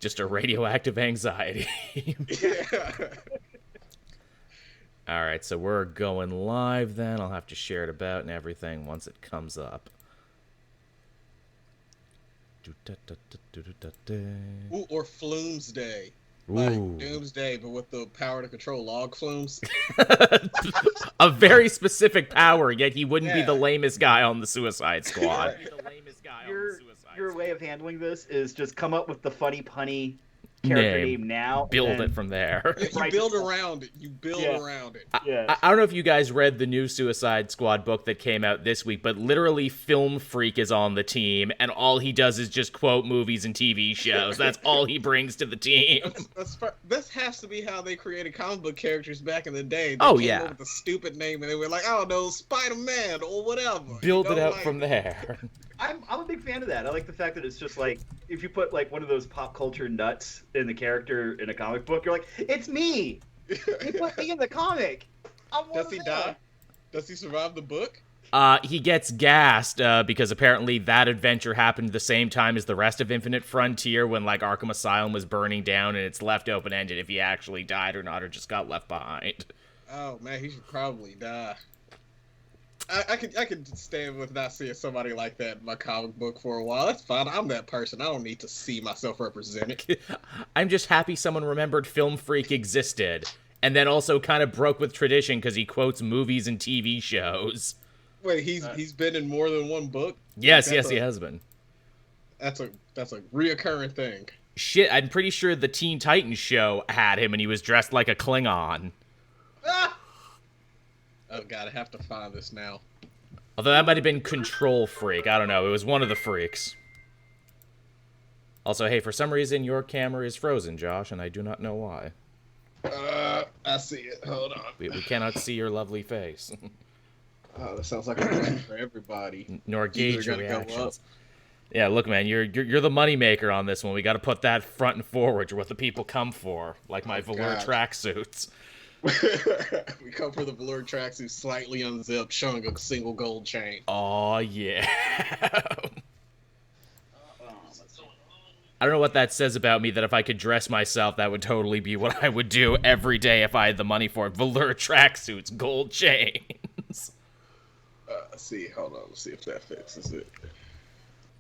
Just a radioactive anxiety. Yeah. All right, so we're going live then. I'll have to share it about and everything once it comes up. Ooh, or Flume's Day. Ooh. Like Doomsday, but with the power to control log flumes. A very specific power, yet he wouldn't be Yeah. the lamest guy on the Suicide Squad. Your way of handling this is just come up with the funny punny character name now. Build it from there. You build around it. You build around it. I don't know if you guys read the new Suicide Squad book that came out this week, but literally Film Freak is on the team, and all he does is just quote movies and TV shows. That's all he brings to the team. This has to be how they created comic book characters back in the day. They came up with a stupid name, and they were like, I don't know, Spider-Man or whatever. Build it out from there. I'm a big fan of that. I like the fact that it's just like, if you put like one of those pop culture nuts in the character in a comic book, you're like, it's me! He put me in the comic! Does he die? Does he survive the book? He gets gassed because apparently that adventure happened the same time as the rest of Infinite Frontier when like Arkham Asylum was burning down, and it's left open-ended if he actually died or not, or just got left behind. Oh man, he should probably die. I could stand with not seeing somebody like that in my comic book for a while. That's fine. I'm that person. I don't need to see myself represented. I'm just happy someone remembered Film Freak existed, and then also kind of broke with tradition because he quotes movies and TV shows. Wait, he's been in more than one book? Yes, he has been. That's a reoccurring thing. Shit, I'm pretty sure the Teen Titans show had him, and he was dressed like a Klingon. Ah! Oh god, I have to find this now. Although that might have been Control Freak. I don't know. It was one of the freaks. Also, hey, for some reason your camera is frozen, Josh, and I do not know why. I see it. Hold on. We cannot see your lovely face. Oh, that sounds like a question for everybody. Nor gauge your reactions. Yeah, look, man, you're the moneymaker on this one. We got to put that front and forward. You're what the people come for, like my velour tracksuits. We come for the velour tracksuit slightly unzipped, showing a single gold chain. Oh yeah. I don't know what that says about me, that if I could dress myself, that would totally be what I would do every day if I had the money for it. Velour tracksuits, gold chains. Let's see, hold on, let's see if that fixes it.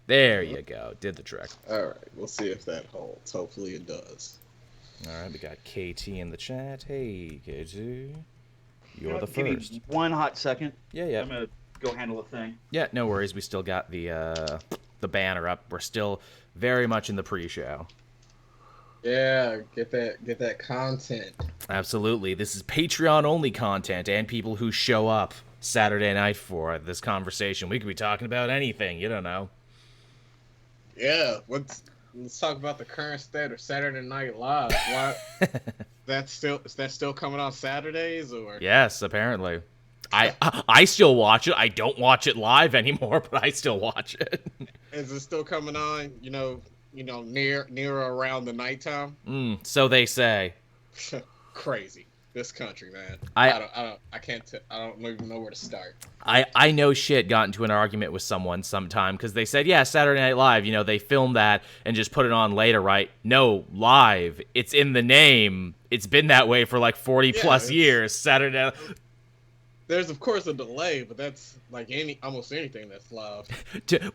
There you go, did the trick. Alright, we'll see if that holds. Hopefully it does. Alright, we got KT in the chat. Hey, KT. You're the Give first. me 1 hot second. Yeah. I'm gonna go handle a thing. Yeah, no worries. We still got the banner up. We're still very much in the pre-show. Yeah, get that content. Absolutely. This is Patreon-only content and people who show up Saturday night for this conversation. We could be talking about anything. You don't know. Yeah, let's talk about the current state of Saturday Night Live. Why? Is that still coming on Saturdays or? Yes, apparently. I still watch it. I don't watch it live anymore, but I still watch it. Is it still coming on? Near or around the nighttime? So they say. Crazy. This country, man. I don't even know where to start. I know shit got into an argument with someone sometime because they said, yeah, Saturday Night Live, they filmed that and just put it on later, right? No, live. It's in the name. It's been that way for like 40 plus years. Saturday Night. There's of course a delay, but that's like almost anything that's live.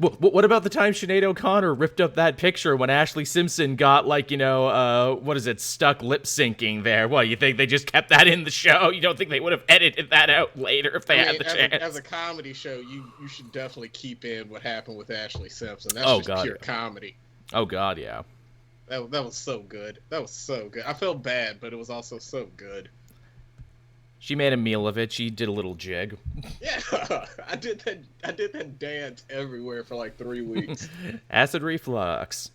What about the time Sinead O'Connor ripped up that picture when Ashley Simpson got stuck lip syncing there? What, you think they just kept that in the show? You don't think they would have edited that out later if they had the chance? As a comedy show, you should definitely keep in what happened with Ashley Simpson. That's pure comedy. Oh god, yeah. That was so good. That was so good. I felt bad, but it was also so good. She made a meal of it. She did a little jig. Yeah, I did that dance everywhere for like 3 weeks. Acid reflux.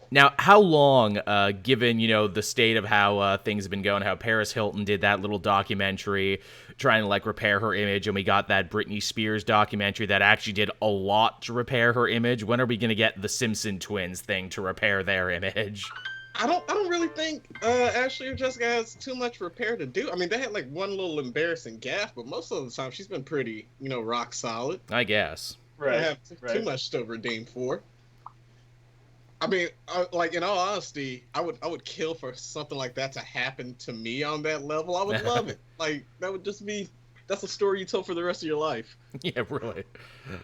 Now, how long, given, the state of how things have been going, how Paris Hilton did that little documentary trying to, repair her image, and we got that Britney Spears documentary that actually did a lot to repair her image. When are we going to get the Simpson twins thing to repair their image? I don't really think Ashley or Jessica has too much repair to do. I mean, they had one little embarrassing gaffe, but most of the time she's been pretty, rock solid. I guess. Right. They have too much to redeem for. I mean, like in all honesty, I would kill for something like that to happen to me on that level. I would love it. Like that would just be that's a story you tell for the rest of your life. Yeah, really.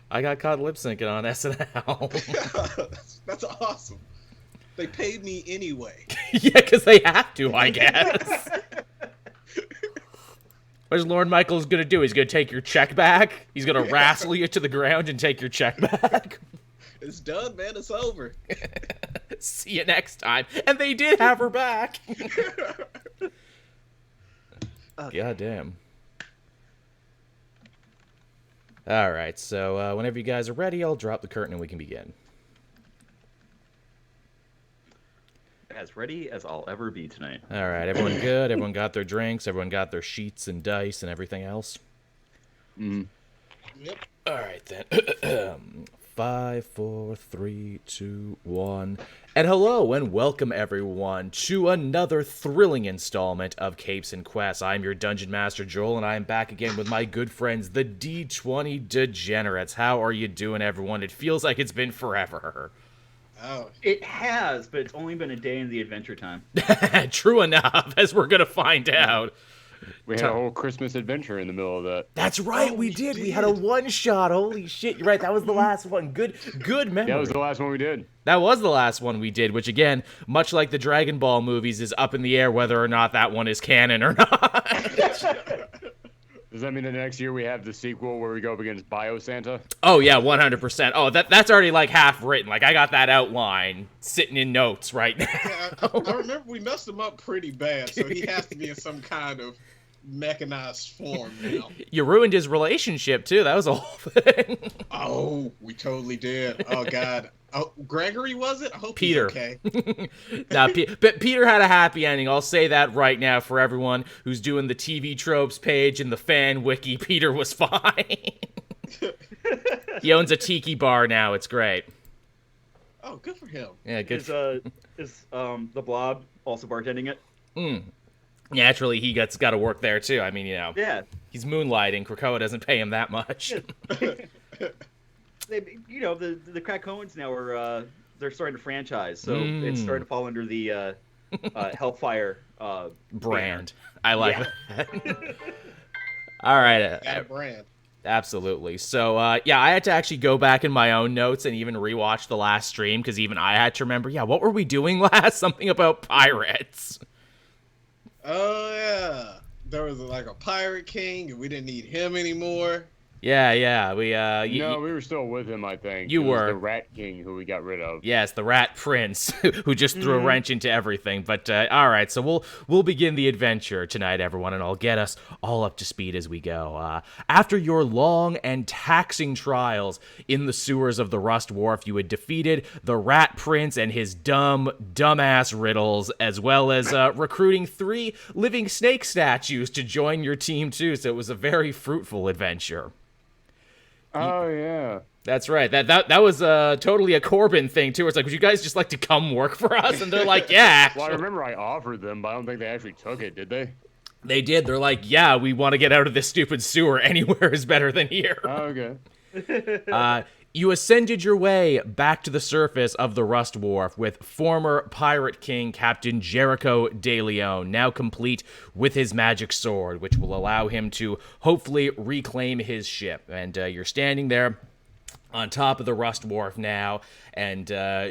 I got caught lip syncing on SNL. That's awesome. They paid me anyway. Yeah, because they have to, I guess. What's Lorne Michaels gonna do? He's gonna take your check back. He's gonna wrestle you to the ground and take your check back. It's done, man. It's over. See you next time. And they did have her back. God damn. All right, so whenever you guys are ready, I'll drop the curtain and we can begin. As ready as I'll ever be tonight. All right, everyone good? Everyone got their drinks? Everyone got their sheets and dice and everything else? Yep. All right, then. 5, 4, 3, 2, 1. And hello and welcome everyone to another thrilling installment of Capes and Quests. I'm your Dungeon Master Joel, and I am back again with my good friends, the D20 Degenerates. How are you doing, everyone? It feels like it's been forever. Oh. It has, but it's only been a day in the adventure time. True enough, as we're gonna find out. We had a whole Christmas adventure in the middle of that. That's right, we did. We had a one-shot. Holy shit, you're right. That was the last one. Good memory. That was the last one we did. That was the last one we did, which again, much like the Dragon Ball movies, is up in the air whether or not that one is canon or not. Does that mean the next year we have the sequel where we go up against Bio Santa? Oh yeah, 100%. Oh, that's already like half written. Like I got that outline sitting in notes right now. Yeah, I remember we messed him up pretty bad, so he has to be in some kind of mechanized form now. You ruined his relationship too. That was a whole thing. Oh, we totally did. Oh God. Oh, Gregory was it? I hope Peter. He's okay. Nah, but Peter had a happy ending. I'll say that right now for everyone who's doing the TV tropes page and the fan wiki. Peter was fine. He owns a tiki bar now. It's great. Oh, good for him. Yeah, good. Is the Blob also bartending it? Naturally, he got to work there too. I mean, you know, Yeah. he's moonlighting. Krakoa doesn't pay him that much. The Krakoans now are they're starting to franchise, so it's starting to fall under the Hellfire Brand. I like that. All right. Got a brand. Absolutely. So, I had to actually go back in my own notes and even rewatch the last stream because even I had to remember, what were we doing last? Something about pirates. Oh, yeah. There was like a pirate king, and we didn't need him anymore. Yeah. We we were still with him, I think. You It was were. the Rat King who we got rid of. Yes, the Rat Prince, who just threw a wrench into everything. But all right, so we'll begin the adventure tonight, everyone, and I'll get us all up to speed as we go. After your long and taxing trials in the sewers of the Rust Wharf, you had defeated the Rat Prince and his dumbass riddles, as well as recruiting 3 living snake statues to join your team too. So it was a very fruitful adventure. Oh, yeah. That's right. That was totally a Corbin thing too. It's like, would you guys just like to come work for us? And they're like, yeah. Well, I remember I offered them, but I don't think they actually took it, did they? They did. They're like, yeah, we want to get out of this stupid sewer. Anywhere is better than here. Oh, okay. You ascended your way back to the surface of the Rust Wharf with former pirate king Captain Jericho de Leon, now complete with his magic sword, which will allow him to hopefully reclaim his ship. And you're standing there on top of the Rust Wharf now, and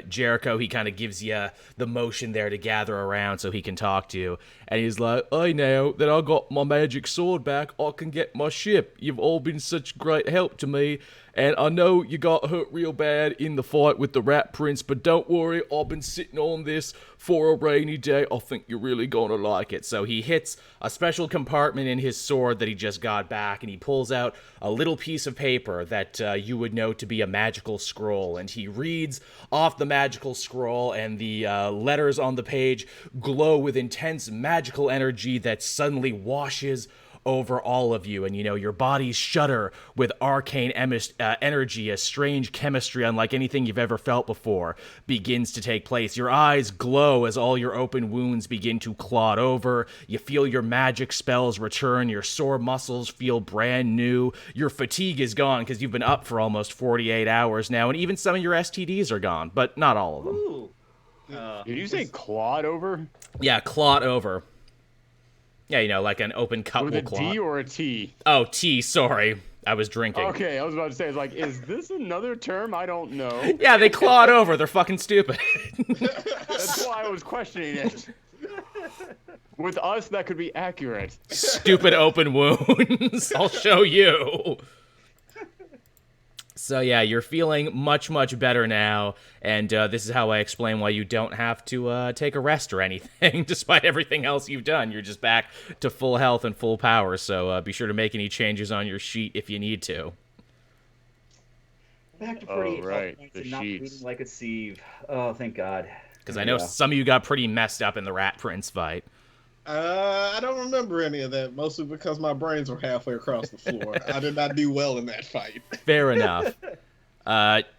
Jericho, he kind of gives you the motion there to gather around so he can talk to you. And he's like, "Hey, now that I got my magic sword back, I can get my ship. You've all been such great help to me, and I know you got hurt real bad in the fight with the Rat Prince, but don't worry, I've been sitting on this for a rainy day. I think you're really gonna like it." So he hits a special compartment in his sword that he just got back, and he pulls out a little piece of paper that you would know to be a magical scroll, and he reads off the magical scroll, and the letters on the page glow with intense magical energy that suddenly washes over all of you, and your bodies shudder with arcane energy. A strange chemistry unlike anything you've ever felt before begins to take place. Your eyes glow as all your open wounds begin to clot over. You feel your magic spells return. Your sore muscles feel brand new. Your fatigue is gone because you've been up for almost 48 hours now, and even some of your STDs are gone, but not all of them. Ooh. Did you say clot over? Yeah, clot over. Yeah, like an open cut With will a clot. D or a T? Oh, T, sorry. I was drinking. Okay, I was about to say, is this another term? I don't know. Yeah, they clot over. They're fucking stupid. That's why I was questioning it. With us, that could be accurate. Stupid open wounds. I'll show you. So yeah, you're feeling much, much better now, and this is how I explain why you don't have to take a rest or anything, despite everything else you've done. You're just back to full health and full power, so be sure to make any changes on your sheet if you need to. Back to 48 right, points the and not sheets. bleeding like a sieve. Oh, thank God. Because I know some of you got pretty messed up in the Rat Prince fight. I don't remember any of that, mostly because my brains were halfway across the floor. I did not do well in that fight. Fair enough.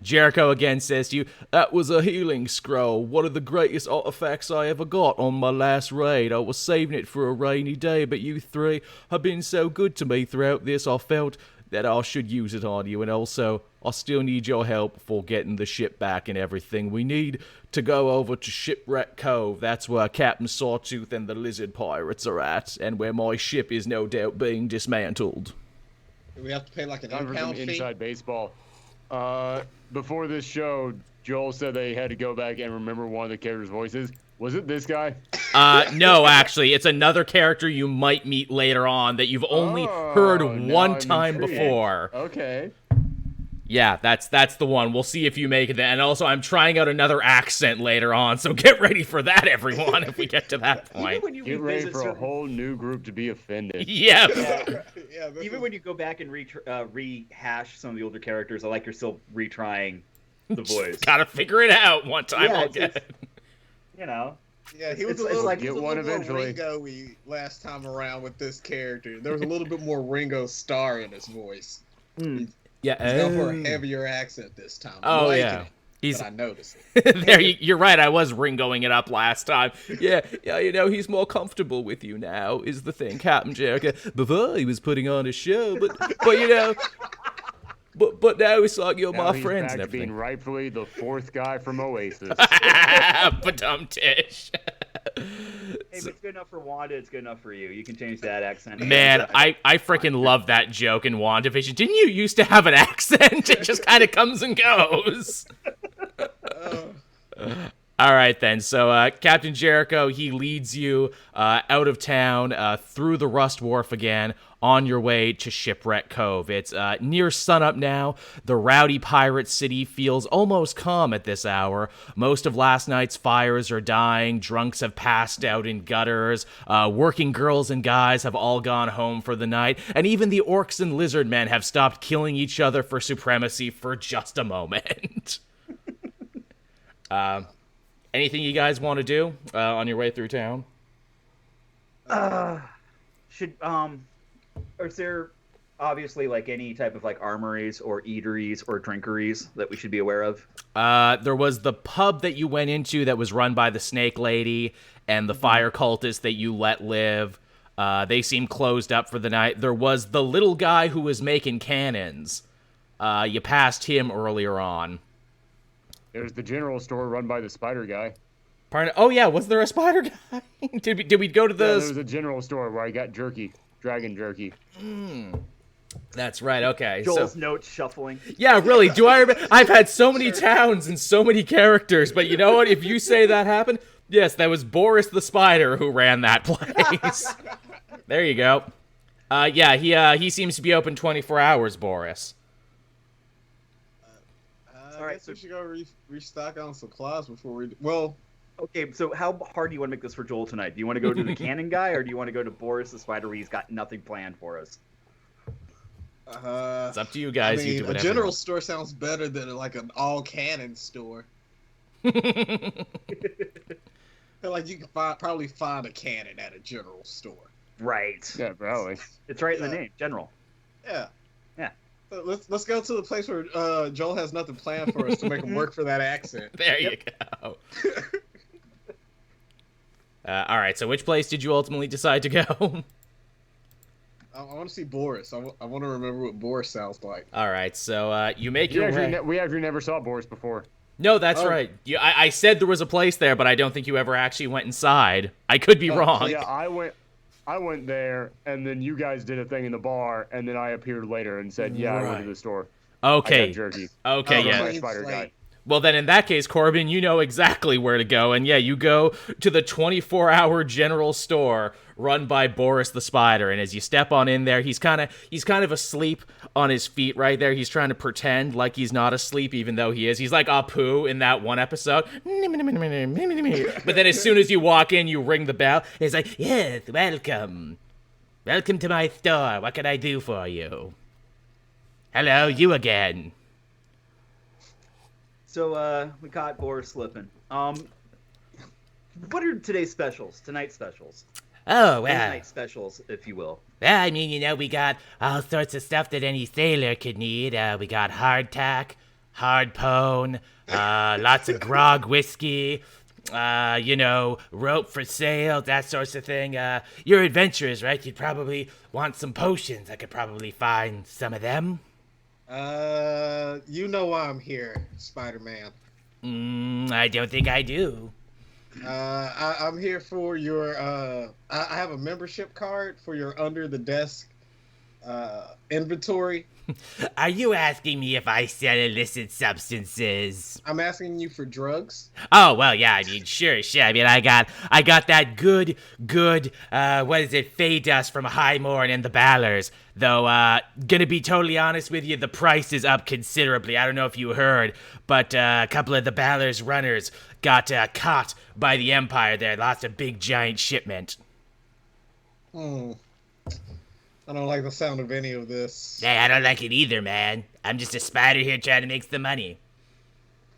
Jericho again says to you, "That was a healing scroll. One of the greatest artifacts I ever got on my last raid. I was saving it for a rainy day, but you three have been so good to me throughout this, I felt that I should use it on you. And also, I still need your help for getting the ship back and everything. We need to go over to Shipwreck Cove. That's where Captain Sawtooth and the lizard pirates are at, and where my ship is no doubt being dismantled." Do we have to pay like an Time for some impound fee? inside baseball. Before this show, Joel said they had to go back and remember one of the characters' voices. Was it this guy? No, actually, it's another character you might meet later on that you've only heard now one I'm time intrigued. before. Okay. Yeah, that's the one. We'll see if you make it then. And also, I'm trying out another accent later on, so get ready for that, everyone, if we get to that Even point. when you Get ready revisit for a certain- whole new group to be offended. Yeah. Yeah, this Even is- when you go back and rehash some of the older characters, I like you're still retrying the voice. Gotta figure it out one time. Yeah, I'll it's- get it. You know, Yeah, he was It's a little, like- he was Get a one little more eventually. Ringo-y last time around with this character. There was a little bit more Ringo Starr in his voice. Yeah. He's going for a heavier accent this time. I'm Oh, liking yeah. it, He's but I noticed it. there. You're right. I was Ringoing it up last time. Yeah. He's more comfortable with you now. Is the thing, Captain Jericho. Before he was putting on a show, but but now it's like you're Now my he's friends back and to being everything. rightfully the fourth guy from Oasis. Badum-tish. hey, if it's good enough for Wanda, it's good enough for you. You can change that accent. Man, I freaking love that joke in WandaVision. Didn't you used to have an accent? It just kind of comes and goes. All right, then. So Captain Jericho, he leads you out of town through the Rust Wharf again on your way to Shipwreck Cove. It's near sunup now. The rowdy pirate city feels almost calm at this hour. Most of last night's fires are dying. Drunks have passed out in gutters. Working girls and guys have all gone home for the night. And even the orcs and lizard men have stopped killing each other for supremacy for just a moment. Anything you guys want to do on your way through town? Is there obviously like any type of like armories or eateries or drinkeries that we should be aware of? There was the pub that you went into that was run by the Snake Lady and the fire cultist that you let live. They seem closed up for the night. There was the little guy who was making cannons. You passed him earlier on. There's the general store run by the spider guy. Pardon? Oh yeah, was there a spider guy? Did we go to Yeah, the? there was a general store where I got jerky, dragon jerky. That's right. Okay. Joel's So notes shuffling. yeah, really. Do I? I've had so many towns and so many characters, but you know what? If you say that happened, yes, that was Boris the Spider who ran that place. There you go. Yeah, he seems to be open 24 hours, Boris. I Alright, guess so- we should go restock on supplies before we. Well, Okay, so how hard do you want to make this for Joel tonight? Do you want to go to the cannon guy, or do you want to go to Boris the Spider where he's got nothing planned for us? It's up to you I guys. You do mean, a whatever. you general want. store sounds better than like an all cannon store. I feel like you can probably find a cannon at a general store. Right. Yeah, probably. It's right in the name, General. Yeah. Yeah. So let's go to the place where Joel has nothing planned for us to make him work for that accent. There you go. All right, so which place did you ultimately decide to go? I want to see Boris. I want to remember what Boris sounds like. All right, so you make your way. We actually never saw Boris before. No, that's right. I said there was a place there, but I don't think you ever actually went inside. I could be wrong. Yeah, I went there, and then you guys did a thing in the bar, and then I appeared later and said, "Yeah, I went to the store." Okay. I got jerky. Okay, yeah. Clean Spider slate. guy. Well, then in that case, Corbin, you know exactly where to go. And yeah, you go to the 24-hour general store run by Boris the Spider. And as you step on in there, he's kind of asleep on his feet right there. He's trying to pretend like he's not asleep, even though he is. He's like Apu in that one episode. But then as soon as you walk in, you ring the bell. He's like, yes, welcome. Welcome to my store. What can I do for you? Hello, you again. So we caught Boris slipping. What are tonight's specials? Oh, well. Night specials, if you will. Well, I mean, we got all sorts of stuff that any sailor could need. We got hardtack, hardpone, lots of grog whiskey, rope for sail, that sorts of thing. You're adventurers, right? You'd probably want some potions. I could probably find some of them. You know why I'm here, Spider-Man. I don't think I do. I'm here for your, I have a membership card for your under-the-desk, inventory. Are you asking me if I sell illicit substances? I'm asking you for drugs. Oh, well, yeah, I mean, sure. I mean, I got that good, what is it, Fey Dust from Highmore and the Ballers. Though, gonna be totally honest with you, the price is up considerably. I don't know if you heard, but a couple of the Ballers runners got caught by the Empire there. Lost a big, giant shipment. I don't like the sound of any of this. Hey, I don't like it either, man. I'm just a spider here trying to make some money.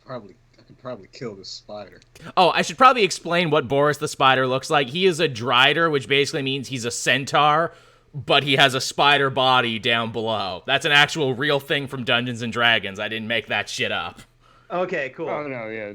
I could probably kill this spider. Oh, I should probably explain what Boris the Spider looks like. He is a Drider, which basically means he's a centaur, but he has a spider body down below. That's an actual real thing from Dungeons & Dragons. I didn't make that shit up. Okay, cool. Oh no, yeah.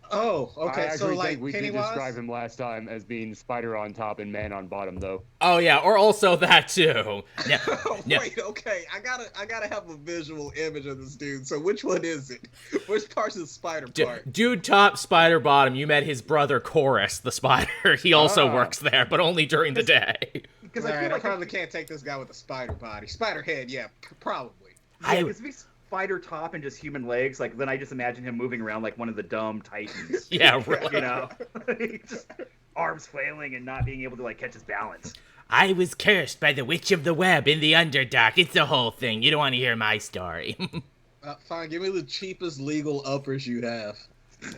Oh, okay. I actually So like think we did Pennywise? describe him last time as being spider on top and man on bottom, though. Oh, yeah, or also that, too. Now, Wait, okay. I gotta have a visual image of this dude. So which one is it? Which part's the spider part? Dude top, spider bottom. You met his brother, Chorus, the spider. He also works there, but only during the day. Because I probably can't take this guy with a spider body. Spider head, yeah, probably. Yeah, because if he's spider top and just human legs, like then I just imagine him moving around like one of the dumb titans. Yeah, right. You know, just arms flailing and not being able to like catch his balance. I was cursed by the Witch of the Web in the Underdark. It's the whole thing. You don't want to hear my story. Fine, give me the cheapest legal uppers you have.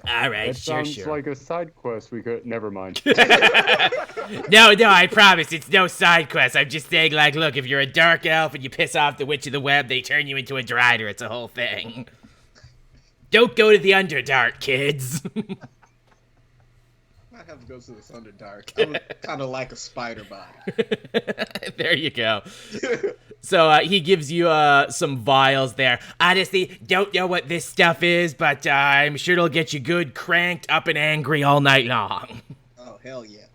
All right, That sounds sure. like a side quest we could. Never mind. No, I promise. It's no side quest. I'm just saying, like, look, if you're a dark elf and you piss off the Witch of the Web, they turn you into a Drider. It's a whole thing. Don't go to the Underdark, kids. Might have to go to this Underdark. I would kind of like a spider body. There you go. So he gives you some vials there. Honestly, don't know what this stuff is, but I'm sure it'll get you good, cranked, up and angry all night long. Oh, hell yeah.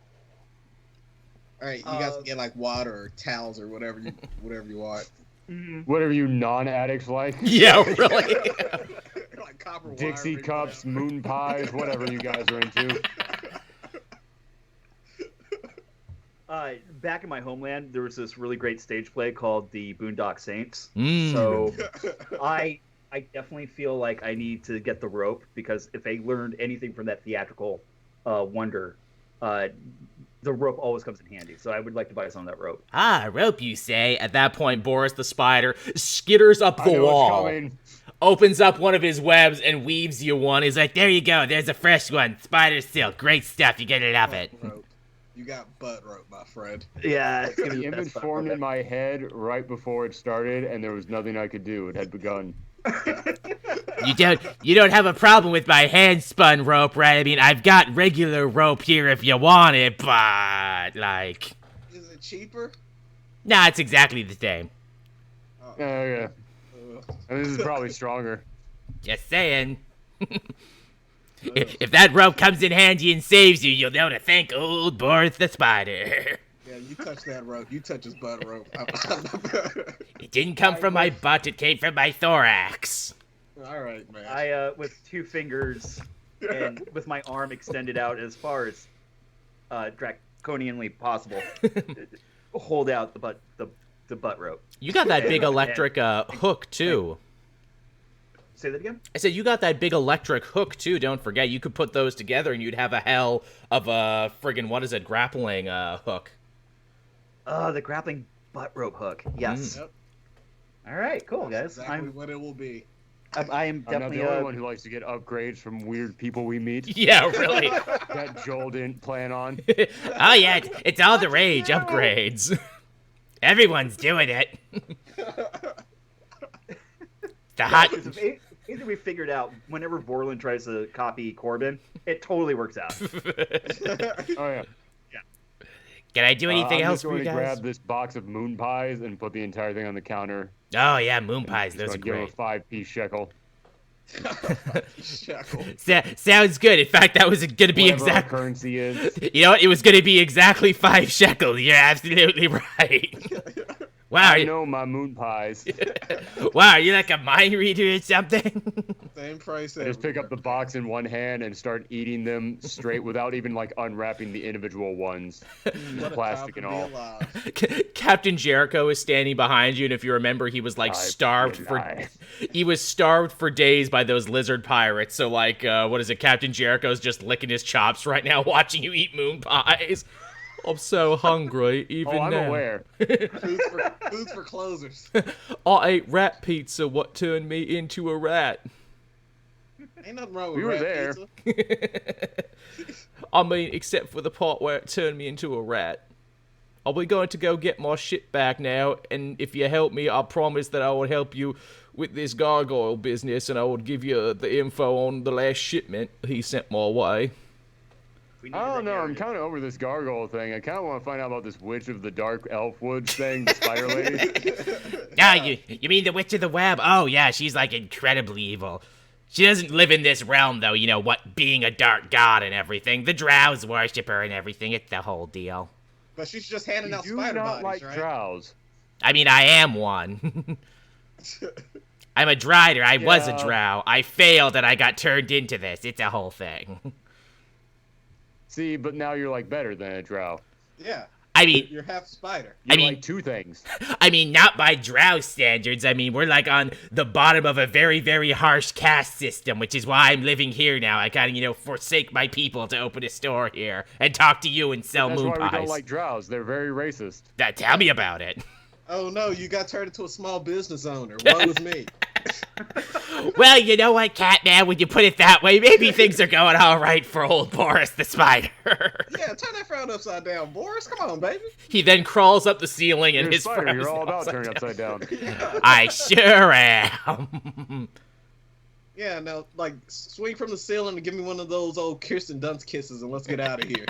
All right, you guys can get like water or towels or whatever you want. Whatever you non-addicts like. Yeah, really. Like copper wire, Dixie ring cups, wire. moon pies, whatever you guys are into. Back in my homeland, there was this really great stage play called the Boondock Saints. Mm. So I definitely feel like I need to get the rope, because if I learned anything from that theatrical wonder, the rope always comes in handy. So I would like to buy some of that rope. Ah, rope, you say? At that point, Boris the Spider skitters up the wall, opens up one of his webs, and weaves you one. He's like, there you go. There's a fresh one. Spider silk. Great stuff. You're gonna love it. Rope. You got butt rope, my friend. Yeah, it's gonna be The the image best formed in my head right before it started, and there was nothing I could do. It had begun. You don't have a problem with my hand-spun rope, right? I mean, I've got regular rope here if you want it, but, like... Is it cheaper? Nah, it's exactly the same. Oh, Yeah. And this is probably stronger. Just saying. If that rope comes in handy and saves you, you'll know to thank old Boris the Spider. Yeah, you touch that rope. You touch his butt rope. It didn't come from my butt, it came from my thorax. All right, man. I, with 2 fingers and with my arm extended out as far as draconianly possible, hold out the butt rope. You got that big electric hook, too. Say that again? I said you got that big electric hook, too. Don't forget, you could put those together and you'd have a hell of a friggin', what is it, grappling hook. The grappling butt rope hook. Yes. Yep. All right, cool, That's guys. exactly what it will be. I am I'm not definitely the only one who likes to get upgrades from weird people we meet. Yeah, really. That Joel didn't plan on. Oh, yeah, it's all the rage, upgrades. Everyone's doing it. The hot... Either we figured out whenever Borland tries to copy Corbin, it totally works out. Oh, yeah. Can I do anything I'm else just for going you to guys? grab this box of moon pies and put the entire thing on the counter. Oh, yeah, moon pies. Just Those are gonna give him great. a 5p shekel. Shackle. Sounds good. In fact, that was going to be Whatever our exact. currency is. You know what? It was going to be exactly 5 shekels. You're absolutely right. Wow, I know my moon pies. wow, are you like a mind reader or something? Same price. I just pick up the box in one hand and start eating them straight without even like unwrapping the individual ones, plastic and all. Captain Jericho is standing behind you, and if you remember, he was like starved for. He was starved for days by those lizard pirates. So like, what is it? Captain Jericho's just licking his chops right now, watching you eat moon pies. I'm so hungry, even I'm now. aware. Food for closers. I ate rat pizza, what turned me into a rat. Ain't nothing wrong with We were rat there. pizza. I mean, except for the part where it turned me into a rat. Are we going to go get my shit back now? And if you help me, I promise that I will help you with this gargoyle business, and I will give you the info on the last shipment he sent my way. I don't know. I'm kind of over this gargoyle thing. I kind of want to find out about this witch of the dark elf woods thing, the spider lady. Ah, you mean the Witch of the Web? Oh, yeah, she's like incredibly evil. She doesn't live in this realm, though, you know, what, being a dark god and everything. The drows worship her and everything. It's the whole deal. But she's just handing You out do spider not bodies, like right? drows. I mean, I am one. I'm a drider. I was a Yeah. drow. I failed and I got turned into this. It's a whole thing. See, but now you're like better than a drow. Yeah. I mean, You're half spider. You're mean- like 2 things. not by drow standards. I mean, we're like on the bottom of a very, very harsh caste system, which is why I'm living here now. I kind of, you know, forsake my people to open a store here and talk to you and sell That's moon why we pies. don't like drows. They're very racist. Tell me about it. Oh no, you got turned into a small business owner. What was me? Well, you know what, Catman, when you put it that way, maybe things are going all right for old Boris the Spider. Yeah, turn that frown upside down, Boris. Come on, baby. He then crawls up the ceiling and You're a his spider. frown You're is all about upside turning down. upside down. I sure am. Yeah, now, like, swing from the ceiling and give me one of those old Kirsten Dunst kisses and let's get out of here.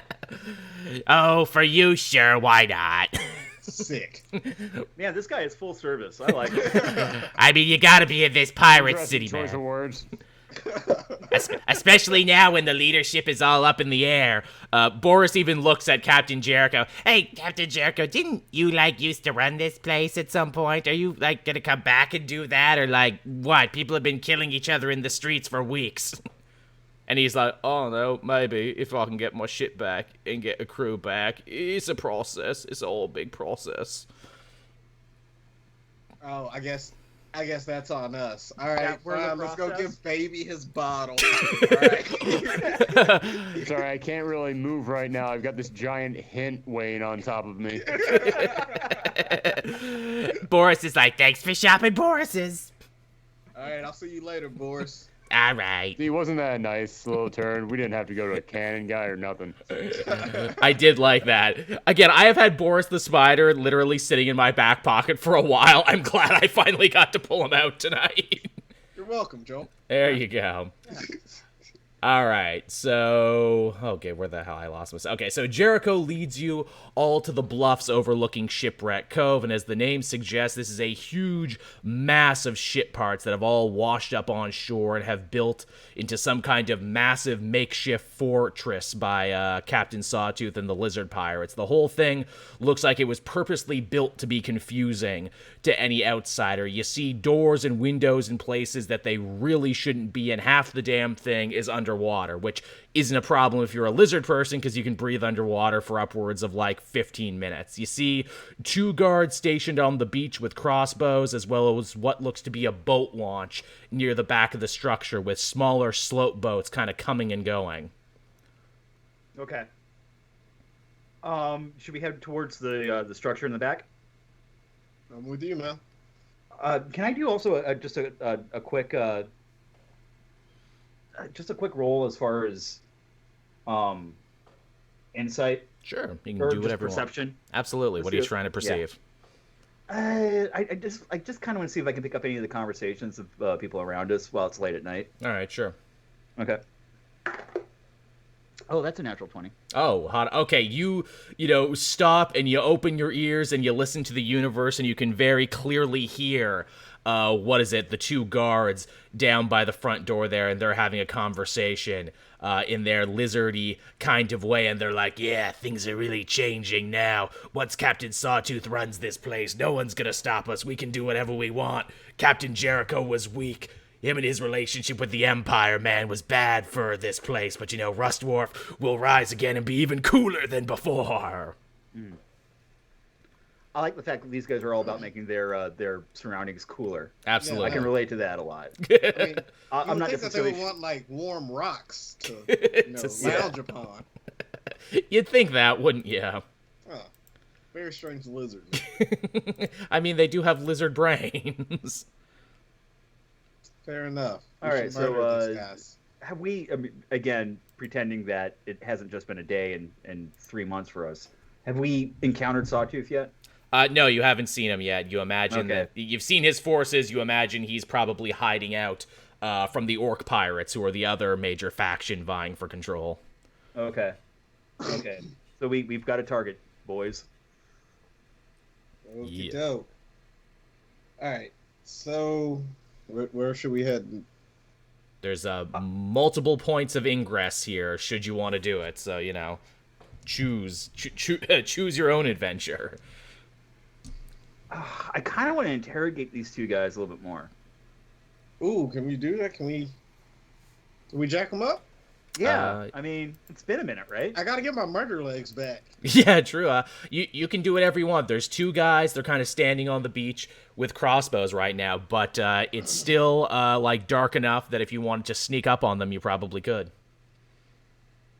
Oh, for you, sure, why not? Sick. Man, this guy is full service. I like it. I mean, you gotta be in this pirate Interesting city, choice of man. words. Especially now when the leadership is all up in the air. Boris even looks at Captain Jericho. Hey, Captain Jericho, didn't you, like, used to run this place at some point? Are you, like, gonna come back and do that? Or, like, what? People have been killing each other in the streets for weeks. And he's like, oh, no, maybe if I can get my shit back and get a crew back. It's a process. It's all a big process. Oh, I guess that's on us. All right, Yeah, we're in the fine. Let's go process. give baby his bottle. All right. Sorry, I can't really move right now. I've got this giant hint weighing on top of me. Boris is like, thanks for shopping, Boris's. All right, I'll see you later, Boris. All right. See, wasn't that a nice little turn? We didn't have to go to a cannon guy or nothing. I did like that. Again, I have had Boris the Spider literally sitting in my back pocket for a while. I'm glad I finally got to pull him out tonight. You're welcome, Joel. There you go. All right, so okay, where the hell I lost myself? Okay, so Jericho leads you all to the bluffs overlooking Shipwreck Cove, and as the name suggests, this is a huge mass of ship parts that have all washed up on shore and have built into some kind of massive makeshift fortress by Captain Sawtooth and the Lizard Pirates. The whole thing looks like it was purposely built to be confusing to any outsider. You see doors and windows in places that they really shouldn't be, and half the damn thing is underwater, which isn't a problem if you're a lizard person because you can breathe underwater for upwards of like 15 minutes. You see 2 guards stationed on the beach with crossbows, as well as what looks to be a boat launch near the back of the structure with smaller slope boats kind of coming and going. Okay. Should we head towards the structure in the back? I'm with you, man. Can I do also just a quick roll as far as insight? Sure, you can or do just whatever perception. You want. Absolutely. What are you trying to perceive? I just kind of want to see if I can pick up any of the conversations of people around us while it's late at night. All right, sure. Okay. Oh, that's a natural 20. Oh, hot. Okay, you stop and you open your ears and you listen to the universe and you can very clearly hear, the 2 guards down by the front door there, and they're having a conversation in their lizardy kind of way, and they're like, yeah, things are really changing now. Once Captain Sawtooth runs this place, no one's gonna stop us. We can do whatever we want. Captain Jericho was weak. Him and his relationship with the Empire, man, was bad for this place. But, Rust Dwarf will rise again and be even cooler than before. I like the fact that these guys are all about making their surroundings cooler. Absolutely. I can relate to that a lot. I mean, I'm not think that they necessarily would want like warm rocks to To lounge upon. You'd think that, wouldn't you? Oh, very strange lizard. I mean, they do have lizard brains. Fair enough. All right, should murder these guys. have we, again, pretending that it hasn't just been a day and 3 months for us, have we encountered Sawtooth yet? No, you haven't seen him yet. You imagine Okay. that you've seen his forces. You imagine he's probably hiding out from the Orc Pirates, who are the other major faction vying for control. Okay. So we've got a target, boys. Okie doke. All right. So, where should we head? There's multiple points of ingress here, should you want to do it. So, choose your own adventure. I kind of want to interrogate these 2 guys a little bit more. Ooh, can we do that? Can we jack them up? Yeah, I mean, it's been a minute, right? I gotta get my murder legs back. Yeah, true. You can do whatever you want. There's 2 guys. They're kind of standing on the beach with crossbows right now, but it's still dark enough that if you wanted to sneak up on them, you probably could.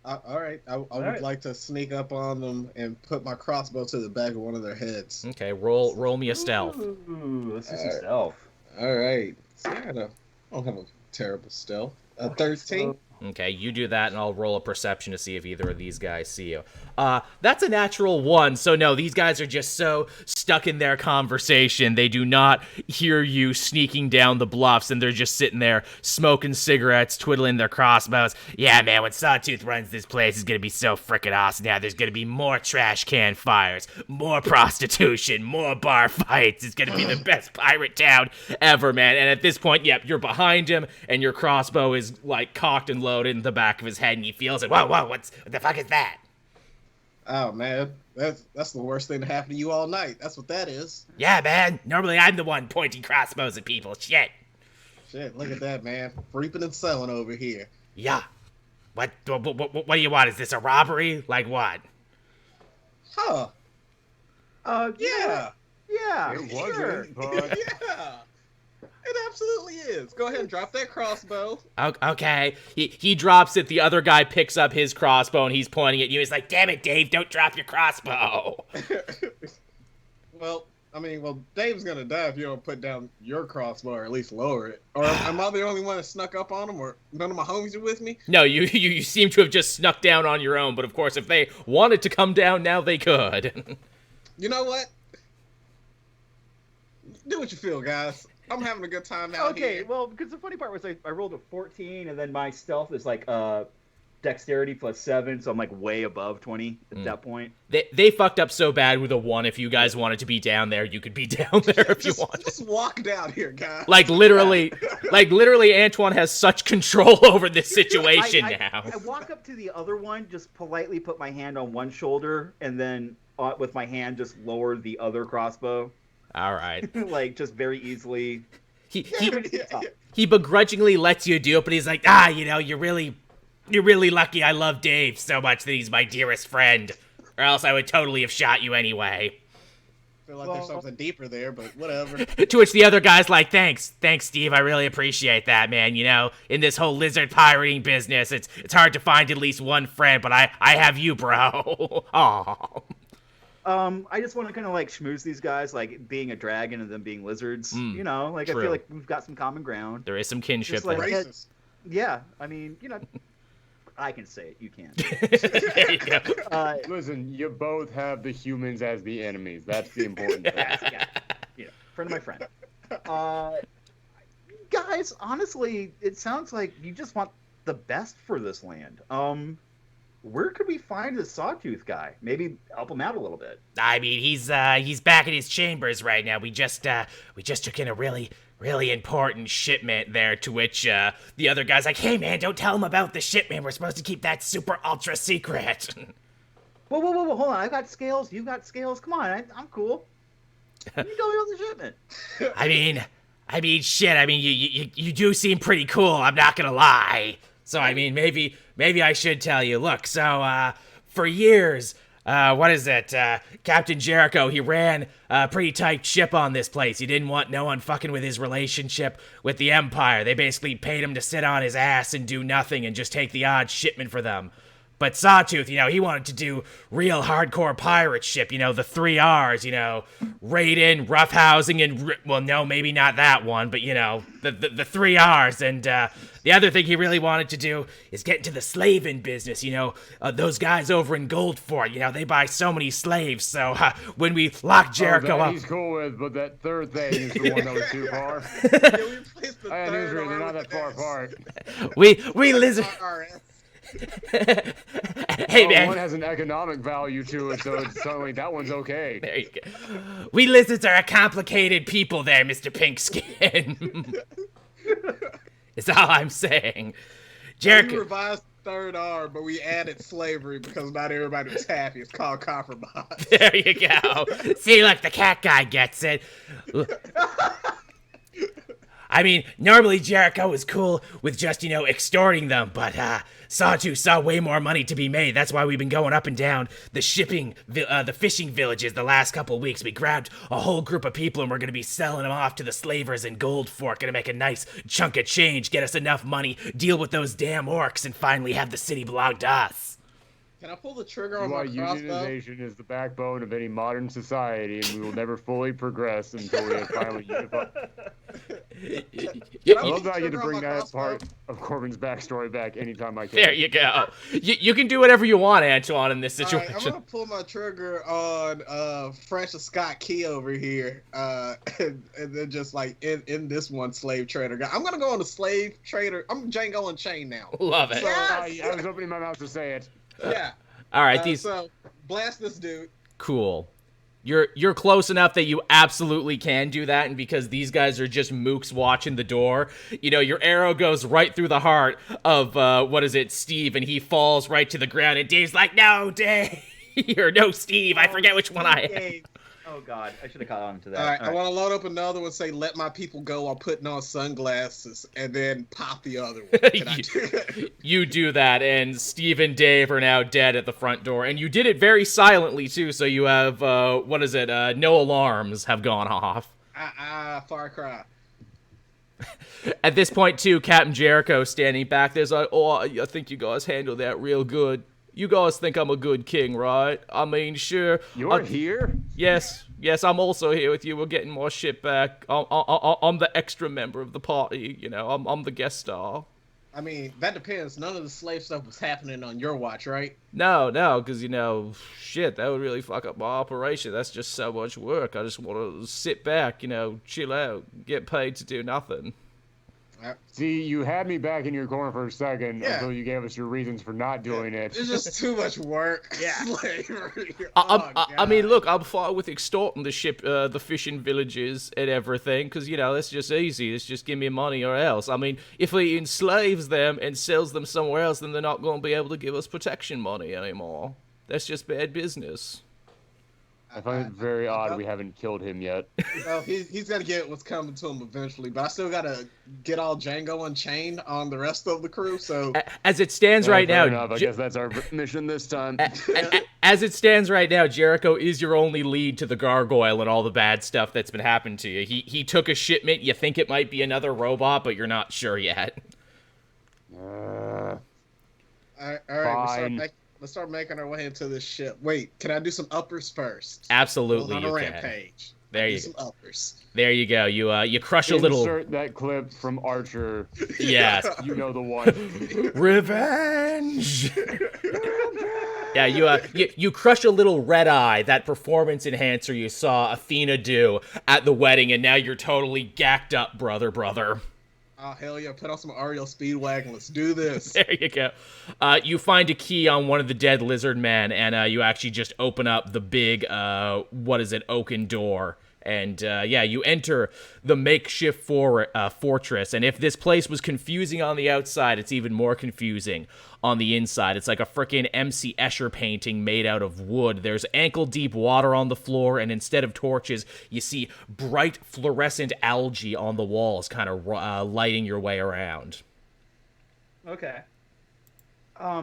All right. I would like to sneak up on them and put my crossbow to the back of one of their heads. Okay, roll me a stealth. Ooh, let's do some stealth. All right. See, I don't have a terrible stealth. 13. Okay, you do that, and I'll roll a perception to see if either of these guys see you. That's a natural 1, so no, these guys are just so stuck in their conversation. They do not hear you sneaking down the bluffs, and they're just sitting there smoking cigarettes, twiddling their crossbows. Yeah, man, when Sawtooth runs this place, it's gonna be so frickin' awesome. Now there's gonna be more trash can fires, more prostitution, more bar fights. It's gonna be the best pirate town ever, man. And at this point, yep, you're behind him, and your crossbow is, cocked and loaded in the back of his head, and he feels it. Whoa, what the fuck is that? Oh, man. That's the worst thing to happen to you all night. That's what that is. Yeah, man. Normally I'm the one pointing crossbows at people. Shit, look at that, man. Reaping and selling over here. Yeah. What do you want? Is this a robbery? Like what? Huh. Yeah. Yeah, It sure. wasn't, but Yeah. It absolutely is. Go ahead and drop that crossbow. Okay. He drops it. The other guy picks up his crossbow, and he's pointing at you. He's like, damn it, Dave, don't drop your crossbow. Well, Dave's gonna die if you don't put down your crossbow or at least lower it. Or am I the only one that snuck up on him, or none of my homies are with me? No, you seem to have just snuck down on your own, but of course, if they wanted to come down, now they could. You know what? Do what you feel, guys. I'm having a good time now. Okay, here. well, because the funny part was I rolled a 14, and then my stealth is like dexterity +7, so I'm like way above 20 at that point. They fucked up so bad with a 1. If you guys wanted to be down there, you could be down there if you want. Just walk down here, guys. Like literally, Antoine has such control over this situation now. I walk up to the other one, just politely put my hand on one shoulder, and then with my hand just lower the other crossbow. All right. Like just very easily. He begrudgingly lets you do it, but he's like, you're really lucky I love Dave so much that he's my dearest friend, or else I would totally have shot you anyway. I feel like there's something deeper there, but whatever. To which the other guy's like, thanks, Steve, I really appreciate that, man. You know, in this whole lizard pirating business, it's hard to find at least one friend, but I have you, bro. Aww. I just want to kind of like schmooze these guys, like being a dragon and them being lizards. You know, like true. I feel like we've got some common ground. There is some kinship like, there. Racist. Yeah, I mean, you know, I can say it, you can't. There you go. Listen, you both have the humans as the enemies. That's the important thing. Yeah, friend of my friend. Guys, honestly, it sounds like you just want the best for this land. Where could we find the Sawtooth guy? Maybe help him out a little bit. I mean, he's back in his chambers right now. We just took in a really important shipment there, to which the other guy's like, hey man, don't tell him about the shipment. We're supposed to keep that super ultra secret. Whoa, hold on. I've got scales. You got scales. Come on, I'm cool. You tell me about the shipment. I mean, shit. I mean, you do seem pretty cool. I'm not gonna lie. So I mean, maybe I should tell you. Look, so for years, what is it? Captain Jericho, he ran a pretty tight ship on this place. He didn't want no one fucking with his relationship with the Empire. They basically paid him to sit on his ass and do nothing and just take the odd shipment for them. But Sawtooth, you know, he wanted to do real hardcore pirate ship, you know, the 3 R's, you know, raiding, roughhousing, and, well, no, maybe not that one, but, you know, the 3 R's. And the other thing he really wanted to do is get into the slaving business, you know, those guys over in Gold Fort, you know, they buy so many slaves, so when we locked Jericho up... he's cool with, but that third thing is the one that was too far. I had news they're not that far apart. We lizard... Hey man, one has an economic value to it, so it's suddenly that one's okay. There you go. We lizards are a complicated people there, Mr. Pinkskin. It's all I'm saying. Jericho. We revised third R, but we added slavery because not everybody was happy. It's called compromise. There you go. See, look, the cat guy gets it. I mean, normally Jericho was cool with just, you know, extorting them, but Sawtooth saw way more money to be made. That's why we've been going up and down the fishing villages the last couple weeks. We grabbed a whole group of people and we're going to be selling them off to the slavers in Gold Fork. Going to make a nice chunk of change, get us enough money, deal with those damn orcs, and finally have the city belong to us. Can I pull the trigger on my crossbow? Unionization is the backbone of any modern society, and we will never fully progress until we have finally unified. I love that I get to bring that part of Corbin's backstory back anytime I can. There you go. You can do whatever you want, Antoine, in this situation. Right, I'm going to pull my trigger on Francis Scott Key over here, and then just like in this one slave trader guy. I'm going to go on the slave trader. I'm Django Unchained now. Love it. So, I was opening my mouth to say it. Yeah. All right, so blast this dude. Cool. You're close enough that you absolutely can do that, and because these guys are just mooks watching the door, you know, your arrow goes right through the heart of Steve, and he falls right to the ground, and Dave's like, no, Dave, or no, Steve, I forget which one I am. Oh god, I should have caught on to that. All right, I want to load up another one. Say, let my people go while putting on sunglasses, and then pop the other one. Can I do that? You do that, and Steve and Dave are now dead at the front door, and you did it very silently too. So you have no alarms have gone off. Far Cry. At this point, too, Captain Jericho standing back there's like, oh, I think you guys handled that real good. You guys think I'm a good king, right? I mean, sure. You're here? Yes, I'm also here with you. We're getting more shit back. I'm the extra member of the party, you know. I'm the guest star. I mean, that depends. None of the slave stuff was happening on your watch, right? No, because, shit, that would really fuck up my operation. That's just so much work. I just want to sit back, chill out, get paid to do nothing. See, you had me back in your corner for a second until you gave us your reasons for not doing it. It's just too much work. Yeah. Slavery. I mean, look, I'm fine with extorting the fishing villages and everything, because, that's just easy. It's just give me money or else. I mean, if he enslaves them and sells them somewhere else, then they're not going to be able to give us protection money anymore. That's just bad business. I find it very odd we haven't killed him yet. Well, he's gonna get what's coming to him eventually, but I still gotta get all Django Unchained on the rest of the crew. So as it stands right now, enough. I guess that's our mission this time. As it stands right now, Jericho is your only lead to the gargoyle and all the bad stuff that's been happening to you. He took a shipment. You think it might be another robot, but you're not sure yet. All right, let's start making our way into this ship. Wait, can I do some uppers first? Absolutely, on a you rampage. There you go. Some uppers. There you go. You crush a little. Insert that clip from Archer. Yes. You know the one. Revenge. Yeah, you crush a little red eye, that performance enhancer you saw Athena do at the wedding, and now you're totally gacked up, brother. Oh, hell yeah, put on some Ariel Speedwagon, let's do this. There you go. You find a key on one of the dead lizard men, and you actually just open up the big, oaken door. And, you enter the makeshift fortress. And if this place was confusing on the outside, it's even more confusing on the inside. It's like a frickin' M.C. Escher painting made out of wood. There's ankle-deep water on the floor, and instead of torches, you see bright fluorescent algae on the walls, kind of lighting your way around. Okay. I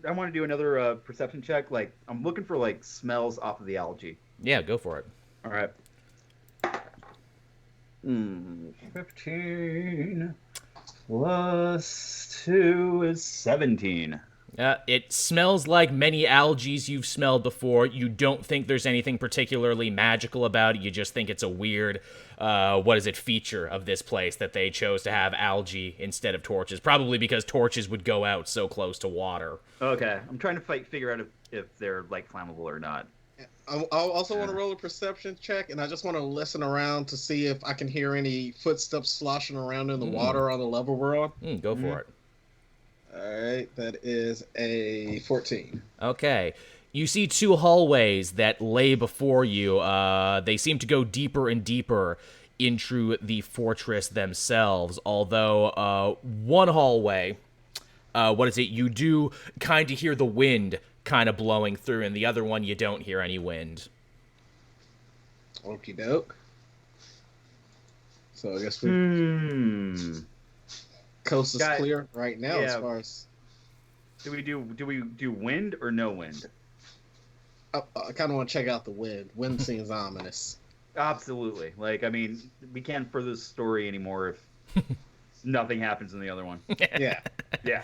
want to do another perception check. Like, I'm looking for, smells off of the algae. Yeah, go for it. All right. 15 plus 2 is 17. It smells like many algae you've smelled before. You don't think there's anything particularly magical about it. You just think it's a weird, feature of this place that they chose to have algae instead of torches. Probably because torches would go out so close to water. Okay, I'm trying to figure out if they're, flammable or not. I also want to roll a perception check, and I just want to listen around to see if I can hear any footsteps sloshing around in the water on the level we're on. Go for it. All right, that is a 14. Okay. You see two hallways that lay before you. They seem to go deeper and deeper into the fortress themselves, although one hallway, you do kind of hear the wind kind of blowing through, and the other one you don't hear any wind. Okie doke. So I guess coast is clear right now as far as. Do we do wind or no wind? I kind of want to check out the wind. Wind seems ominous. Absolutely. We can't further the story anymore if nothing happens in the other one. Yeah. Yeah.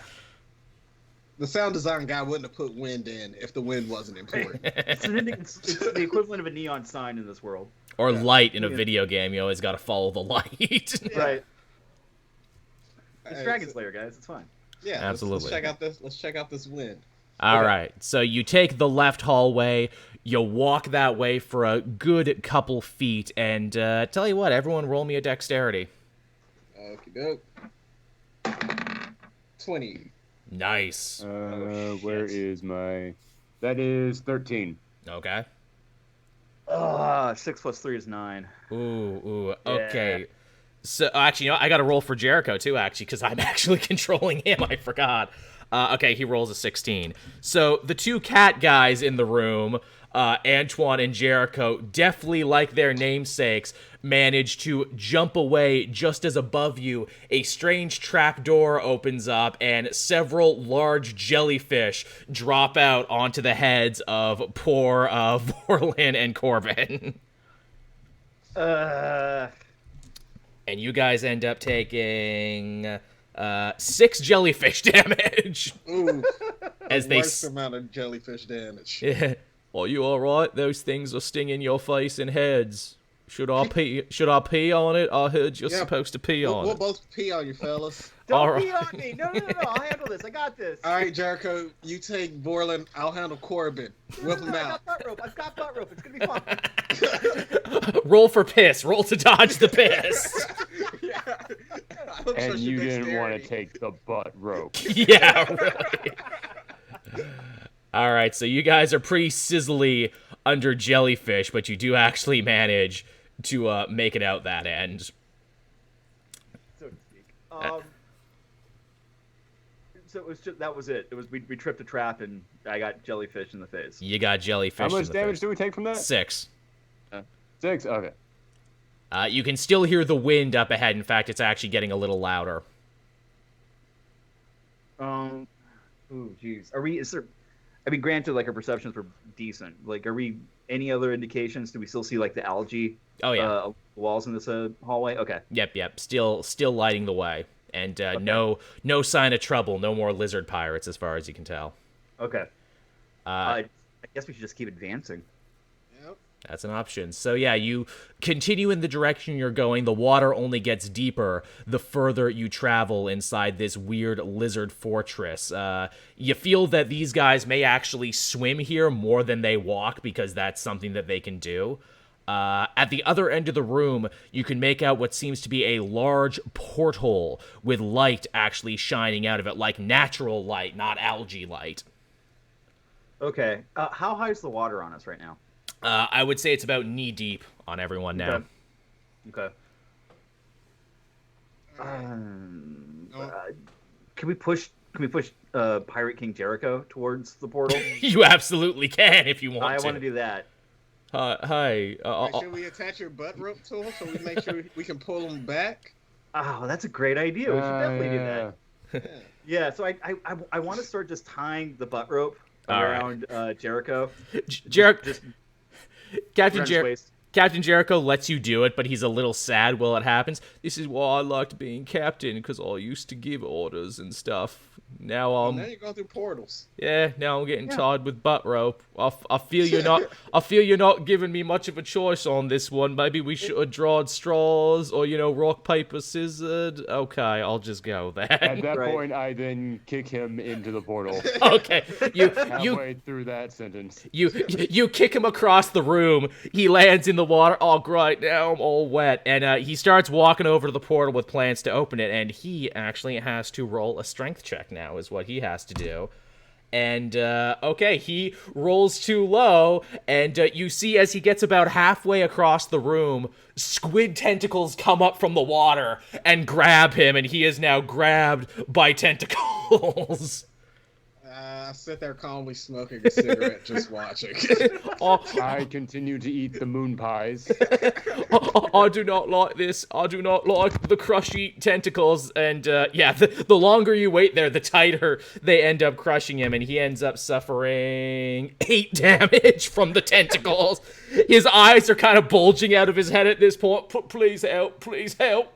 The sound design guy wouldn't have put wind in if the wind wasn't important. It's the equivalent of a neon sign in this world. Or light in a video game. You always got to follow the light. Right. It's Dragon Slayer, guys. It's fine. Yeah, absolutely. Let's check out this wind. All right. So you take the left hallway. You walk that way for a good couple feet, and tell you what, everyone, roll me a dexterity. Okie doke. 20. Nice. Where is my... That is 13. Okay. 6 plus 3 is 9. Ooh, okay. Yeah. So, actually, I got to roll for Jericho, too, actually, because I'm actually controlling him. I forgot. Okay, he rolls a 16. So, the two cat guys in the room, Antoine and Jericho, definitely like their namesakes, manage to jump away just as above you a strange trapdoor opens up and several large jellyfish drop out onto the heads of poor Vorlin and Corbin. And you guys end up taking 6 jellyfish damage. Ooh, as the worst amount of jellyfish damage. Yeah. Are you alright? Those things are stinging your face and heads. Should I pee? Should I pee on it? I heard you're Yeah, supposed to pee on We'll it. both pee on you, fellas. Don't All pee right. on me. No. I'll handle this. I got this. All right, Jericho, you take Borland. I'll handle Corbin. Whip him I out. got butt rope. I've got butt rope. It's gonna be fun. Roll for piss. Roll to dodge the piss. Yeah. I don't And trust you your didn't want to dexterity. take the butt rope. Yeah, really. All right, so you guys are pretty sizzly under jellyfish, but you do actually manage to make it out that end. So to speak. So it was just that was it. It was we tripped a trap and I got jellyfish in the face. You got jellyfish. How in much the damage face. do we take from that? 6. 6? Okay. You can still hear the wind up ahead. In fact, it's actually getting a little louder. Ooh, jeez. Are we? Is there? I mean, granted, like our perceptions were decent. Like, are we? Any other indications? Do we still see like the algae? Oh yeah. Walls in this hallway. Okay. Yep. Still lighting the way, and no sign of trouble. No more lizard pirates, as far as you can tell. Okay. I guess we should just keep advancing. Yep. That's an option. So yeah, you continue in the direction you're going. The water only gets deeper the further you travel inside this weird lizard fortress. You feel that these guys may actually swim here more than they walk because that's something that they can do. At the other end of the room, you can make out what seems to be a large porthole with light actually shining out of it, like natural light, not algae light. Okay. How high is the water on us right now? I would say it's about knee deep on everyone now. Okay. Oh. Can we push Pirate King Jericho towards the portal? You absolutely can if you want I to. want to do that. Hi. Wait, should we attach your butt rope to him so we make sure we can pull him back? Oh, that's a great idea. We should definitely do Yeah. that. Yeah. So I want to start just tying the butt rope All right. around Jericho. Just Captain around his waist. Captain Jericho lets you do it, but he's a little sad while it happens. This is why I liked being captain, because I used to give orders and stuff. Now Well, I'm now you're going through portals. now I'm getting tied with butt rope. I feel you're not giving me much of a choice on this one. Maybe we should have drawn straws or rock paper scissors. Okay, I'll just go then. At that Right. point, I then kick him into the portal. Okay, you Halfway through that sentence. You kick him across the room. He lands in the water. Oh, great. Now I'm all wet. And he starts walking over to the portal with plans to open it. And he actually has to roll a strength check now is what he has to do. And, okay, he rolls too low. And you see as he gets about halfway across the room, squid tentacles come up from the water and grab him. And he is now grabbed by tentacles. I sit there calmly smoking a cigarette, just watching. I continue to eat the moon pies. I do not like this. I do not like the crushy tentacles. And the longer you wait there, the tighter they end up crushing him. And he ends up suffering 8 damage from the tentacles. His eyes are kind of bulging out of his head at this point. Please help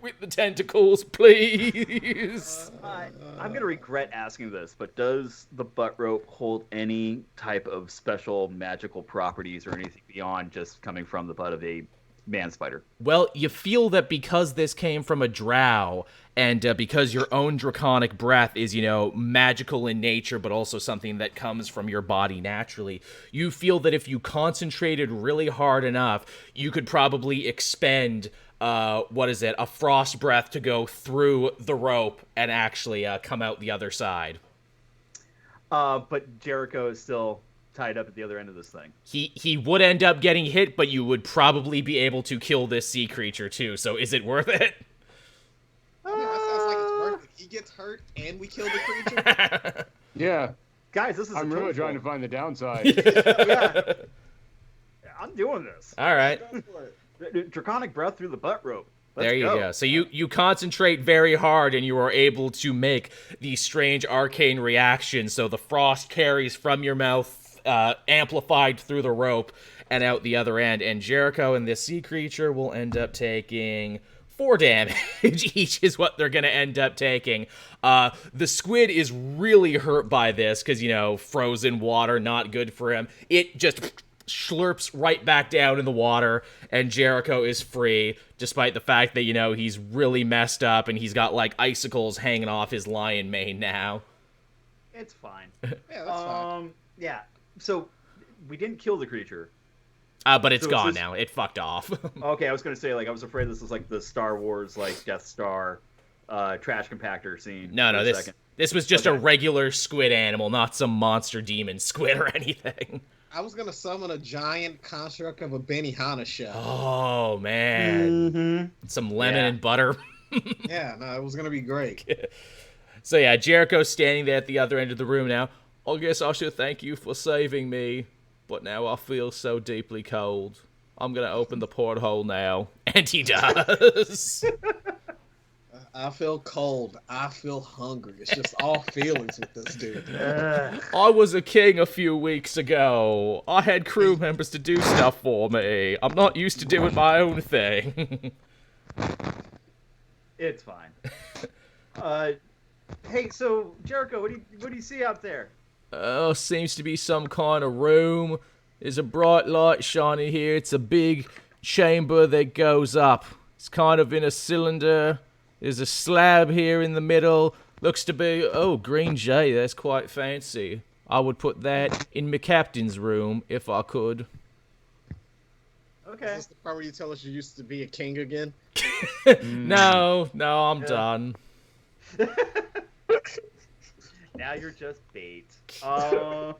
with the tentacles, please. I'm gonna regret asking this, but does the butt rope hold any type of special magical properties or anything beyond just coming from the butt of a man spider? Well, you feel that because this came from a drow, and because your own draconic breath is, magical in nature, but also something that comes from your body naturally, you feel that if you concentrated really hard enough, you could probably expend, a frost breath to go through the rope and actually come out the other side. But Jericho is still tied up at the other end of this thing. He would end up getting hit, but you would probably be able to kill this sea creature too, so is it worth it? Yeah, that sounds like it's worth it. He gets hurt and we kill the creature. Yeah, Guys, this is I'm a really total trying to fail. find the downside. Yeah. I'm doing this. All right. Go for it. Draconic breath through the butt rope. Let's There you go. So you concentrate very hard and you are able to make these strange arcane reactions. So the frost carries from your mouth, amplified through the rope and out the other end. And Jericho and this sea creature will end up taking 4 damage each is what they're going to end up taking. The squid is really hurt by this because, frozen water, not good for him. It just slurps right back down in the water, and Jericho is free, despite the fact that, he's really messed up and he's got, like, icicles hanging off his lion mane now. It's fine. Yeah, that's fine. Yeah. So we didn't kill the creature. But it's So gone is this- now. It fucked off. Okay, I was gonna say, like, I was afraid this was like the Star Wars, like, Death Star trash compactor scene. No, for a this second. this was just a Okay. regular squid animal, not some monster demon squid or anything. I was gonna summon a giant construct of a Benihana shell. Oh, man. Mm-hmm. Some lemon Yeah. and butter. Yeah, no, it was gonna be great. So yeah, Jericho's standing there at the other end of the room now. I guess I should thank you for saving me, but now I feel so deeply cold. I'm gonna open the porthole now. And he does. I feel cold. I feel hungry. It's just all feelings with this dude. I was a king a few weeks ago. I had crew members to do stuff for me. I'm not used to doing my own thing. It's fine. Hey, so Jericho, what do you see out there? Oh, seems to be some kind of room. There's a bright light shining here. It's a big chamber that goes up. It's kind of in a cylinder. There's a slab here in the middle. Looks to be, green jade. That's quite fancy. I would put that in my captain's room if I could. Okay. Is this the part where you tell us you used to be a king again? No, I'm done. Now you're just bait. Alrighty.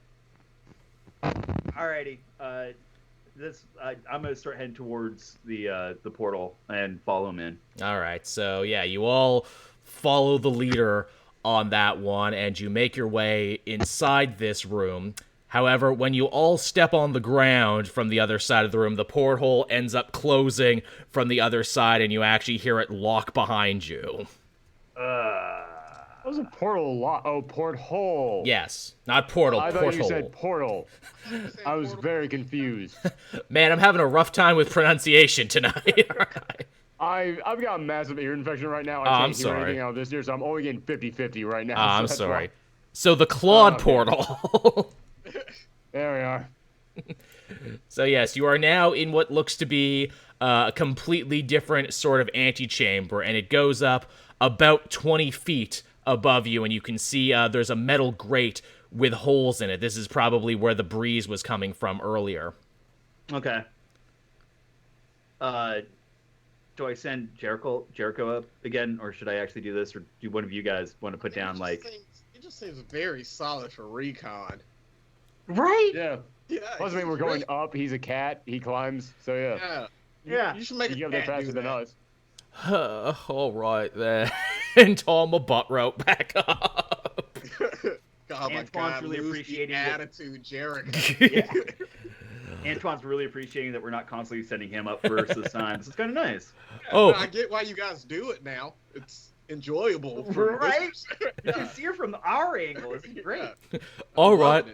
I'm gonna start heading towards the portal and follow him in. All right, so yeah, you all follow the leader on that one, and you make your way inside this room. However, when you all step on the ground from the other side of the room, the porthole ends up closing from the other side, and you actually hear it lock behind you. That was a portal lock. Oh, porthole. Yes, not portal, I thought porthole. you said portal. I was very confused. Man, I'm having a rough time with pronunciation tonight. All right. I've got a massive ear infection right now. I I'm can't hear sorry. anything out of this ear, so I'm only getting 50-50 right now. I'm that's sorry. why. So the clawed okay. portal. There we are. So yes, you are now in what looks to be a completely different sort of antechamber, and it goes up about 20 feet above you, and you can see there's a metal grate with holes in it. This is probably where the breeze was coming from earlier. Okay. Do I send Jericho up again, or should I actually do this, or do one of you guys want to put down It just seems very solid for recon. Right? Yeah. Yeah. Plus, I mean, we're going up. He's a cat. He climbs. So, yeah. Yeah. Yeah. You should make You a get there cat faster do than that. us. All right there. And Tom a butt rope back up. Oh my Antoine's God! really lose appreciating the it. attitude, Jericho. Yeah. Antoine's really appreciating that we're not constantly sending him up first this time. This is kind of nice. Oh. I get why you guys do it now. It's enjoyable, Right? You can see her from our angle. This is great. All right,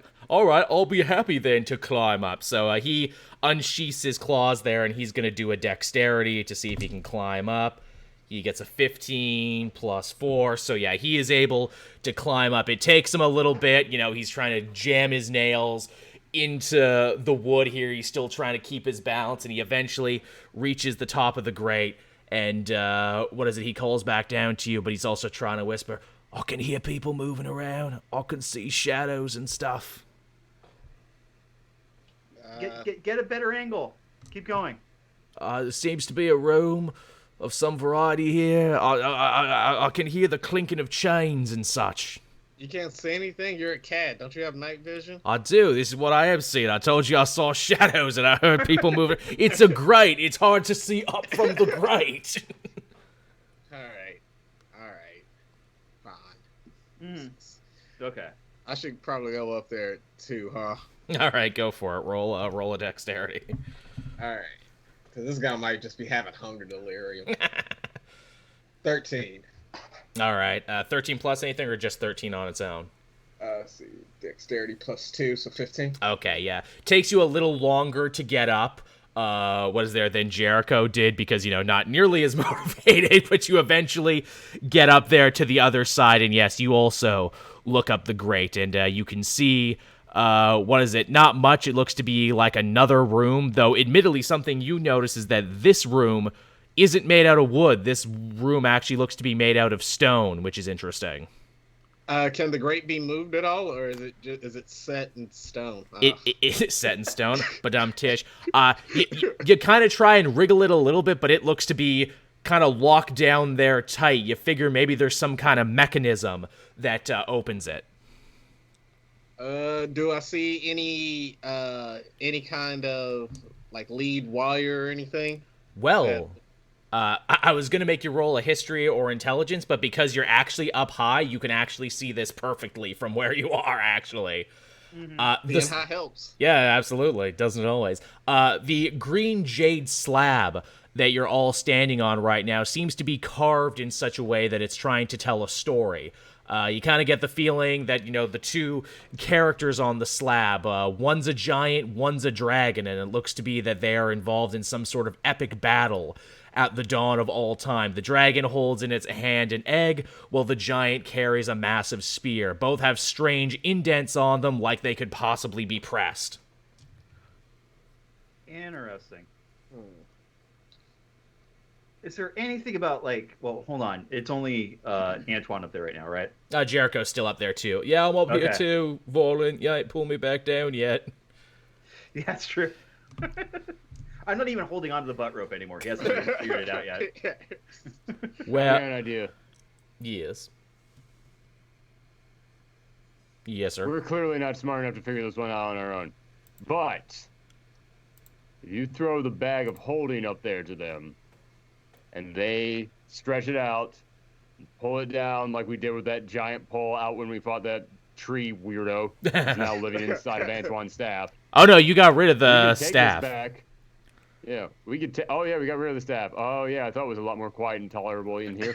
I'll be happy then to climb up. So he unsheaths his claws there, and he's going to do a dexterity to see if he can climb up. He gets a 15 plus 4, so yeah, he is able to climb up. It takes him a little bit, he's trying to jam his nails into the wood here. He's still trying to keep his balance, and he eventually reaches the top of the grate. And what is it? He calls back down to you, but he's also trying to whisper, I can hear people moving around. I can see shadows and stuff. Get a better angle. Keep going. There seems to be a room of some variety here. I can hear the clinking of chains and such. You can't see anything. You're a cat. Don't you have night vision? I do. This is what I have seen. I told you I saw shadows and I heard people moving. It's a grate. It's hard to see up from the grate. All right, fine. Okay. I should probably go up there too, huh? All right, go for it. Roll a dexterity. All right, because this guy might just be having hunger delirium. 13. All right, 13 plus anything or just 13 on its own? Let's see, dexterity plus 2, so 15. Okay, yeah. Takes you a little longer to get up. What is there than Jericho did because, not nearly as motivated, but you eventually get up there to the other side. And yes, you also look up the grate and you can see what is it? Not much. It looks to be like another room, though admittedly something you notice is that this room isn't made out of wood. This room actually looks to be made out of stone, which is interesting. Can the grate be moved at all, or is it set in stone? It is set in stone, but tish. You kind of try and wriggle it a little bit, but it looks to be kind of locked down there tight. You figure maybe there's some kind of mechanism that opens it. Do I see any kind of like lead wire or anything? Well, I was going to make you roll a history or intelligence, but because you're actually up high, you can actually see this perfectly from where you are, actually. Mm-hmm. Being high helps. Yeah, absolutely. Doesn't it always? The green jade slab that you're all standing on right now seems to be carved in such a way that it's trying to tell a story. You kind of get the feeling that, the two characters on the slab, one's a giant, one's a dragon, and it looks to be that they are involved in some sort of epic battle at the dawn of all time. The dragon holds in its hand an egg, while the giant carries a massive spear. Both have strange indents on them, like they could possibly be pressed. Interesting. Is there anything about, well, hold on. It's only Antoine up there right now, right? Jericho's still up there, too. Yeah, I'm up here, too, Volan. You ain't pulled me back down yet. Yeah, that's true. I'm not even holding on to the butt rope anymore. He hasn't even figured it out yet. Well, I got an idea. Yes. Yes, sir. We're clearly not smart enough to figure this one out on our own. But if you throw the bag of holding up there to them, and they stretch it out, pull it down like we did with that giant pole out when we fought that tree weirdo who's now living inside of Antoine's staff. Oh, no, you got rid of the staff. Back. Yeah, we could take... Oh, yeah, we got rid of the staff. Oh, yeah, I thought it was a lot more quiet and tolerable in here.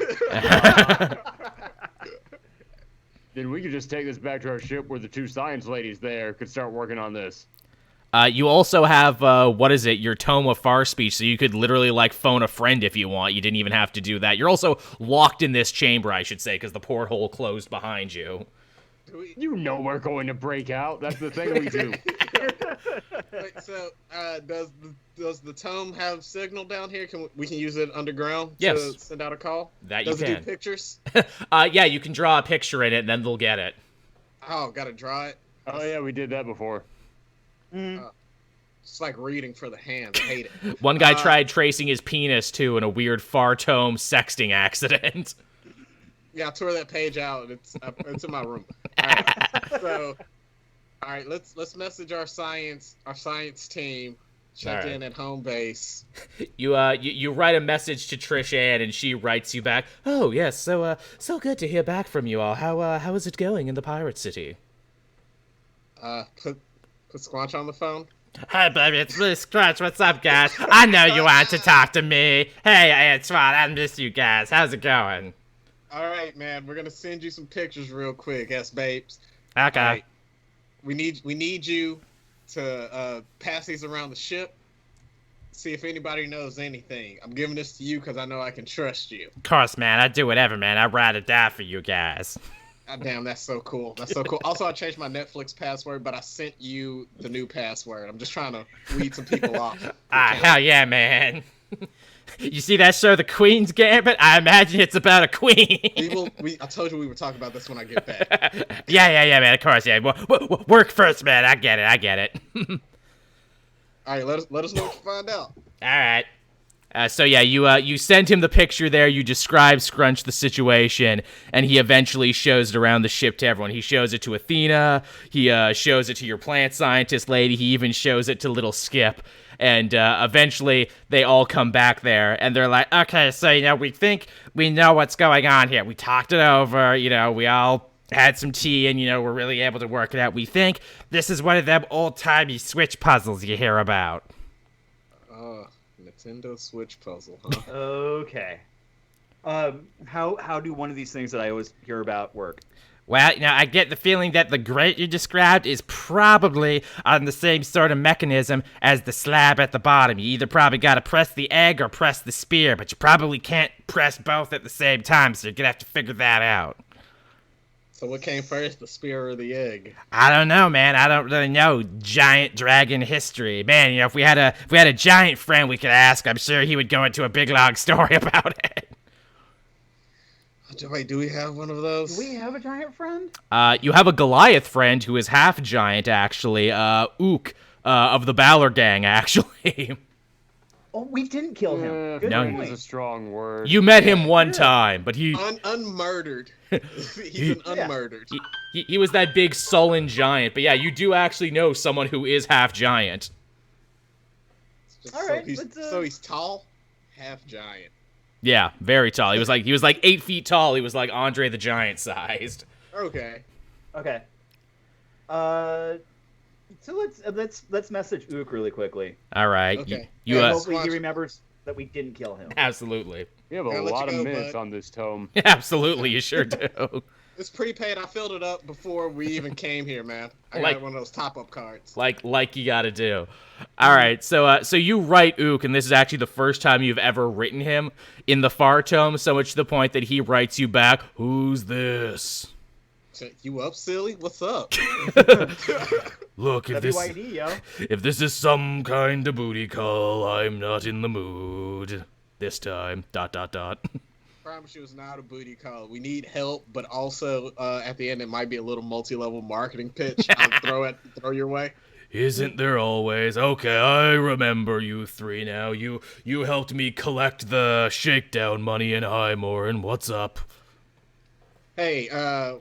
Then we could just take this back to our ship where the two science ladies there could start working on this. You also have, your tome of far speech, so you could literally, phone a friend if you want. You didn't even have to do that. You're also locked in this chamber, I should say, because the porthole closed behind you. You know we're going to break out. That's the thing we do. Wait, so, does the tome have signal down here? We can use it underground to send out a call? That does you can. Does it do pictures? Yeah, you can draw a picture in it, and then they'll get it. Oh, gotta draw it? Oh, yeah, we did that before. It's like reading for the hands. I hate it. One guy tried tracing his penis, too, in a weird far tome sexting accident. Yeah, I tore that page out. It's in my room. All right, let's message our science team. Check in at home base. You write a message to Trish Ann, and she writes you back. Oh yes, so good to hear back from you all. How is it going in the Pirate City? Put Squanch on the phone. Hi, baby, it's me, Squanch. What's up, guys? I know you want to talk to me. Hey, Antoine, I miss you guys. How's it going? All right, man. We're gonna send you some pictures real quick, babes. Okay. Right. We need you to pass these around the ship. See if anybody knows anything. I'm giving this to you because I know I can trust you. Of course, man. I'd do whatever, man. I'd ride or die for you guys. God damn, that's so cool. That's so cool. Also, I changed my Netflix password, but I sent you the new password. I'm just trying to weed some people off. Hell yeah, man. You see that show, The Queen's Gambit? I imagine it's about a queen. I told you we were talking about this when I get back. Yeah, man. Of course, yeah. Work first, man. I get it. All right, let us know what you find out. All right. So yeah, you send him the picture there. You describe Scrunch the situation, and he eventually shows it around the ship to everyone. He shows it to Athena. He shows it to your plant scientist lady. He even shows it to little Skip. And eventually, they all come back there, and they're like, okay, so, we think we know what's going on here. We talked it over, we all had some tea, and, we're really able to work it out. We think this is one of them old-timey Switch puzzles you hear about. Nintendo Switch puzzle, huh? Okay. How do one of these things that I always hear about work? Well, I get the feeling that the grate you described is probably on the same sort of mechanism as the slab at the bottom. You either probably got to press the egg or press the spear, but you probably can't press both at the same time, so you're going to have to figure that out. So what came first, the spear or the egg? I don't know, man. I don't really know giant dragon history. Man, you know, if we had a giant friend we could ask, I'm sure he would go into a big long story about it. Wait, do we have one of those? Do we have a giant friend? You have a Goliath friend who is half giant, actually. Ook, of the Balor gang, actually. Oh, we didn't kill him. Good No, Friend point. is a strong word. You met him one time, but he Unmurdered. He's an unmurdered. he was that big sullen giant. But yeah, you do actually know someone who is half giant. All right, So he's tall, half giant. Yeah, very tall. He was like 8 feet tall. He was like Andre the Giant sized. Okay. Okay. So let's message Ook really quickly. All right. Okay. You Yeah, Hopefully he remembers that we didn't kill him. absolutely. We have a Gotta let lot you of go, minutes bud. on this tome. Absolutely, you sure do. It's prepaid. I filled it up before we even came here, man. I Like- got one of those top-up cards. like you gotta do. All right, so you write Ook, and this is actually the first time you've ever written him in the Far Tome, so much to the point that he writes you back, "Who's this?" You up, silly? What's up? Look, WYD, yo. if this is some kind of booty call, I'm not in the mood this time. ... Promise you it's not a booty call. We need help, but also at the end it might be a little multi-level marketing pitch. I'll throw your way. Isn't there always? Okay, I remember you three now. You helped me collect the shakedown money in Highmore, and what's up? Hey,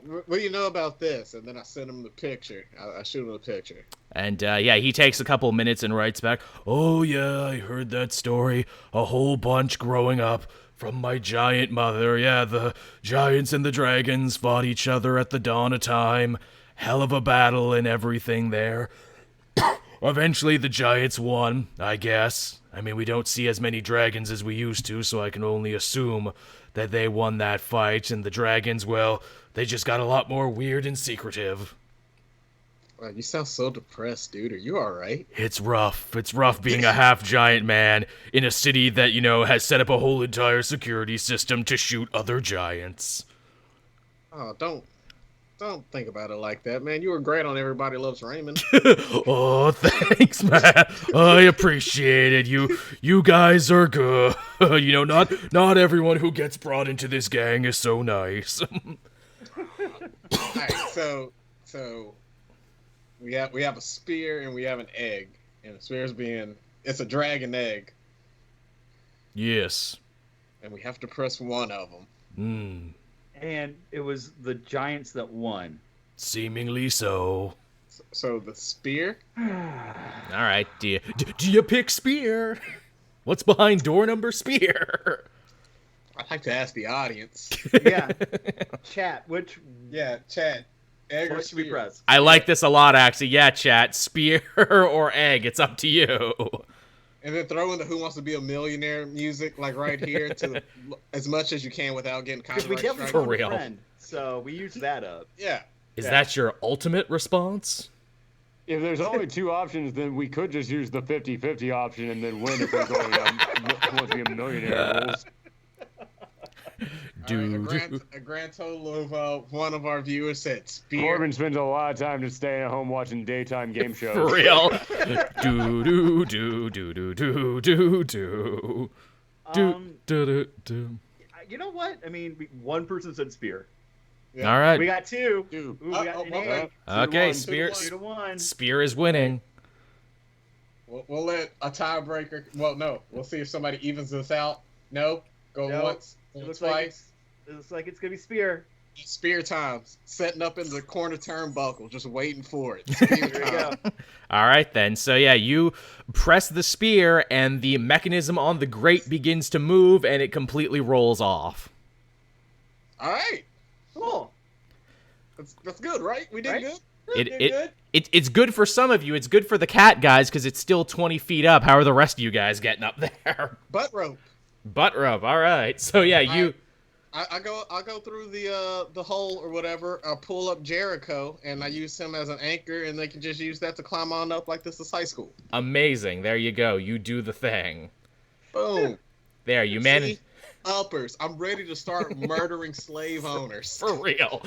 what do you know about this? And then I send him the picture. I shoot him the picture. And yeah, he takes a couple minutes and writes back, "Oh yeah, I heard that story a whole bunch growing up. From my giant mother, yeah, the giants and the dragons fought each other at the dawn of time. Hell of a battle and everything there. Eventually the giants won, I guess. I mean, we don't see as many dragons as we used to, so I can only assume that they won that fight, and the dragons, well, they just got a lot more weird and secretive. Wow, you sound so depressed, dude. Are you all right? It's rough. It's rough being a half-giant man in a city that, you know, has set up a whole entire security system to shoot other giants." Oh, don't think about it like that, man. You were great on Everybody Loves Raymond. Oh, thanks, man. I appreciate it. You guys are good. You know, not everyone who gets brought into this gang is so nice. Alright, so we have a spear and we have an egg. And the spear's it's a dragon egg. Yes. And we have to press one of them. And it was the giants that won. Seemingly so. So the spear? All right, do you pick spear? What's behind door number spear? I'd like to ask the audience. Yeah. Chat, which Yeah, Chad. Egg or what should we spear? press? I like this a lot, actually. Yeah, chat. Spear or egg, it's up to you. And then throw in the Who Wants to Be a Millionaire music, like right here, to as much as you can without getting Because we copyright definitely strike. For found a real. friend, so we used that up. Yeah. Is that your ultimate response? If there's only two options, then we could just use the 50-50 option and then win if we're going Who Wants to Be a Millionaire rules. A grand total of one of our viewers said spear. Corbin spends a lot of time just staying at home watching daytime game shows. For real. Do. You know what? I mean, one person said spear. Yeah. All right. We got two. Dude. Ooh, we got an egg. Okay, 2-1, spear. 2-1. 2-1. Spear is winning. We'll let a tiebreaker. Well, no. We'll see if somebody evens this out. No. Go No. once. It Go looks twice. like it's gonna be spear. Spear times. Setting up in the corner turnbuckle. Just waiting for it. Spear Here we go. time. All right, then. So, yeah, you press the spear, and the mechanism on the grate begins to move, and it completely rolls off. All right. Cool. That's good, right? We did Right? good. It's good for some of you. It's good for the cat guys, because it's still 20 feet up. How are the rest of you guys getting up there? Butt rope. Butt rub. All right. So, yeah, you... I go through the hole or whatever. I pull up Jericho and I use him as an anchor, and they can just use that to climb on up like this is high school. Amazing. There you go. You do the thing. Boom. There, you managed... uppers. I'm ready to start murdering slave owners. For real.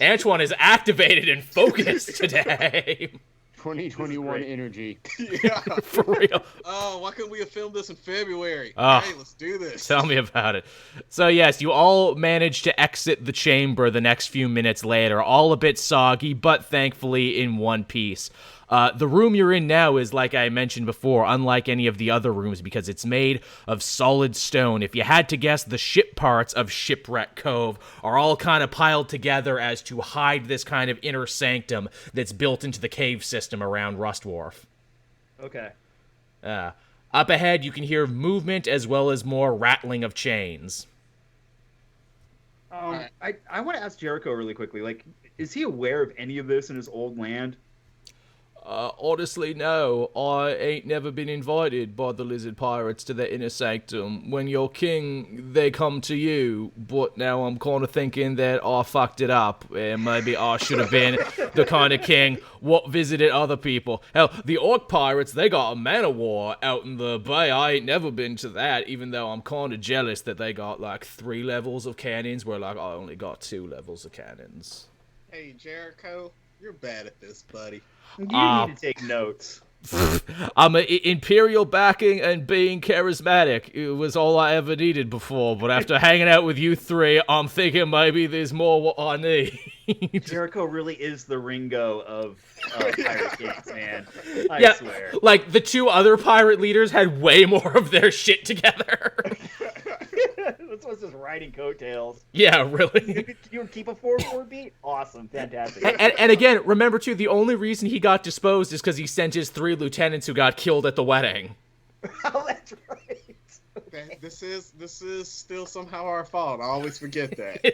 Antoine is activated and focused today. 2021 energy. Yeah. For real. Oh, why couldn't we have filmed this in February? Oh. Hey, let's do this. Tell me about it. So yes, you all manage to exit the chamber the next few minutes later, all a bit soggy, but thankfully in one piece. The room you're in now is, like I mentioned before, unlike any of the other rooms because it's made of solid stone. If you had to guess, the ship parts of Shipwreck Cove are all kind of piled together as to hide this kind of inner sanctum that's built into the cave system around Rust Wharf. Okay. Up ahead, you can hear movement as well as more rattling of chains. I want to ask Jericho really quickly. Like, is he aware of any of this in his old land? Honestly, no. I ain't never been invited by the lizard pirates to their inner sanctum. When you're king, they come to you. But now I'm kind of thinking that I fucked it up. And maybe I should have been the kind of king what visited other people. Hell, the orc pirates, they got a man of war out in the bay. I ain't never been to that, even though I'm kind of jealous that they got like 3 levels of cannons, where like I only got 2 levels of cannons. Hey, Jericho, you're bad at this, buddy. You need to take notes. I'm an imperial backing and being charismatic. It was all I ever needed before, but after hanging out with you 3, I'm thinking maybe there's more what I need. Jericho really is the Ringo of pirate games, man. I swear. Like the 2 other pirate leaders had way more of their shit together. This was just riding coattails. Yeah, really. You would keep a 4-4 beat? Awesome, fantastic. And again, remember too, the only reason he got disposed is because he sent his 3 lieutenants who got killed at the wedding. Oh, that's right. Okay, this is still somehow our fault. I always forget that.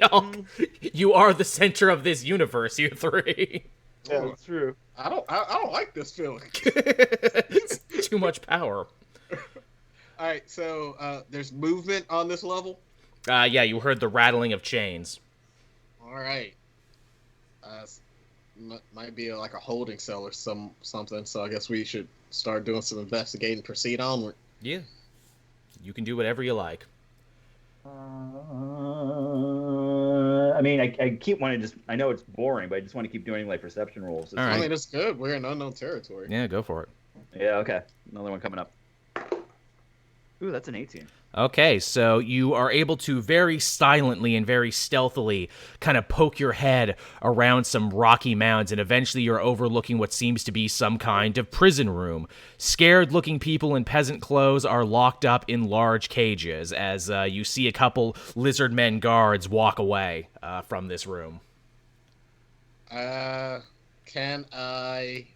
You are the center of this universe, you 3. Yeah, that's true. I don't like this feeling. It's too much power. All right, so there's movement on this level. Yeah, you heard the rattling of chains. All right. Might be like a holding cell or something. So I guess we should start doing some investigating. Proceed onward. Yeah. You can do whatever you like. I mean, I keep wanting to just. I know it's boring, but I just want to keep doing like perception rolls. All right. I mean, it's good. We're in unknown territory. Yeah, go for it. Yeah. Okay. Another one coming up. Ooh, that's an 18. Okay, so you are able to very silently and very stealthily kind of poke your head around some rocky mounds, and eventually you're overlooking what seems to be some kind of prison room. Scared-looking people in peasant clothes are locked up in large cages as you see a couple lizard men guards walk away from this room. Can I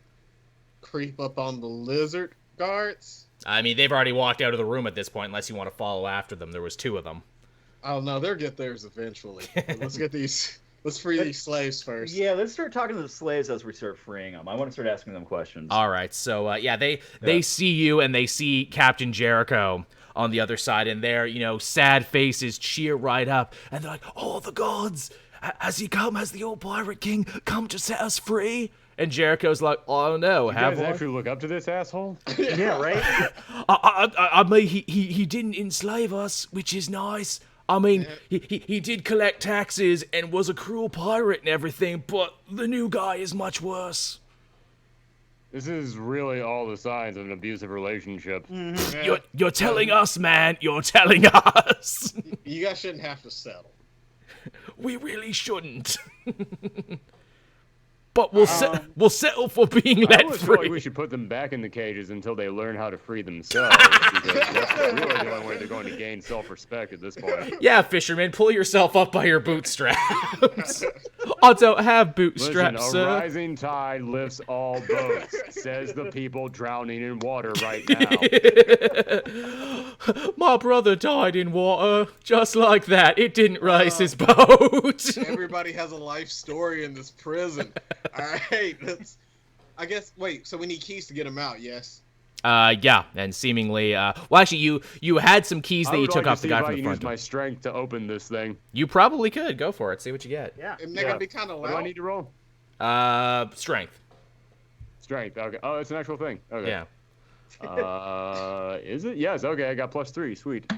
creep up on the lizard guards? I mean, they've already walked out of the room at this point, unless you want to follow after them. There was 2 of them. Oh no, they'll get theirs eventually. Let's free these slaves first. Yeah, let's start talking to the slaves as we start freeing them. I want to start asking them questions. All right, so they see you and they see Captain Jericho on the other side, and their sad faces cheer right up, and they're like, "Oh, the gods! Has he come? Has the old pirate king come to set us free?" And Jericho's like, "Oh no, you guys actually look up to this asshole?" Yeah, right. I mean, he didn't enslave us, which is nice. I mean, he did collect taxes and was a cruel pirate and everything, but the new guy is much worse. This is really all the signs of an abusive relationship. Mm-hmm. You're telling us, man. You're telling us. You guys shouldn't have to settle. We really shouldn't. But we'll settle for being let I free. Like we should put them back in the cages until they learn how to free themselves. Because that's really the only way they're going to gain self-respect at this point. Yeah, fisherman, pull yourself up by your bootstraps. I don't have bootstraps, Listen, sir. A rising tide lifts all boats, says the people drowning in water right now. My brother died in water, just like that. It didn't raise his boat. Everybody has a life story in this prison. All right, I guess. Wait, so we need keys to get him out? Yes. Yeah, and seemingly, well, actually, you had some keys that you took off the guy from the front use my strength to open this thing. You probably could. Go for it. See what you get. Yeah. Isn't that gonna be kind of What loud? do I need to roll? Strength. Strength. Okay. Oh, it's an actual thing. Okay. Yeah. Is it? Yes. Okay. I got +3. Sweet.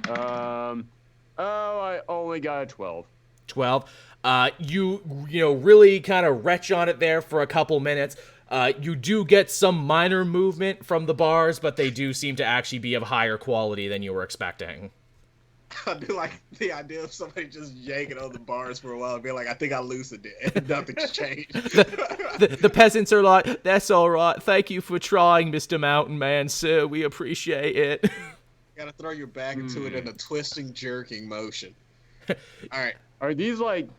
Oh, I only got a 12. 12. You really kind of retch on it there for a couple minutes. You do get some minor movement from the bars, but they do seem to actually be of higher quality than you were expecting. I do like the idea of somebody just yanking on the bars for a while and being like, I think I loosened it, and nothing's changed. The peasants are like, that's all right. Thank you for trying, Mr. Mountain Man, sir. We appreciate it. You gotta throw your back into it in a twisting, jerking motion. All right. Are these like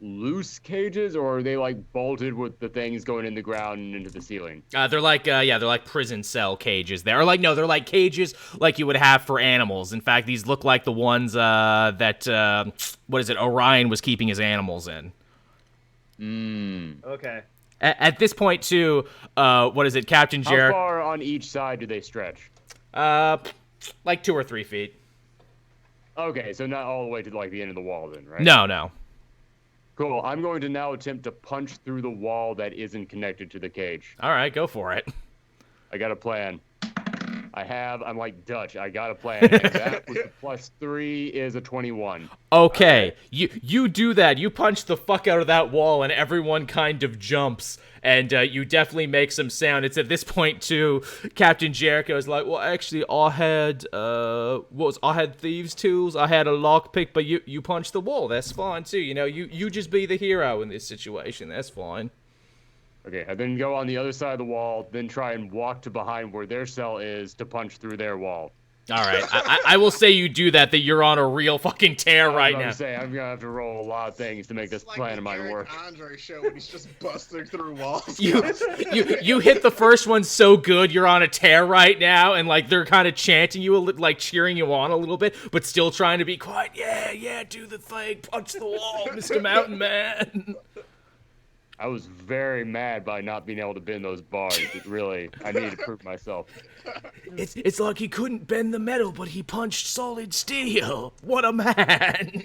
loose cages, or are they like bolted with the things going in the ground and into the ceiling? They're like prison cell cages. They're like cages like you would have for animals. In fact, these look like the ones that Orion was keeping his animals in. Okay. At this point, too, Captain Jarek? How far on each side do they stretch? Like 2 or 3 feet. Okay, so not all the way to like the end of the wall then, right? No. Cool. I'm going to now attempt to punch through the wall that isn't connected to the cage. All right, go for it. I got a plan. I'm like Dutch. I got a plan. And that with the +3 is a 21. Okay, right. You do that. You punch the fuck out of that wall, and everyone kind of jumps. And you definitely make some sound. It's at this point, too, Captain Jericho is like, well, actually, I had thieves' tools, I had a lockpick, but you punched the wall. That's fine, too. You just be the hero in this situation. That's fine. Okay, I then go on the other side of the wall, then try and walk to behind where their cell is to punch through their wall. All right, I will say you do that you're on a real fucking tear right now. I'm gonna have to roll a lot of things to make this plan of mine work. Andre show when he's just busting through walls. You hit the first one so good, you're on a tear right now, and like they're kind of chanting you, like cheering you on a little bit, but still trying to be quiet. Yeah, do the thing, punch the wall, Mr. Mountain Man. I was very mad by not being able to bend those bars. I needed to prove myself. It's like he couldn't bend the metal, but he punched solid steel. What a man!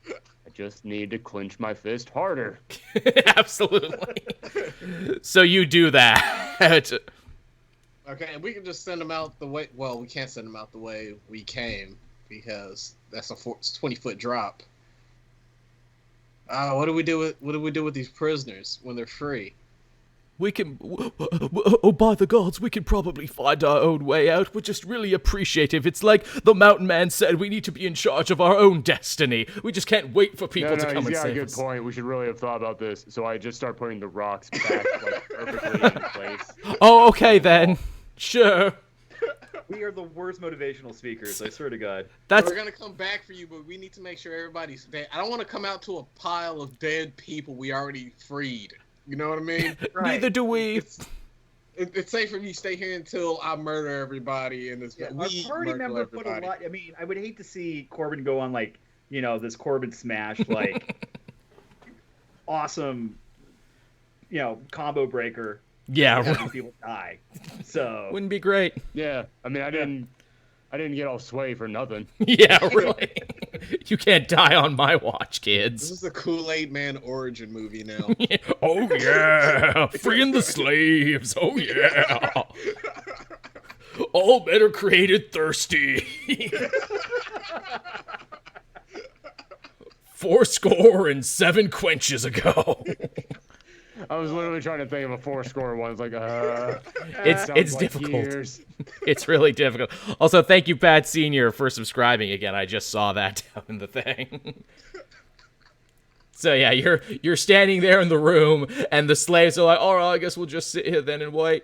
I just need to clench my fist harder. Absolutely. So you do that. Okay, we can just send them out the way. Well, we can't send them out the way we came because that's a 20-foot drop. What do we do with these prisoners when they're free? We can, oh, by the gods, we can probably find our own way out. We're just really appreciative. It's like the Mountain Man said, we need to be in charge of our own destiny. We just can't wait for people to come and save us. Yeah, good point. We should really have thought about this. So I just start putting the rocks back like perfectly in place. Oh, okay then. Sure. We are the worst motivational speakers, I swear to God. We're gonna come back for you, but we need to make sure everybody's dead. I don't want to come out to a pile of dead people we already freed. You know what I mean? Right. Neither do we. It's safer if you stay here until I murder everybody in this. Yeah, our party member put a lot. I mean, I would hate to see Corbin go on like this Corbin smash like awesome, combo breaker. Yeah, having people die. So wouldn't be great. Yeah, I mean, I didn't get all sway for nothing. Yeah, really. You can't die on my watch, kids. This is the Kool-Aid Man origin movie now. Oh yeah, freeing the slaves. Oh yeah. All men are created thirsty. 7 quenches ago. I was literally trying to think of a 4-score one. It's like, it's difficult. Years. It's really difficult. Also, thank you, Pat Senior, for subscribing again. I just saw that down in the thing. So yeah, you're standing there in the room, and the slaves are like, all right, I guess we'll just sit here then and wait.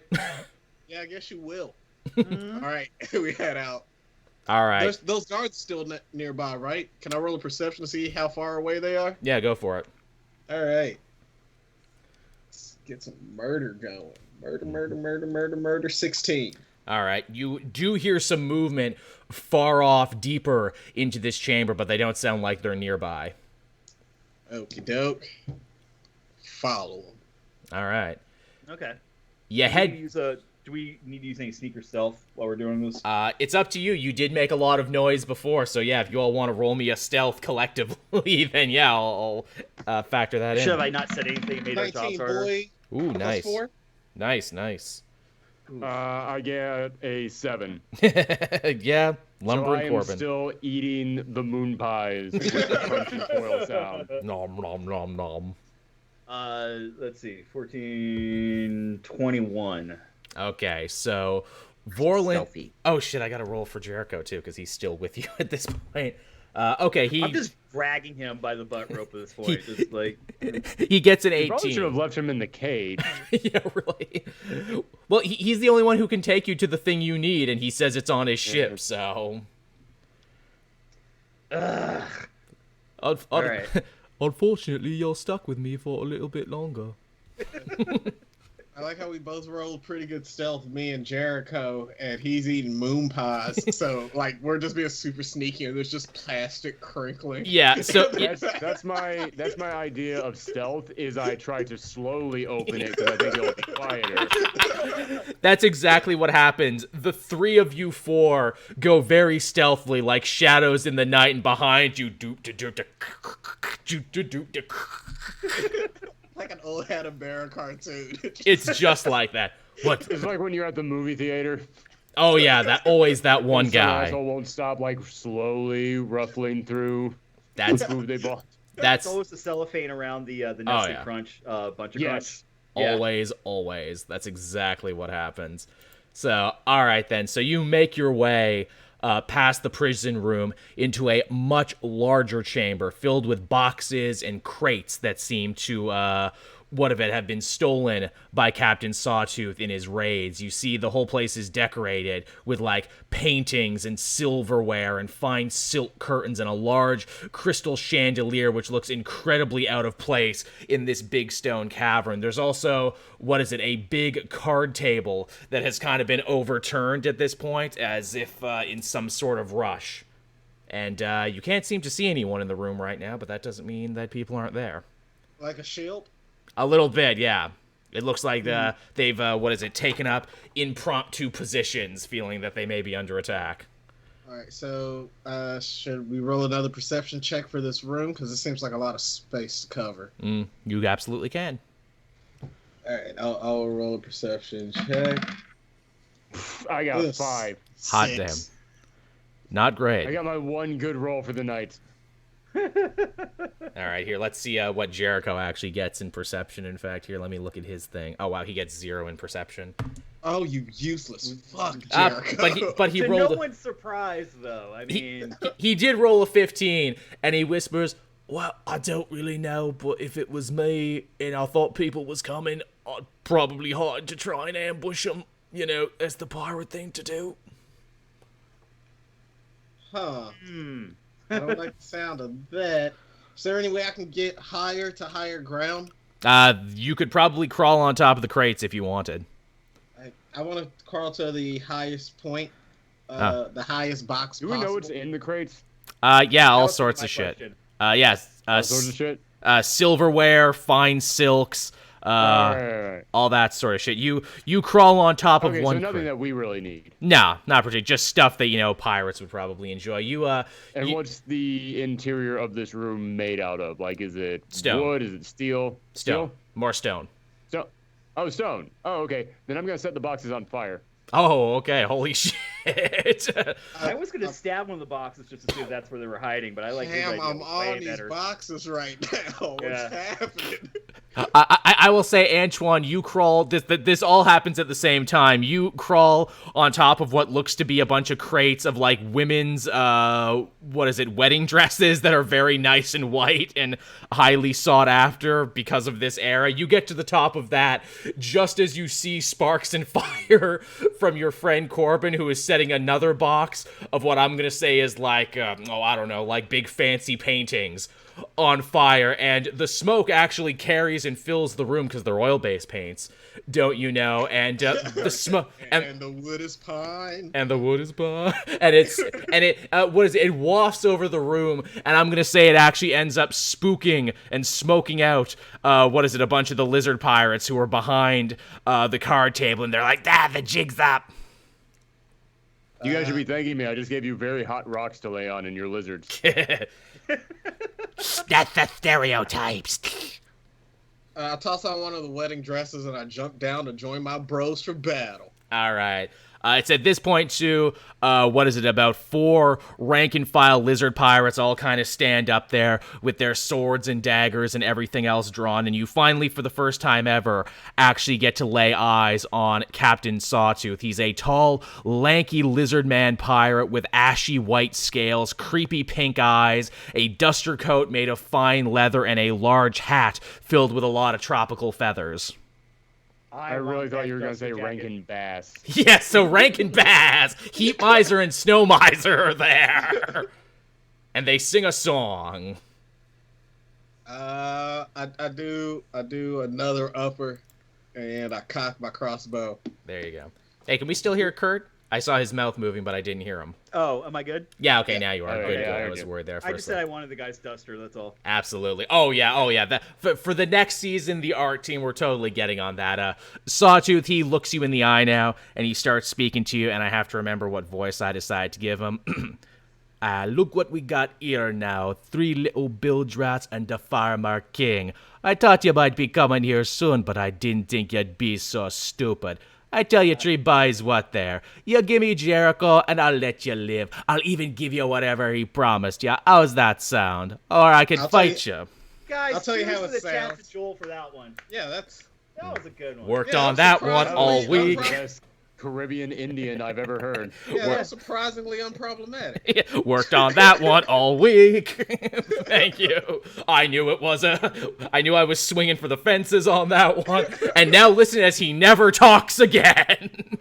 Yeah, I guess you will. All right, we head out. All right. Those guards still nearby, right? Can I roll a perception to see how far away they are? Yeah, go for it. All right. Let's get some murder going. Murder. 16. All right. You do hear some movement far off, deeper into this chamber, but they don't sound like they're nearby. Okie doke. Follow them. All right. Okay. Do we need to use any sneaker stealth while we're doing this? It's up to you. You did make a lot of noise before, so yeah, if you all want to roll me a stealth collectively, then yeah, I'll factor that in. Should have I not said anything? Made our jobs harder. Boy. Ooh, nice. 4? Nice. I get a 7. Yeah, lumber So and I am Corbin. still eating the moon pies with the crunchy foil sound. Nom nom nom nom. Let's see, 14, 21. Okay, so Vorlin. Stealthy. Oh shit! I got to roll for Jericho too because he's still with you at this point. Okay, I'm just dragging him by the butt rope at this point. He- just like he gets an You probably should 18. have left him in the cage. Yeah, really. Well, he's the only one who can take you to the thing you need, and he says it's on his ship. So. All right. Unfortunately, you're stuck with me for a little bit longer. I like how we both rolled pretty good stealth, me and Jericho, and he's eating moon pies. So, like, we're just being super sneaky, and there's just plastic crinkling. Yeah, so That's my idea of stealth. Is I try to slowly open it because I think it'll be quieter. that's exactly what happens. The three of you four go very stealthily, like shadows in the night, and behind you, doop doop doop doop doop doop. Like an old Hanna-Barbera cartoon. It's just like that. What? It's like when you're at the movie theater. Oh yeah, that one Some guy. asshole won't stop, like slowly ruffling through That's the food they bought. that's always the cellophane around the Nestle yeah. Crunch bunch of Yes. Crunch. Yeah. always. That's exactly what happens. So, all right then. So you make your way past the prison room into a much larger chamber filled with boxes and crates that seem to have been stolen by Captain Sawtooth in his raids. You see the whole place is decorated with like paintings and silverware and fine silk curtains and a large crystal chandelier which looks incredibly out of place in this big stone cavern. There's also, a big card table that has kind of been overturned at this point as if in some sort of rush. And you can't seem to see anyone in the room right now, but that doesn't mean that people aren't there. Like a shield? A little bit, yeah. It looks like they've, taken up impromptu positions, feeling that they may be under attack. Alright, so should we roll another perception check for this room? Because it seems like a lot of space to cover. You absolutely can. Alright, I'll roll a perception check. I got Yes. 5. Hot 6. damn. Not great. I got my one good roll for the night. All right, here, let's see what Jericho actually gets in perception. In fact, here, let me look at his thing. Oh, wow, he gets 0 in perception. Oh, you useless fuck, Jericho. But he To rolled. no one's surprised, though. I mean, He did roll a 15, and he whispers, "Well, I don't really know, but if it was me and I thought people was coming, I'd probably hide to try and ambush them. You know, that's the pirate thing to do." Huh. I don't like the sound of that. Is there any way I can get higher to higher ground? You could probably crawl on top of the crates if you wanted. I want to crawl to the highest point, the highest box Do possible. we know what's in the crates? Yeah, all that was sorts my of shit. question. Yes, All sorts of shit. silverware, fine silks, Right. all that sort of shit. You crawl on top of Okay, one so nothing crate. that we really need. Nah, not particularly. Just stuff that, pirates would probably enjoy. And what's the interior of this room made out of? Like, is it Stone. wood? Is it steel? Stone. More stone. Stone. Oh, stone. Oh, okay. Then I'm gonna set the boxes on fire. Oh, okay. Holy shit. I was going to stab one of the boxes just to see if that's where they were hiding, but I like this Damn, idea I'm way on these better. boxes right now. What's Yeah. happening? I will say, Antoine, you crawl. This all happens at the same time. You crawl on top of what looks to be a bunch of crates of like women's, wedding dresses that are very nice and white and highly sought after because of this era. You get to the top of that just as you see sparks and fire from your friend Corbin, who is setting another box of what I'm gonna say is like, like big fancy paintings on fire, and the smoke actually carries and fills the room because they're oil-based paints, don't you know? And the smoke And the wood is pine. and the wood is pine, and it wafts over the room, and I'm gonna say it actually ends up spooking and smoking out a bunch of the lizard pirates who are behind the card table, and they're like, the jig's up. You guys should be thanking me. I just gave you very hot rocks to lay on in your lizards. That's the stereotypes. I toss on one of the wedding dresses and I jump down to join my bros for battle. All right. It's at this point, too, what is it, about 4 rank-and-file lizard pirates all kind of stand up there with their swords and daggers and everything else drawn, and you finally, for the first time ever, actually get to lay eyes on Captain Sawtooth. He's a tall, lanky lizard man pirate with ashy white scales, creepy pink eyes, a duster coat made of fine leather, and a large hat filled with a lot of tropical feathers. I really thought you were going to say Rankin Bass. Yeah, so Rankin Bass, Heat Miser, and Snow Miser are there. And they sing a song. I do another upper, and I cock my crossbow. There you go. Hey, can we still hear Kurt? I saw his mouth moving, but I didn't hear him. Oh, am I good? Yeah, okay, now you are. Oh, Good, yeah, good. I I was heard worried there for I a just said I second. wanted the guy's duster, that's all. Absolutely. Oh, yeah. For the next season, the art team, we're totally getting on that. Sawtooth, he looks you in the eye now, and he starts speaking to you, and I have to remember what voice I decide to give him. Look what we got here now. 3 little bilge rats and the farmer king. I thought you might be coming here soon, but I didn't think you'd be so stupid. I tell you 3 buys what there. You give me Jericho, and I'll let you live. I'll even give you whatever he promised you. How's that sound? Or I can I'll fight you. Guys, I'll tell you how cheers it to the chat sounds. to Joel for that one. Yeah, that was a good one. Worked Yeah, on I'm that one surprised all we- week. Best Caribbean Indian I've ever heard. was surprisingly unproblematic. Worked on that one all week. Thank you. I knew I was swinging for the fences on that one. And now listen as he never talks again.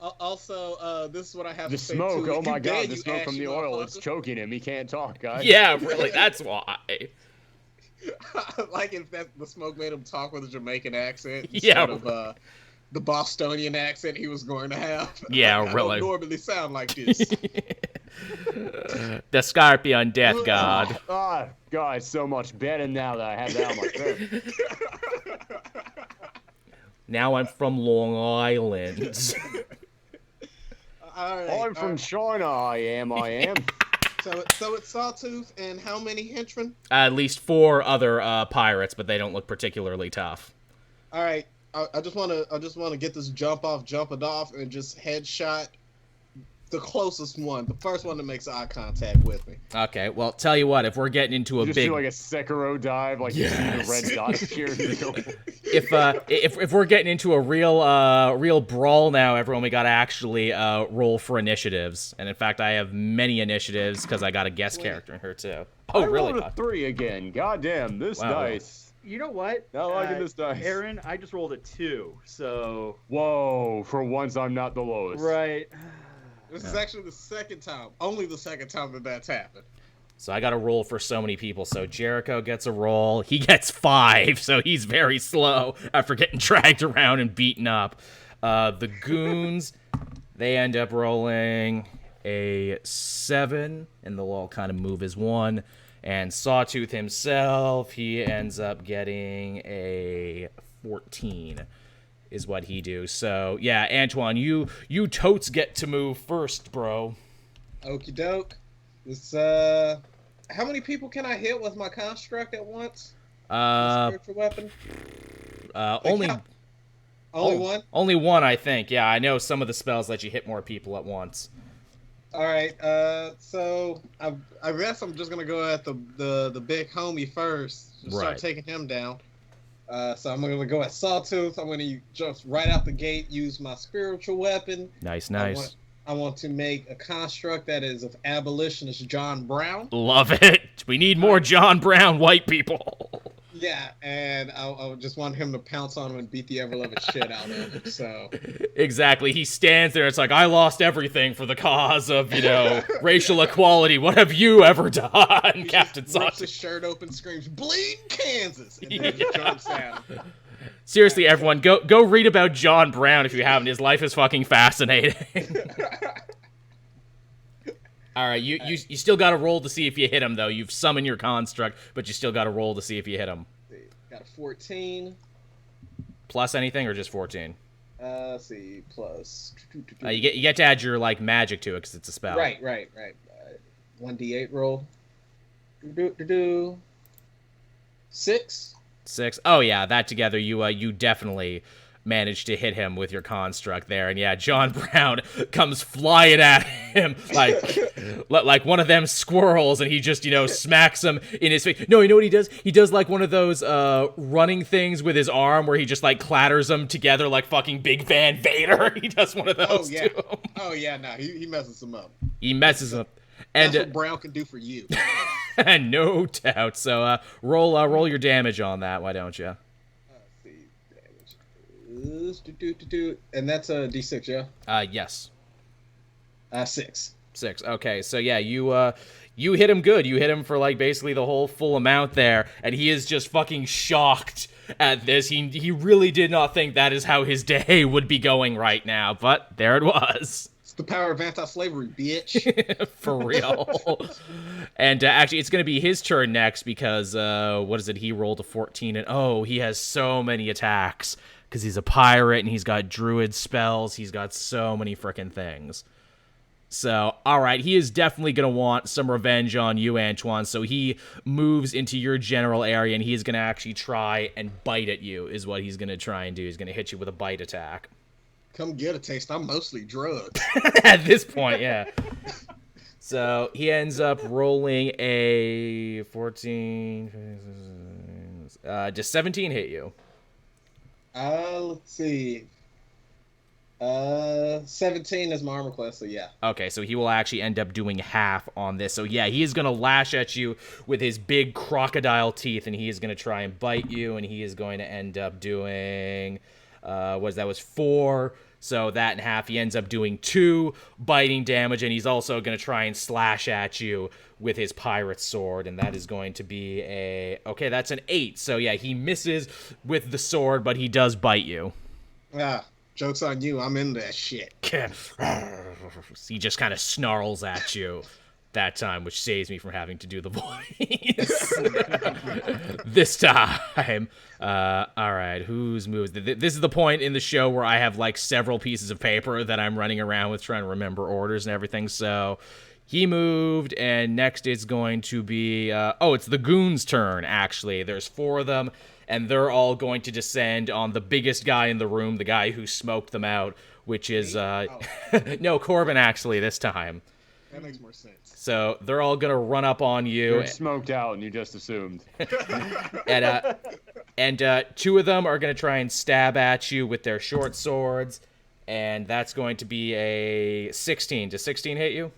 Also, this is what I have The to say smoke, too. oh If you my dare, god, the you smoke from ashy the oil, it's motherfucker. choking him. He can't talk, guys. Yeah, really, that's why. Like if the smoke made him talk with a Jamaican accent Yeah. instead of the Bostonian accent he was going to have. Yeah, I really. don't normally sound like this. The Scorpion Death God. Ah, God, it's so much better now that I have that on my throat. Now I'm from Long Island. All right, I'm from China, I am. So it's Sawtooth and how many henchmen? At least 4 other pirates, but they don't look particularly tough. All right, I just want to get this jump it off, and just headshot the closest one, the first one that makes eye contact with me. Okay, well, tell you what, if we're getting into a Just big... do like a Sekiro dive, like you see the red dot appear. If we're getting into a real brawl now, everyone, we gotta actually roll for initiatives. And in fact, I have many initiatives because I got a guest character in here too. Oh, I really? rolled a 3 again. God damn, this Wow. dice. You know what? Not liking this dice. Aaron, I just rolled a 2, so... Whoa, for once I'm not the lowest. Right. This is actually the second time, only the second time that's happened. So I got to roll for so many people. So Jericho gets a roll. He gets 5, so he's very slow after getting dragged around and beaten up. The goons, they end up rolling a 7, and they'll all kind of move as one. And Sawtooth himself, he ends up getting a 14. Is what he do. So yeah, Antoine, you totes get to move first, bro. Okie doke. This how many people can I hit with my construct at once? Spiritual weapon. Only one. Only one, I think. Yeah, I know some of the spells let you hit more people at once. All right. So I guess I'm just gonna go at the big homie first. Just Right. Start taking him down. So I'm gonna go at Sawtooth. I'm gonna just right out the gate use my spiritual weapon. Nice. I want to make a construct that is of abolitionist John Brown. Love it. We need more John Brown white people. Yeah, and I just want him to pounce on him and beat the ever-loving shit out of him. So Exactly. He stands there. It's like, I lost everything for the cause of, racial equality. What have you ever done, he Captain just rips Sawtooth? his shirt open, screams, "Bleed Kansas!" and then just jumps at him. Seriously, everyone, go read about John Brown if you haven't. His life is fucking fascinating. All right, you still got to roll to see if you hit him, though. You've summoned your construct, but you still got to roll to see if you hit him. Got a 14. Plus anything, or just 14? Let's see, plus. You get to add your magic to it because it's a spell. Right. 1d8 roll. 6. 6. Oh yeah, that together you definitely manage to hit him with your construct there. And yeah, John Brown comes flying at him like one of them squirrels, and he just, smacks him in his face. No, you know what he does? He does like one of those running things with his arm where he just like clatters them together like fucking Big Van Vader. He does one of those to him. Oh yeah, no, he messes him up. He messes him up. And that's what Brown can do for you. No doubt. So roll your damage on that, why don't you? Let's see, damage. And that's a D6, yeah? Yes. 6. 6. Okay, so yeah, you hit him good. You hit him for like basically the whole full amount there, and he is just fucking shocked at this. He really did not think that is how his day would be going right now, but there it was. It's the power of anti-slavery, bitch. For real. And actually, it's going to be his turn next because, what is it? He rolled a 14, and he has so many attacks because he's a pirate and he's got druid spells. He's got so many frickin' things. So, all right, he is definitely going to want some revenge on you, Antoine. So he moves into your general area, and he's going to actually try and bite at you is what he's going to try and do. He's going to hit you with a bite attack. Come get a taste. I'm mostly drugged. At this point, yeah. So he ends up rolling a 14. Does 17 hit you? Let's see. 17 is my armor class, so yeah. Okay, so he will actually end up doing half on this. So yeah, he is going to lash at you with his big crocodile teeth, and he is going to try and bite you, and he is going to end up doing, was 4. So that in half, he ends up doing 2 biting damage, and he's also going to try and slash at you with his pirate sword, and that is going to be okay, that's an 8. So yeah, he misses with the sword, but he does bite you. Joke's on you, I'm in that shit. He just kind of snarls at you that time, which saves me from having to do the voice. This time. All right, whose moves? This is the point in the show where I have like several pieces of paper that I'm running around with trying to remember orders and everything. So he moved, and next it's going to be... it's the goons' turn, actually. There's 4 of them, and they're all going to descend on the biggest guy in the room, the guy who smoked them out, which is... no, Corbin, actually, this time. That makes more sense. So they're all going to run up on you. You're smoked out, and you just assumed. And 2 of them are going to try and stab at you with their short swords, and that's going to be a 16. Does 16 hit you?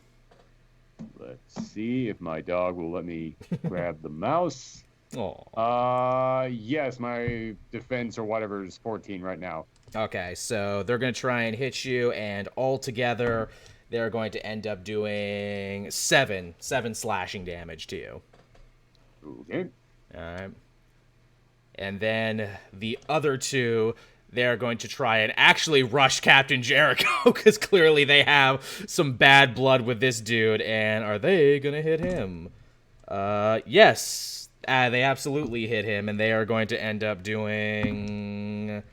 Let's see if my dog will let me grab the mouse. Oh. Yes, my defense or whatever is 14 right now. Okay, so they're going to try and hit you, and altogether they're going to end up doing 7 slashing damage to you. Okay. All right. And then the other 2, they're going to try and actually rush Captain Jericho, because clearly they have some bad blood with this dude, and are they going to hit him? Yes, they absolutely hit him, and they are going to end up doing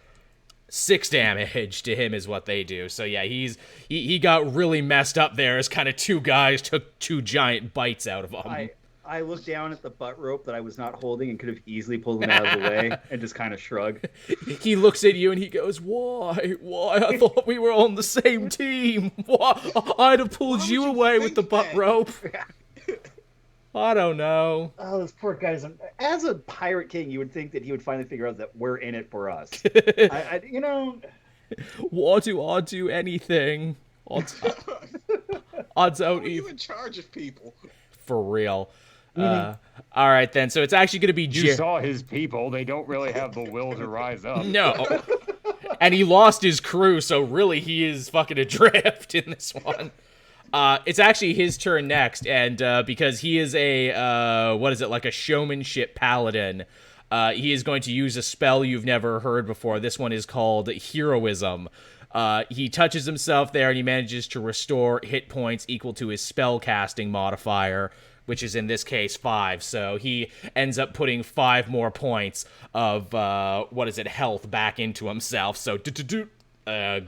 6 damage to him is what they do. So yeah, he got really messed up there as kind of 2 guys took 2 giant bites out of him. I looked down at the butt rope that I was not holding and could have easily pulled him out of the way and just kind of shrugged. He looks at you and he goes, Why? I thought we were on the same team. Why? I'd have pulled you away with the butt rope. I don't know. Oh, those poor guys. As a pirate king, you would think that he would finally figure out that we're in it for us. Why do I do anything? Odds out. How are you in charge of people? For real. All right, then. So it's actually going to be... You saw his people. They don't really have the will to rise up. No. And he lost his crew, so really he is fucking adrift in this one. It's actually his turn next, and because he is like a showmanship paladin, he is going to use a spell you've never heard before. This one is called Heroism. He touches himself there, and he manages to restore hit points equal to his spell casting modifier, which is in this case 5. So he ends up putting 5 more points of health back into himself. So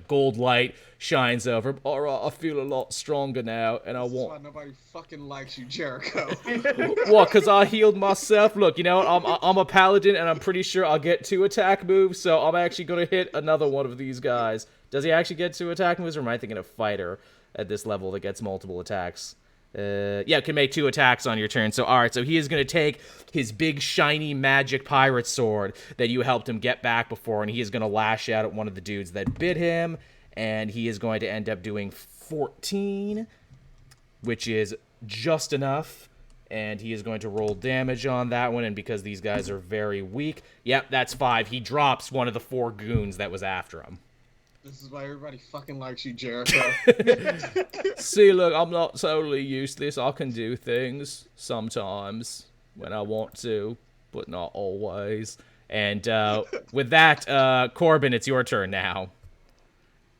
gold light shines over him. All right, I feel a lot stronger now, and I This is want... why nobody fucking likes you, Jericho. What, because I healed myself? Look, you know what? I'm a paladin, and I'm pretty sure I'll get 2 attack moves, so I'm actually going to hit another one of these guys. Does he actually get 2 attack moves, or am I thinking of fighter at this level that gets multiple attacks? Yeah, can make 2 attacks on your turn. So, alright, so he is going to take his big, shiny, magic pirate sword that you helped him get back before, and he is going to lash out at one of the dudes that bit him, and he is going to end up doing 14, which is just enough, and he is going to roll damage on that one, and because these guys are very weak, yep, that's 5. He drops one of the 4 goons that was after him. This is why everybody fucking likes you, Jericho. See, look, I'm not totally useless. I can do things sometimes when I want to, but not always. And with that, Corbin, it's your turn now.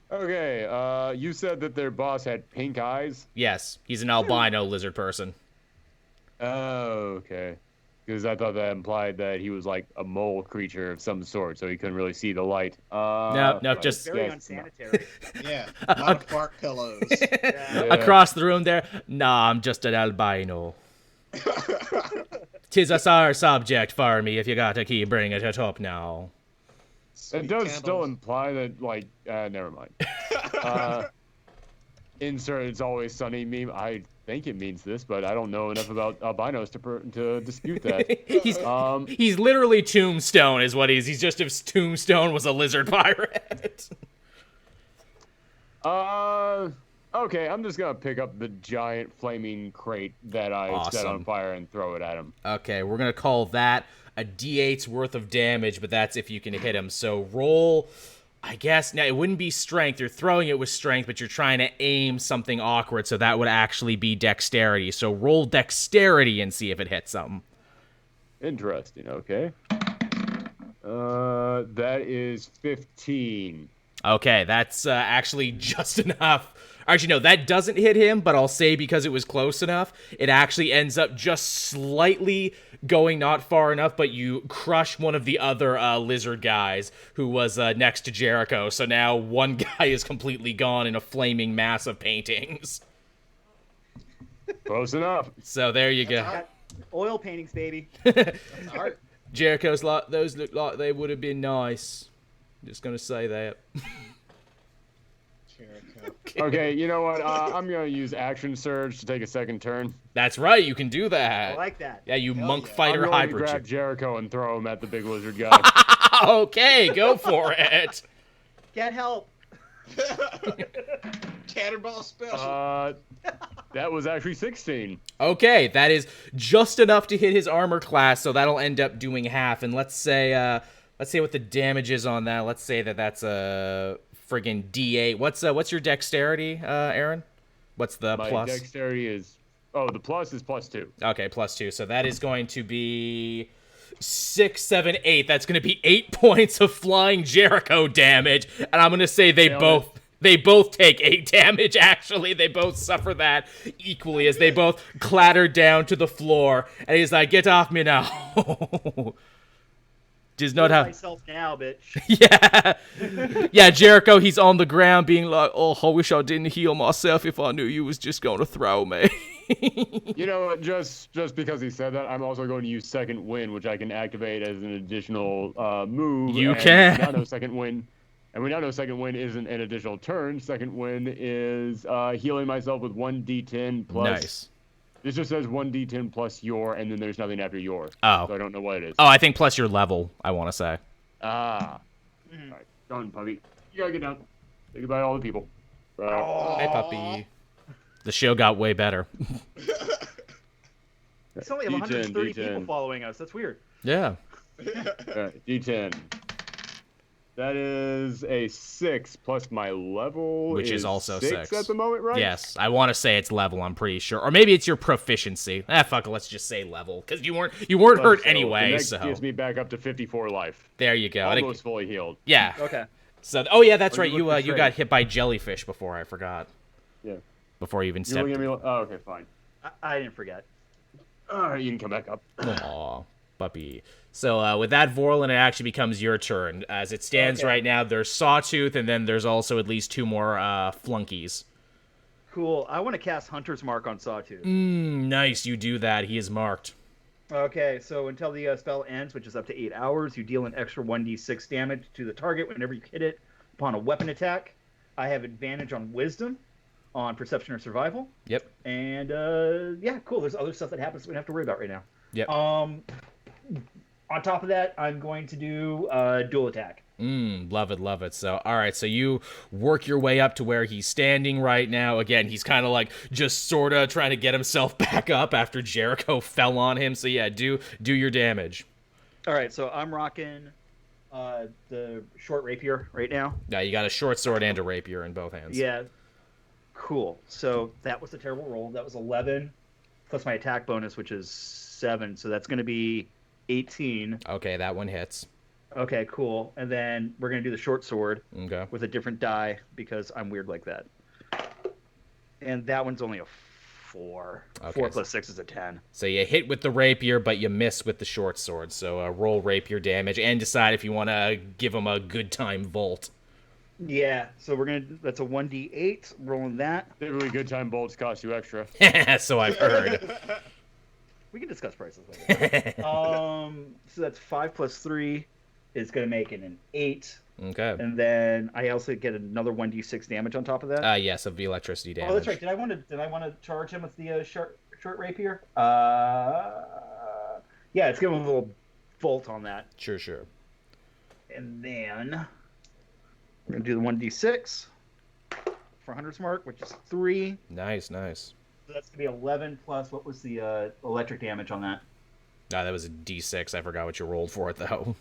Okay, you said that their boss had pink eyes? Yes, he's an albino lizard person. Oh, okay. Because I thought that implied that he was like a mole creature of some sort, so he couldn't really see the light. No, just... Very unsanitary. Yeah, a lot of fart pillows. Yeah. Across the room there, nah, I'm just an albino. 'Tis a sore subject for me if you got to keep bringing it up now. It does still imply that, like, never mind. Insert "It's Always Sunny" meme. I think it means this, but I don't know enough about albinos to dispute that. He's literally Tombstone, is what he is. He's just if Tombstone was a lizard pirate. Okay, I'm just gonna pick up the giant flaming crate that I set on fire and throw it at him. Okay, we're gonna call that a D8's worth of damage, but that's if you can hit him. So roll, I guess, now it wouldn't be strength. You're throwing it with strength, but you're trying to aim something awkward, so that would actually be dexterity. So roll dexterity and see if it hits something. Interesting, okay. That is 15. Okay, that's actually just enough. Actually, no, that doesn't hit him, but I'll say because it was close enough, it actually ends up just slightly going not far enough, but you crush one of the other lizard guys who was next to Jericho. So now one guy is completely gone in a flaming mass of paintings. Close enough. So there you go. Oil paintings, baby. That's art. Jericho's like, those look like they would have been nice. Just gonna say that. Okay, you know what? I'm gonna use action surge to take a second turn. That's right, you can do that. I like that. Yeah, you Hell monk yeah. fighter I'm going to hybrid. grab Jericho and throw him at the big lizard guy. Okay, go for it. Can't help. Cannonball special. That was actually 16. Okay, that is just enough to hit his armor class, so that'll end up doing half. And let's say what the damage is on that. Let's say that that's a friggin' D8. What's your dexterity, Aaron? What's the My plus? dexterity is... Oh, the plus is +2. Okay, +2. So that is going to be 6, 7, 8. That's going to be 8 points of flying Jericho damage, and I'm going to say they both take 8 damage. Actually, they both suffer that equally as they both clatter down to the floor. And he's like, "Get off me now." Does not have myself now, bitch. yeah, Jericho. He's on the ground, being like, "Oh, I wish I didn't heal myself if I knew you was just going to throw me." You know what? Just because he said that, I'm also going to use Second Wind, which I can activate as an additional move. You and can. We now know Second Wind, and we now know Second Wind isn't an additional turn. Second Wind is healing myself with 1d10 plus. Nice. This just says 1d10 plus your, and then there's nothing after your. Oh. So I don't know what it is. Oh, I think plus your level, I want to say. Ah. Mm-hmm. All right, done, puppy. You gotta get down. Say goodbye to all the people. Hey, puppy. The show got way better. It's only have 130 people following us. That's weird. Yeah. Alright, D10. That is a 6 plus my level, Which is also 6 at the moment, right? Yes, I want to say it's level. I'm pretty sure, or maybe it's your proficiency. Fuck it, let's just say level, because you weren't hurt anyway. That so gives me back up to 54 life. There you go. Almost fully healed. Yeah. Okay. So, oh yeah, that's right. you look You got hit by jellyfish before. I forgot. Yeah. Before you even You're stepped. looking at me. Oh, okay, fine. I didn't forget. All right, you can come back up. Aw. puppy. So with that, Vorlin, it actually becomes your turn. As it stands right now, there's Sawtooth, and then there's also at least 2 more flunkies. Cool. I want to cast Hunter's Mark on Sawtooth. Nice, you do that. He is marked. Okay, so until the spell ends, which is up to 8 hours, you deal an extra 1d6 damage to the target whenever you hit it upon a weapon attack. I have advantage on Wisdom, on Perception or Survival. Yep. And, yeah, cool. There's other stuff that happens we don't have to worry about right now. Yep. On top of that, I'm going to do dual attack. Love it. So, all right, so you work your way up to where he's standing right now. Again, he's kind of like just sort of trying to get himself back up after Jericho fell on him. So, yeah, do your damage. All right, so I'm rocking the short rapier right now. Yeah, you got a short sword and a rapier in both hands. Yeah. Cool. So that was a terrible roll. That was 11 plus my attack bonus, which is 7. So that's going to be 18. Okay, that one hits. Okay, cool. And then we're going to do the short sword with a different die because I'm weird like that. And that one's only a 4. Okay. 4 plus 6 is a 10. So you hit with the rapier, but you miss with the short sword. So roll rapier damage and decide if you want to give him a good time volt. Yeah, so we're going to... That's a 1d8. Rolling that. Typically, good time bolts cost you extra. So I've heard. We can discuss prices later. So that's 5 plus 3 is going to make it an 8. Okay. And then I also get another 1d6 damage on top of that. Yes, of the electricity damage. Oh, that's right. Did I want to charge him with the short rapier? Yeah, it's giving him a little bolt on that. Sure. And then we're going to do the 1d6 for Hunter's Mark, which is 3. Nice. So that's going to be 11 plus, what was the electric damage on that? That was a D6. I forgot what you rolled for it, though.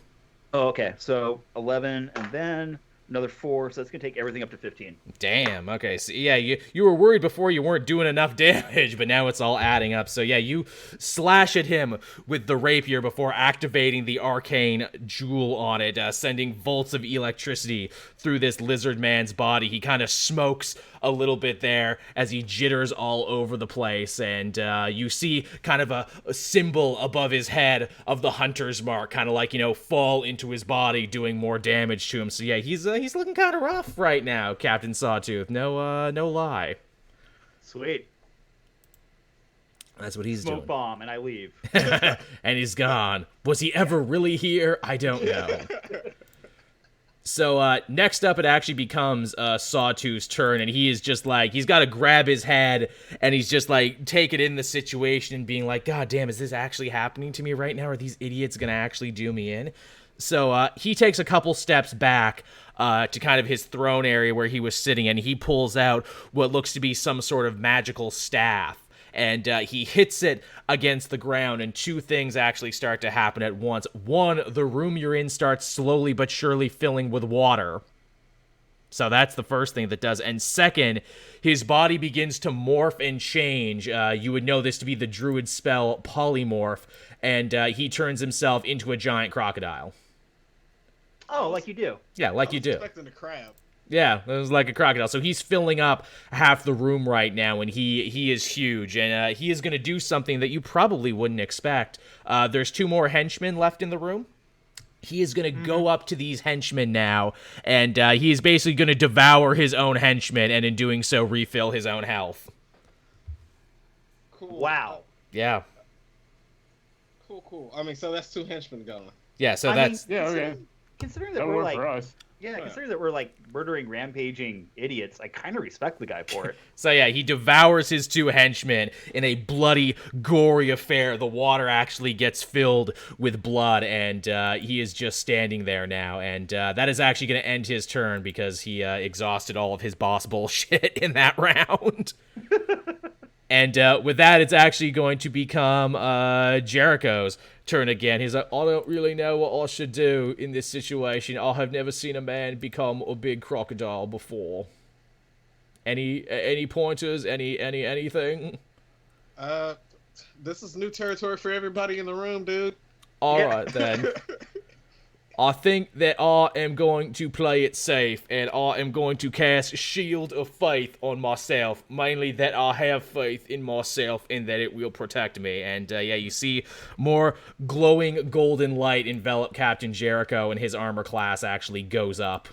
Oh, okay. So 11 and then another 4. So that's going to take everything up to 15. Damn. Okay. So, yeah, you were worried before you weren't doing enough damage, but now it's all adding up. So, yeah, you slash at him with the rapier before activating the arcane jewel on it, sending volts of electricity through this lizard man's body. He kind of smokes a little bit there as he jitters all over the place, and you see kind of a symbol above his head of the Hunter's Mark, kind of like, fall into his body, doing more damage to him. So yeah, he's looking kind of rough right now, Captain Sawtooth. No lie. Sweet. That's what he's doing. Smoke bomb, and I leave. And he's gone. Was he ever really here? I don't know. So next up, it actually becomes Sawtooth's turn, and he is just like, he's got to grab his head, and he's just like taking in the situation and being like, God damn, is this actually happening to me right now? Are these idiots going to actually do me in? So he takes a couple steps back to kind of his throne area where he was sitting, and he pulls out what looks to be some sort of magical staff. And he hits it against the ground, and 2 things actually start to happen at once. 1, the room you're in starts slowly but surely filling with water. So that's the first thing that does. And second, his body begins to morph and change. You would know this to be the druid spell Polymorph, and he turns himself into a giant crocodile. Oh, like you do. Yeah, like you do. Expecting a crab. Yeah, it was like a crocodile. So he's filling up half the room right now, and he is huge. And he is going to do something that you probably wouldn't expect. There's 2 more henchmen left in the room. He is going to go up to these henchmen now, and he is basically going to devour his own henchmen, and in doing so, refill his own health. Cool. Wow. Yeah. Cool. I mean, so that's 2 henchmen gone. Yeah, so that's... Okay. Considering that That'll we're work for like... us. Yeah, considering that we're like murdering, rampaging idiots, I kind of respect the guy for it. So yeah, he devours his 2 henchmen in a bloody, gory affair. The water actually gets filled with blood, and he is just standing there now. And that is actually going to end his turn because he exhausted all of his boss bullshit in that round. And with that, it's actually going to become Jericho's turn again. He's like, I don't really know what I should do in this situation. I have never seen a man become a big crocodile before. Any pointers? Anything? This is new territory for everybody in the room, dude. All right then. I think that I am going to play it safe, and I am going to cast Shield of Faith on myself. Mainly that I have faith in myself and that it will protect me. And yeah, you see more glowing golden light envelop Captain Jericho, and his armor class actually goes up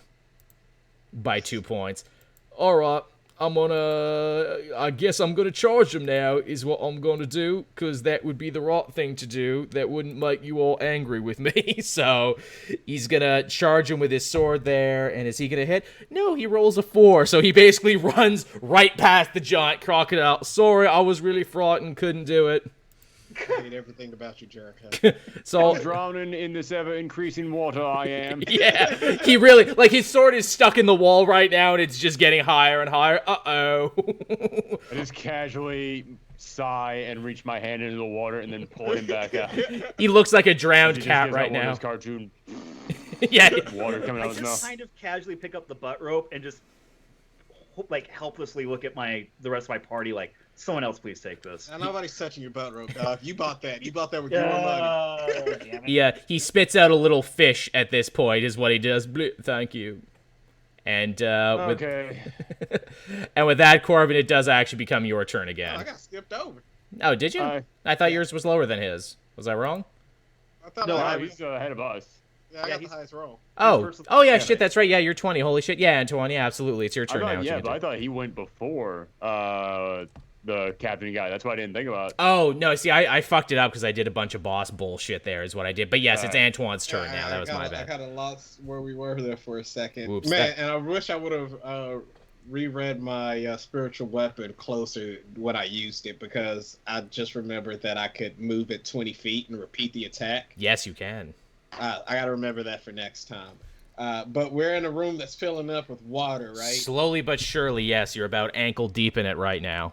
by 2 points. Alright. I guess I'm gonna charge him now, is what I'm gonna do, because that would be the right thing to do. That wouldn't make you all angry with me. So, he's gonna charge him with his sword there, and is he gonna hit? No, he rolls a 4, so he basically runs right past the giant crocodile. Sorry, I was really frightened, couldn't do it. I hate everything about you, Jericho. So I'm drowning in this ever-increasing water, I am. yeah, he really, like, his sword is stuck in the wall right now, and it's just getting higher and higher. Uh-oh. I just casually sigh and reach my hand into the water and then pull him back out. He looks like a drowned He just cat gives right out one of now. those cartoon Yeah. water coming out I of his mouth. just kind of casually pick up the butt rope and just like helplessly look at the rest of my party like, someone else please take this. And nobody's touching your butt rope, dog. You bought that. You bought that with your money. Damn it. Yeah, he spits out a little fish at this point, is what he does. Bloop, thank you. And Okay. and with that, Corbin, it does actually become your turn Oh, again. I got skipped over. Oh, did you? Hi. I thought yours was lower than his. Was I wrong? I thought No, I, He's ahead of us. yeah, I yeah, got the he's- highest roll. Oh, first- oh yeah, yeah, shit, that's right. Yeah, you're 20. Holy shit. Yeah, Antoine, yeah, absolutely. It's your turn now. What you But gonna I do? thought he went before the captain guy. That's what I didn't think about. Oh, no, see, I fucked it up because I did a bunch of boss bullshit there is what I did. But yes, it's Alright. Antoine's turn now. That was my I bad. kind of lost where we were there for a second. Whoops, Man, that- and I wish I would have reread my spiritual weapon closer when I used it, because I just remembered that I could move it 20 feet and repeat the attack. Yes, you can. I gotta remember that for next time. But we're in a room that's filling up with water, right? Slowly but surely, yes, you're about ankle deep in it right now.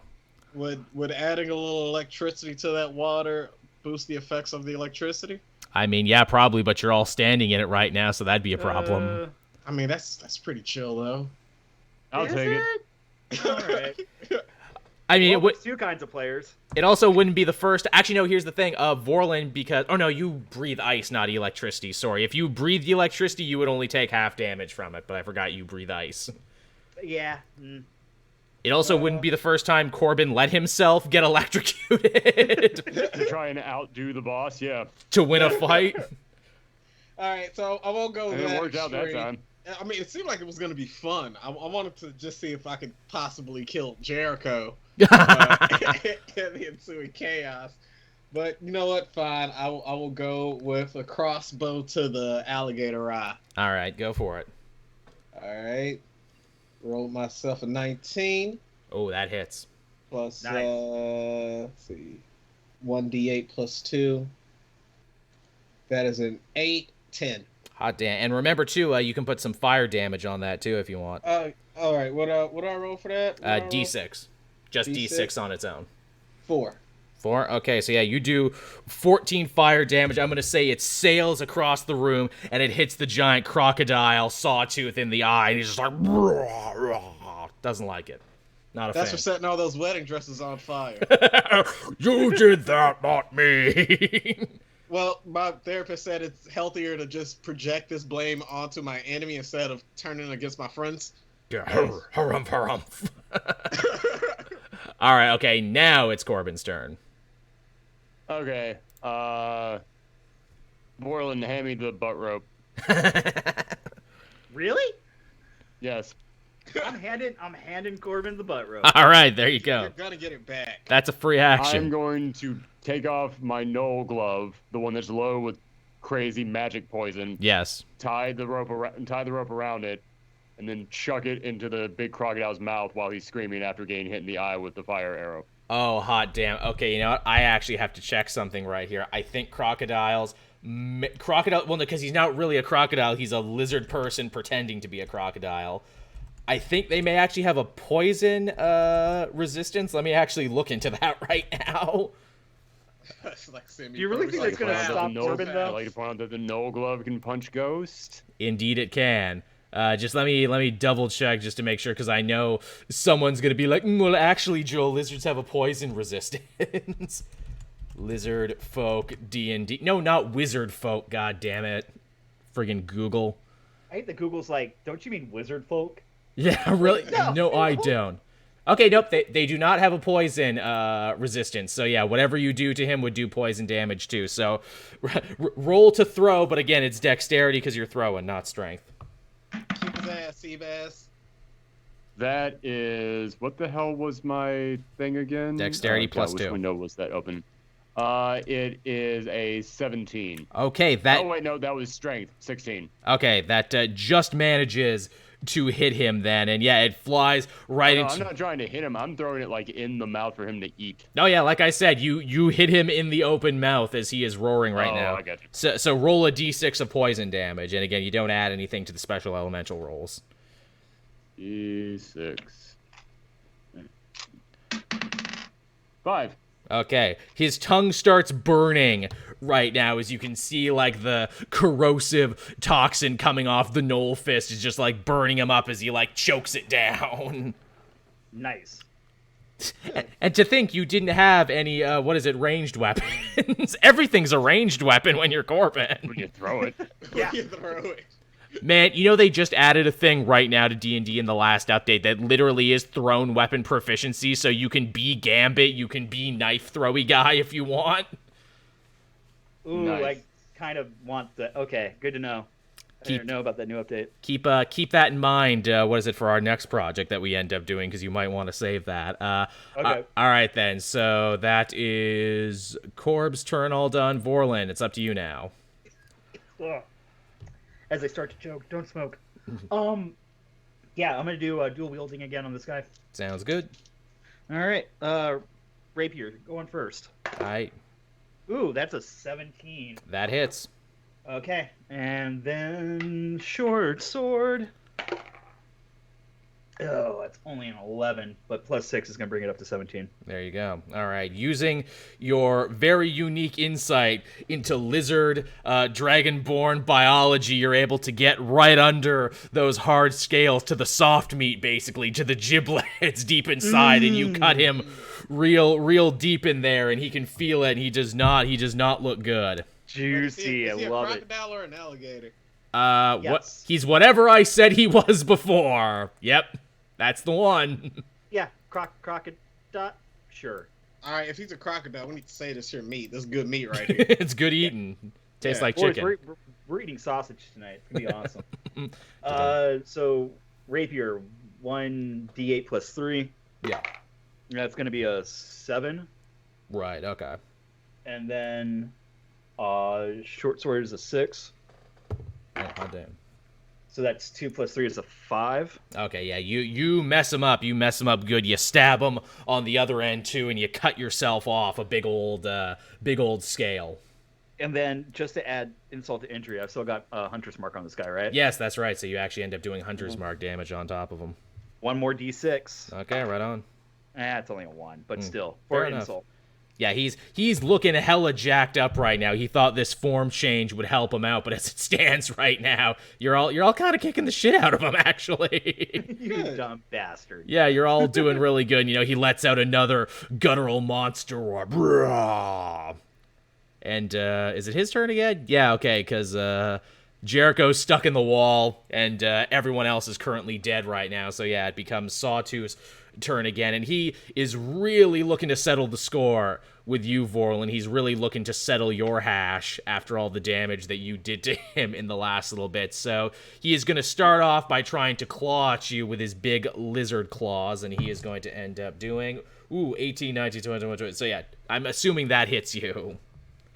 Would adding a little electricity to that water boost the effects of the electricity? I mean, yeah, probably, but you're all standing in it right now, so that'd be a problem. I mean, that's pretty chill though. I'll Is take it. All right. I mean, Well, there's two kinds of players. it also wouldn't be the first. Actually, no, here's the thing. Vorlin, because. Oh, no, you breathe ice, not electricity. Sorry. If you breathe electricity, you would only take half damage from it, but I forgot you breathe ice. Yeah. It also wouldn't be the first time Corbin let himself get electrocuted To try and outdo the boss, yeah. to win a fight. All right, so I won't go And that it worked out that extreme. time. I mean, it seemed like it was going to be fun. I wanted to just see if I could possibly kill Jericho in the ensuing chaos. But you know what? Fine. I will go with a crossbow to the alligator eye. All right, go for it. All right. Roll myself a 19 Oh, that hits. plus, Nice. let's see, 1d8 plus 2. That is an 8, 10. Hot damn. And remember, too, you can put some fire damage on that, too, if you want. All right. What do I roll for that? What do I roll? D6. Just D6 on its own. 4. 4? Okay, so yeah, you do 14 fire damage. I'm going to say it sails across the room, and it hits the giant crocodile Sawtooth in the eye, and he's just like, doesn't like it. Not a That's for fan. setting all those wedding dresses on fire. You did that, not me. Well, my therapist said it's healthier to just project this blame onto my enemy instead of turning against my friends. Harumph, harumph. All right, okay, now it's Corbin's turn. Okay. Borland, hand me the butt rope. Really? Yes. I'm handing Corbin the butt rope. All right, there you You're go. gonna get it back. That's a free I'm action. going to take off my Knoll glove, the one that's low with crazy magic poison, Yes. tie the rope around it, and then chuck it into the big crocodile's mouth while he's screaming after getting hit in the eye with the fire arrow. Oh, hot damn. Okay, you know what? I actually have to check something right here. I think crocodile, well, no, because he's not really a crocodile. He's a lizard person pretending to be a crocodile. I think they may actually have a poison resistance. Let me actually look into that right now. That's like Do you really think that's gonna stop Corbin, though? I'd like to point out that the Knoll glove can punch ghost. Indeed it can. Just let me double check just to make sure, because I know someone's gonna be like, well, actually, Joel, lizards have a poison resistance. Lizard folk D&D. No, not wizard folk. God damn it. friggin' Google. I hate that Google's like, don't you mean wizard folk? Yeah, really? No, I no. don't. Okay, nope, they do not have a poison resistance. So yeah, whatever you do to him would do poison damage too. So roll to throw, but again, it's dexterity because you're throwing, not strength. Keep his ass, Seabass. That is, what the hell was my thing again? Dexterity plus God, 2. Which window was that open? It is a 17. Okay, that. Oh wait, no, that was strength. 16. Okay, that just manages to hit him then, and yeah, it flies right into. I'm not trying to hit him. I'm throwing it like in the mouth for him to eat. Oh yeah, like I said, you hit him in the open mouth as he is roaring right now. I got you. So roll a d6 of poison damage, and again, you don't add anything to the special elemental rolls. D6. 5. Okay, his tongue starts burning right now as you can see, like, the corrosive toxin coming off the knoll fist is just, like, burning him up as he, like, chokes it down. Nice. And to think you didn't have any, ranged weapons. Everything's a ranged weapon when you're Corbin. When you throw it. Yeah. You throw it. Man, you know they just added a thing right now to D&D in the last update that literally is thrown weapon proficiency, so you can be Gambit, you can be knife throwy guy if you want. Ooh, Nice. I kind of want that. Okay, good to know. I didn't know about that new update. Keep that in mind. What is it for our next project that we end up doing? Because you might want to save that. Okay. All right then. So that is Corb's turn. All done. Vorlin, it's up to you now. Ugh. As I start to choke, don't smoke. Yeah, I'm gonna do dual wielding again on this guy. Sounds good. All right, rapier going first. All right, Ooh, that's a 17. that hits. Okay, and then short sword. Oh, that's only an 11, but plus 6 is gonna bring it up to 17. There you go. All right. Using your very unique insight into lizard, dragonborn biology, you're able to get right under those hard scales to the soft meat, basically, to the giblets deep inside, and you cut him real deep in there, and he can feel it, and he does not look good. Juicy, Is he I a love it. crocodile or an alligator? What? Yes. He's whatever I said he was before. Yep. That's the one. Yeah, crocodile. Sure. All right, if he's a crocodile, we need to say this here meat. This is good meat right here. It's good eating. Tastes Yeah. like Boys, chicken. we're eating sausage tonight. It's gonna be awesome. So rapier, 1d8 plus 3. Yeah. That's gonna be a 7, Right. Okay. and then short sword is a 6. Oh, damn. So that's 2 plus 3 is a 5. Okay, yeah, you mess him up. You mess him up good. You stab him on the other end too, and you cut yourself off a big old scale. And then just to add insult to injury, I've still got a hunter's mark on this guy, right? Yes, that's right. So you actually end up doing hunter's mark damage on top of him. One more d6. Okay, right on. It's only a 1, but still fair for enough. insult. Yeah, he's looking hella jacked up right now. He thought this form change would help him out, but as it stands right now, you're all kind of kicking the shit out of him, actually. You dumb bastard. Yeah, you're all doing really good. You know, he lets out another guttural monster roar. Brrrah. And is it his turn again? Yeah, okay, because Jericho's stuck in the wall, and everyone else is currently dead right now. So yeah, it becomes Sawtooth's turn again, and he is really looking to settle the score with you, Vorlin. He's really looking to settle your hash after all the damage that you did to him in the last little bit. So he is going to start off by trying to claw at you with his big lizard claws, and he is going to end up doing 18, 19, 20, 21. So yeah, I'm assuming that hits you.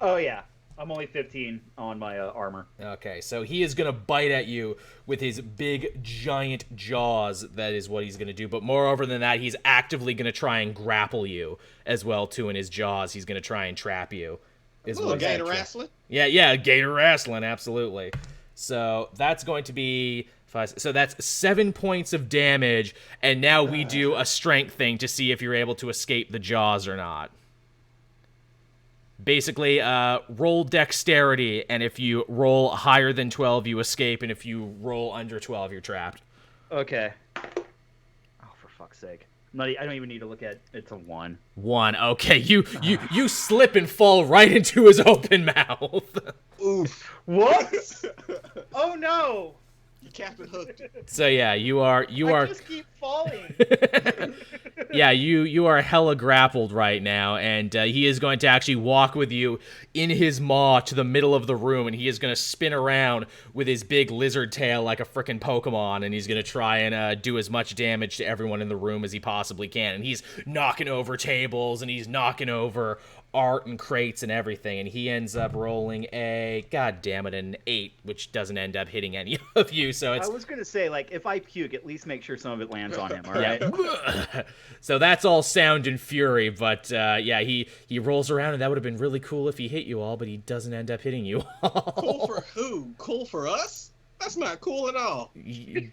Oh yeah, I'm only 15 on my armor. Okay, so he is going to bite at you with his big, giant jaws. That is what he's going to do. But moreover than that, he's actively going to try and grapple you as well, too, in his jaws. He's going to try and trap you. A little gator wrestling. Yeah, gator wrestling, absolutely. So that's going to be 5. So that's 7 points of damage, and now we do a strength thing to see if you're able to escape the jaws or not. Basically, roll dexterity, and if you roll higher than 12, you escape, and if you roll under 12, you're trapped. Okay. Oh, for fuck's sake. I don't even need to look at it's a 1. 1. Okay, you slip and fall right into his open mouth. Ooh, Oof. What? Oh no! You Captain Hooked it. So yeah, you are I just keep falling. yeah, you are hella grappled right now, and he is going to actually walk with you in his maw to the middle of the room, and he is going to spin around with his big lizard tail like a frickin' Pokemon, and he's going to try and do as much damage to everyone in the room as he possibly can. And he's knocking over tables, and he's knocking over art and crates and everything, and he ends up rolling a, god damn it, an 8, which doesn't end up hitting any of you. So it's I was gonna say, like, if I puke, at least make sure some of it lands on him. All right. yeah. So that's all sound and fury, but yeah, he rolls around, and that would have been really cool if he hit you all, but he doesn't end up hitting you all. Cool for who? Cool for us? That's not cool at all.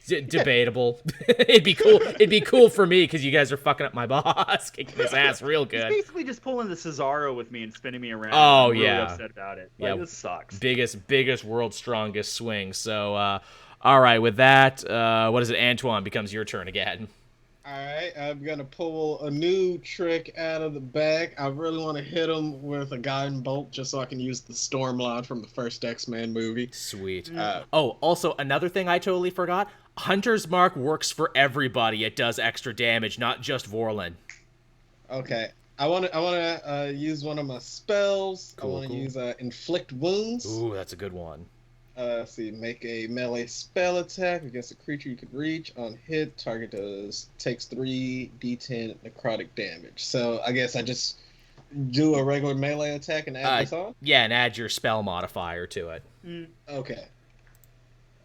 Debatable. It'd be cool for me because you guys are fucking up my boss, kicking his ass real He's good. basically just pulling the Cesaro with me and spinning me around. Oh, I'm really yeah. upset about it. Like, Yeah. this sucks. Biggest world's strongest swing. So all right, with that, what is it? Antoine, becomes your turn again. Alright, I'm gonna pull a new trick out of the bag. I really want to hit him with a guiding bolt just so I can use the storm line from the first X-Men movie. Sweet. Uh, Oh, also, another thing I totally forgot. Hunter's Mark works for everybody. It does extra damage, not just Vorlin. Okay. I want to use one of my spells. Cool, I want to cool. use Inflict Wounds. Ooh, that's a good one. Let's see, make a melee spell attack against a creature you can reach. On hit, target takes 3d10 necrotic damage. So I guess I just do a regular melee attack and add this on? Yeah, and add your spell modifier to it. Okay.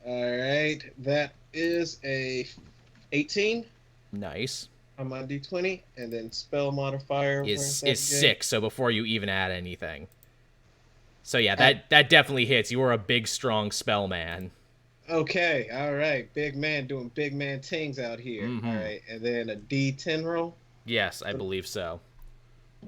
Alright, that is a 18 Nice. on my d20, and then spell modifier Is that again? 6, so before you even add anything. So yeah, that definitely hits. You are a big, strong spell man. Okay, alright. Big man doing big man things out here. Mhm. Alright, and then a d10 roll. Yes, I believe so.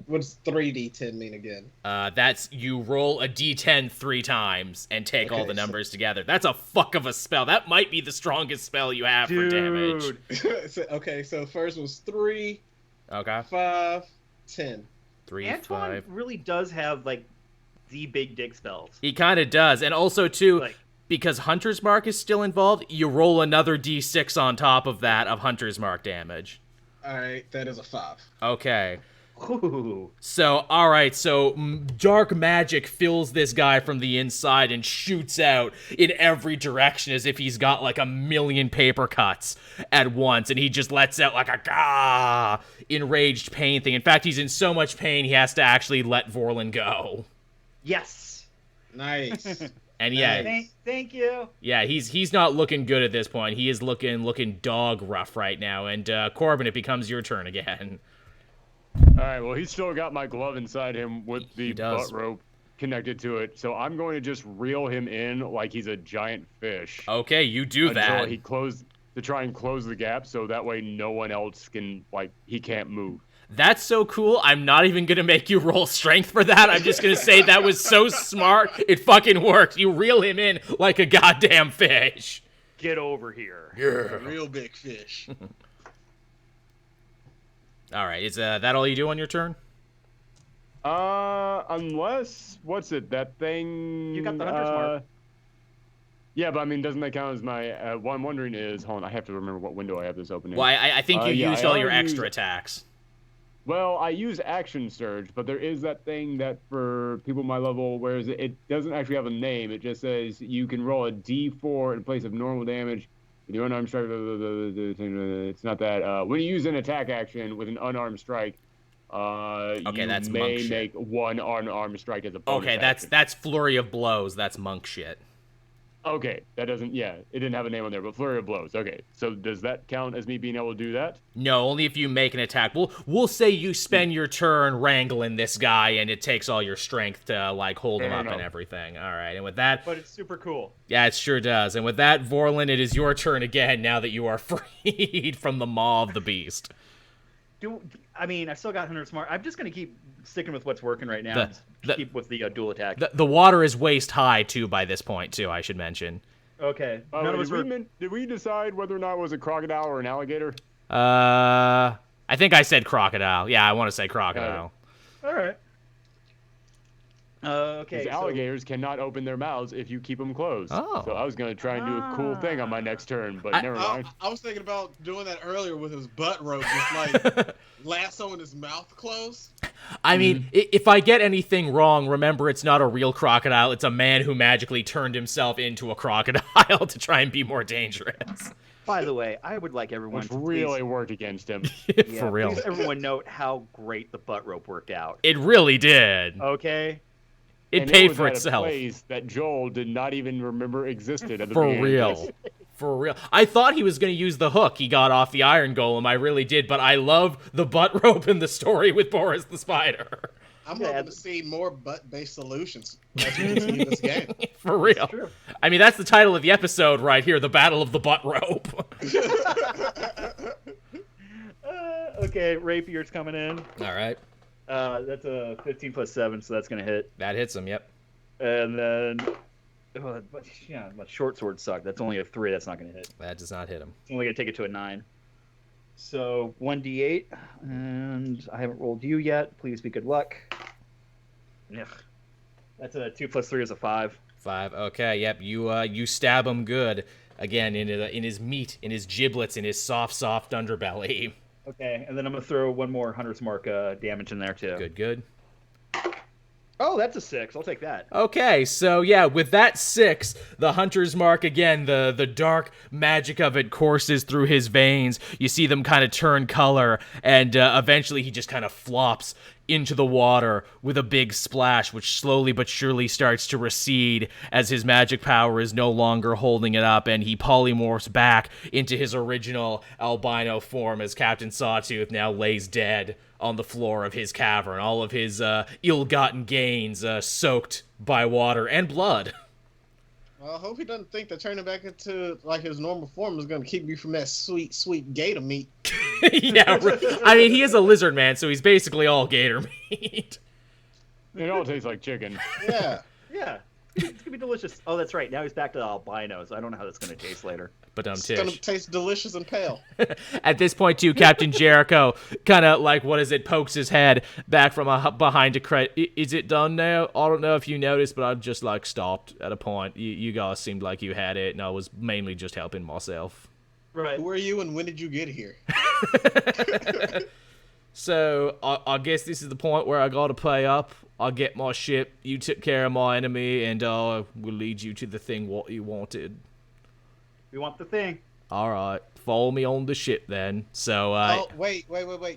What does 3d10 mean again? That's you roll a d10 3 times and take all Okay, the so- numbers together. That's a fuck of a spell. That might be the strongest spell you have for damage. Okay, so first was 3, Okay. 5, 10. 3, Antoine 5. really does have, like, the big dick spells. He kind of does. And also, too, Like, because Hunter's Mark is still involved, you roll another d6 on top of that of Hunter's Mark damage. Alright, that is a 5. Okay. ooh. So, alright, so dark magic fills this guy from the inside and shoots out in every direction as if he's got like a million paper cuts at once, and he just lets out like a gah enraged pain thing. In fact, he's in so much pain he has to actually let Vorlin go. Yes. Nice. And yeah, Thank you. yeah, he's not looking good at this point. He is looking dog rough right now. And Corbin, it becomes your turn again. All right, well, he's still got my glove inside him with the does. butt rope connected to it, so I'm going to just reel him in like he's a giant fish. Okay, you do until that. he to try and close the gap, so that way no one else can, like, he can't move. That's so cool. I'm not even going to make you roll strength for that. I'm just going to say that was so smart. It fucking worked. You reel him in like a goddamn fish. Get over here. A real big fish. All right. Is that all you do on your turn? Unless, what's it, that thing... You got the Hunter's Mark. Yeah, but I mean, doesn't that count as my... what I'm wondering is... Hold on, I have to remember what window I have this open in. Well, I think you yeah, used I all your already extra used- attacks. Well, I use Action Surge, but there is that thing that for people my level, whereas it doesn't actually have a name. It just says you can roll a D4 in place of normal damage. With your unarmed strike, it's not that. When you use an attack action with an unarmed strike, you that's monk may shit. make one unarmed strike as a bonus Okay, action. that's flurry of blows. That's monk shit. Okay, that doesn't. Yeah, it didn't have a name on there, but flurry of blows. Okay, so does that count as me being able to do that? No, only if you make an attack. We'll say you spend your turn wrangling this guy, and it takes all your strength to like hold him Fair up and enough. everything. All right, and with that, But it's super cool. yeah, it sure does. And with that, Vorlin, it is your turn again. Now that you are freed from the maw of the beast. I mean, I still got Hunter's Mark. I'm just gonna keep sticking with what's working right now. The- Just the- keep with the dual attack. The water is waist high too by this point too. I should mention. Okay. None of us were. Did we decide whether or not it was a crocodile or an alligator? I think I said crocodile. Yeah, I want to say crocodile. All right. Okay. Because alligators cannot open their mouths if you keep them closed. Oh. So I was going to try and do a cool thing on my next turn, but never mind. I was thinking about doing that earlier with his butt rope, just like lassoing his mouth closed. I mean, if I get anything wrong, remember it's not a real crocodile. It's a man who magically turned himself into a crocodile to try and be more dangerous. By the way, I would like everyone Which to really worked against him. For real. Please everyone note how great the butt rope worked out. It really did. Okay. It paid for At itself. a place that Joel did not even remember existed at the For beginning. real. For real. I thought he was going to use the hook he got off the Iron Golem. I really did, but I love the butt rope in the story with Boris the Spider. I'm hoping to see more butt-based solutions as we continue this game. For real. True. I mean, that's the title of the episode right here, The Battle of the Butt Rope. Okay, Rapier's coming in. All right. That's a 15 plus 7, so that's going to hit. That hits him, yep. And then, my short sword sucked. That's only a 3. That's not going to hit. That does not hit him. It's only going to take it to a 9. So 1d8, and I haven't rolled you yet. Please be good luck. Ugh. That's a 2 plus 3 is a 5. 5. Okay, yep. You stab him good. Again, in his meat, in his giblets, in his soft underbelly. Okay, and then I'm going to throw one more Hunter's Mark damage in there, too. Good. Oh, that's a 6. I'll take that. Okay, so yeah, with that 6, the Hunter's Mark, again, the dark magic of it courses through his veins. You see them kind of turn color, and eventually he just kind of flops into the water with a big splash, which slowly but surely starts to recede as his magic power is no longer holding it up, and he polymorphs back into his original albino form as Captain Sawtooth now lays dead on the floor of his cavern, all of his ill-gotten gains soaked by water and blood. Well, I hope he doesn't think that turning back into like his normal form is going to keep me from that sweet gator meat. Yeah, I mean, he is a lizard man, so he's basically all gator meat. It all tastes like chicken. Yeah. Yeah. It's going to be delicious. Oh, that's right. Now he's back to the albinos. I don't know how that's going to taste later. But It's going to taste delicious and pale. At this point, too, Captain Jericho kind of pokes his head back from behind a crate. Is it done now? I don't know if you noticed, but I just stopped at a point. You guys seemed like you had it, and I was mainly just helping myself. Right. Who are you and when did you get here? So I guess this is the point where I got to pay up. I'll get my ship. You took care of my enemy, and we'll lead you to the thing what you wanted. We want the thing. All right, follow me on the ship then. So, Oh, wait.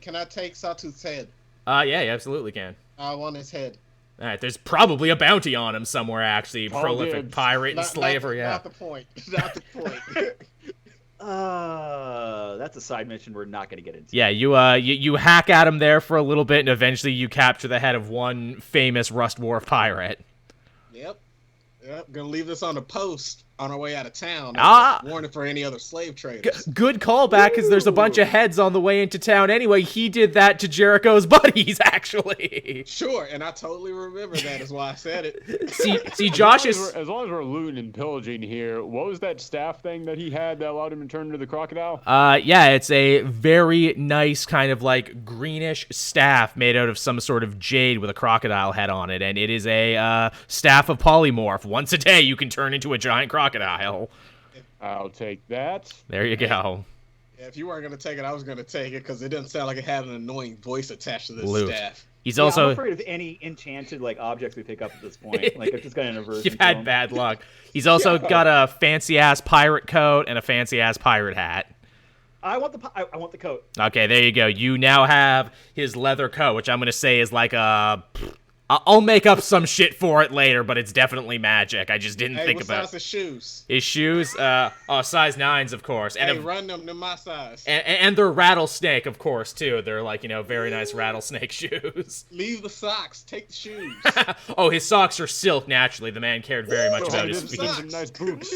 Can I take Sawtooth's head? yeah, you absolutely can. I want his head. All right, there's probably a bounty on him somewhere, actually. All Prolific dibs. pirate and slaver, yeah. Not the point. Not the point. That's a side mission we're not going to get into. Yeah, you hack at him there for a little bit, and eventually you capture the head of one famous Rust Wharf pirate. Yep. Gonna leave this on the post on our way out of town. Warning for any other slave traders. Good callback, because there's a bunch of heads on the way into town anyway. He did that to Jericho's buddies, actually. Sure, and I totally remember that is why I said it. See, Josh is... As long as we're looting and pillaging here, what was that staff thing that he had that allowed him to turn into the crocodile? Yeah, it's a very nice kind of greenish staff made out of some sort of jade with a crocodile head on it, and it is a staff of polymorph. Once a day, you can turn into a giant crocodile. I'll take that. There you go. Yeah, if you weren't gonna take it, I was gonna take it because it doesn't sound like it had an annoying voice attached to this Loot. staff. He's I'm also... afraid of any enchanted objects we pick up at this point. I've just got an aversion. You've to had them. bad luck. He's also got a fancy-ass pirate coat and a fancy-ass pirate hat. I want the coat. Okay, there you go. You now have his leather coat, which I'm going to say is like a... I'll make up some shit for it later, but it's definitely magic. I just didn't think about What size of shoes? his shoes. Size 9s, of course. And Run them to my size. and they're rattlesnake, of course, too. They're very nice rattlesnake shoes. Leave the socks. Take the shoes. Oh, his socks are silk, naturally. The man cared very much about his feet. socks. Nice boots.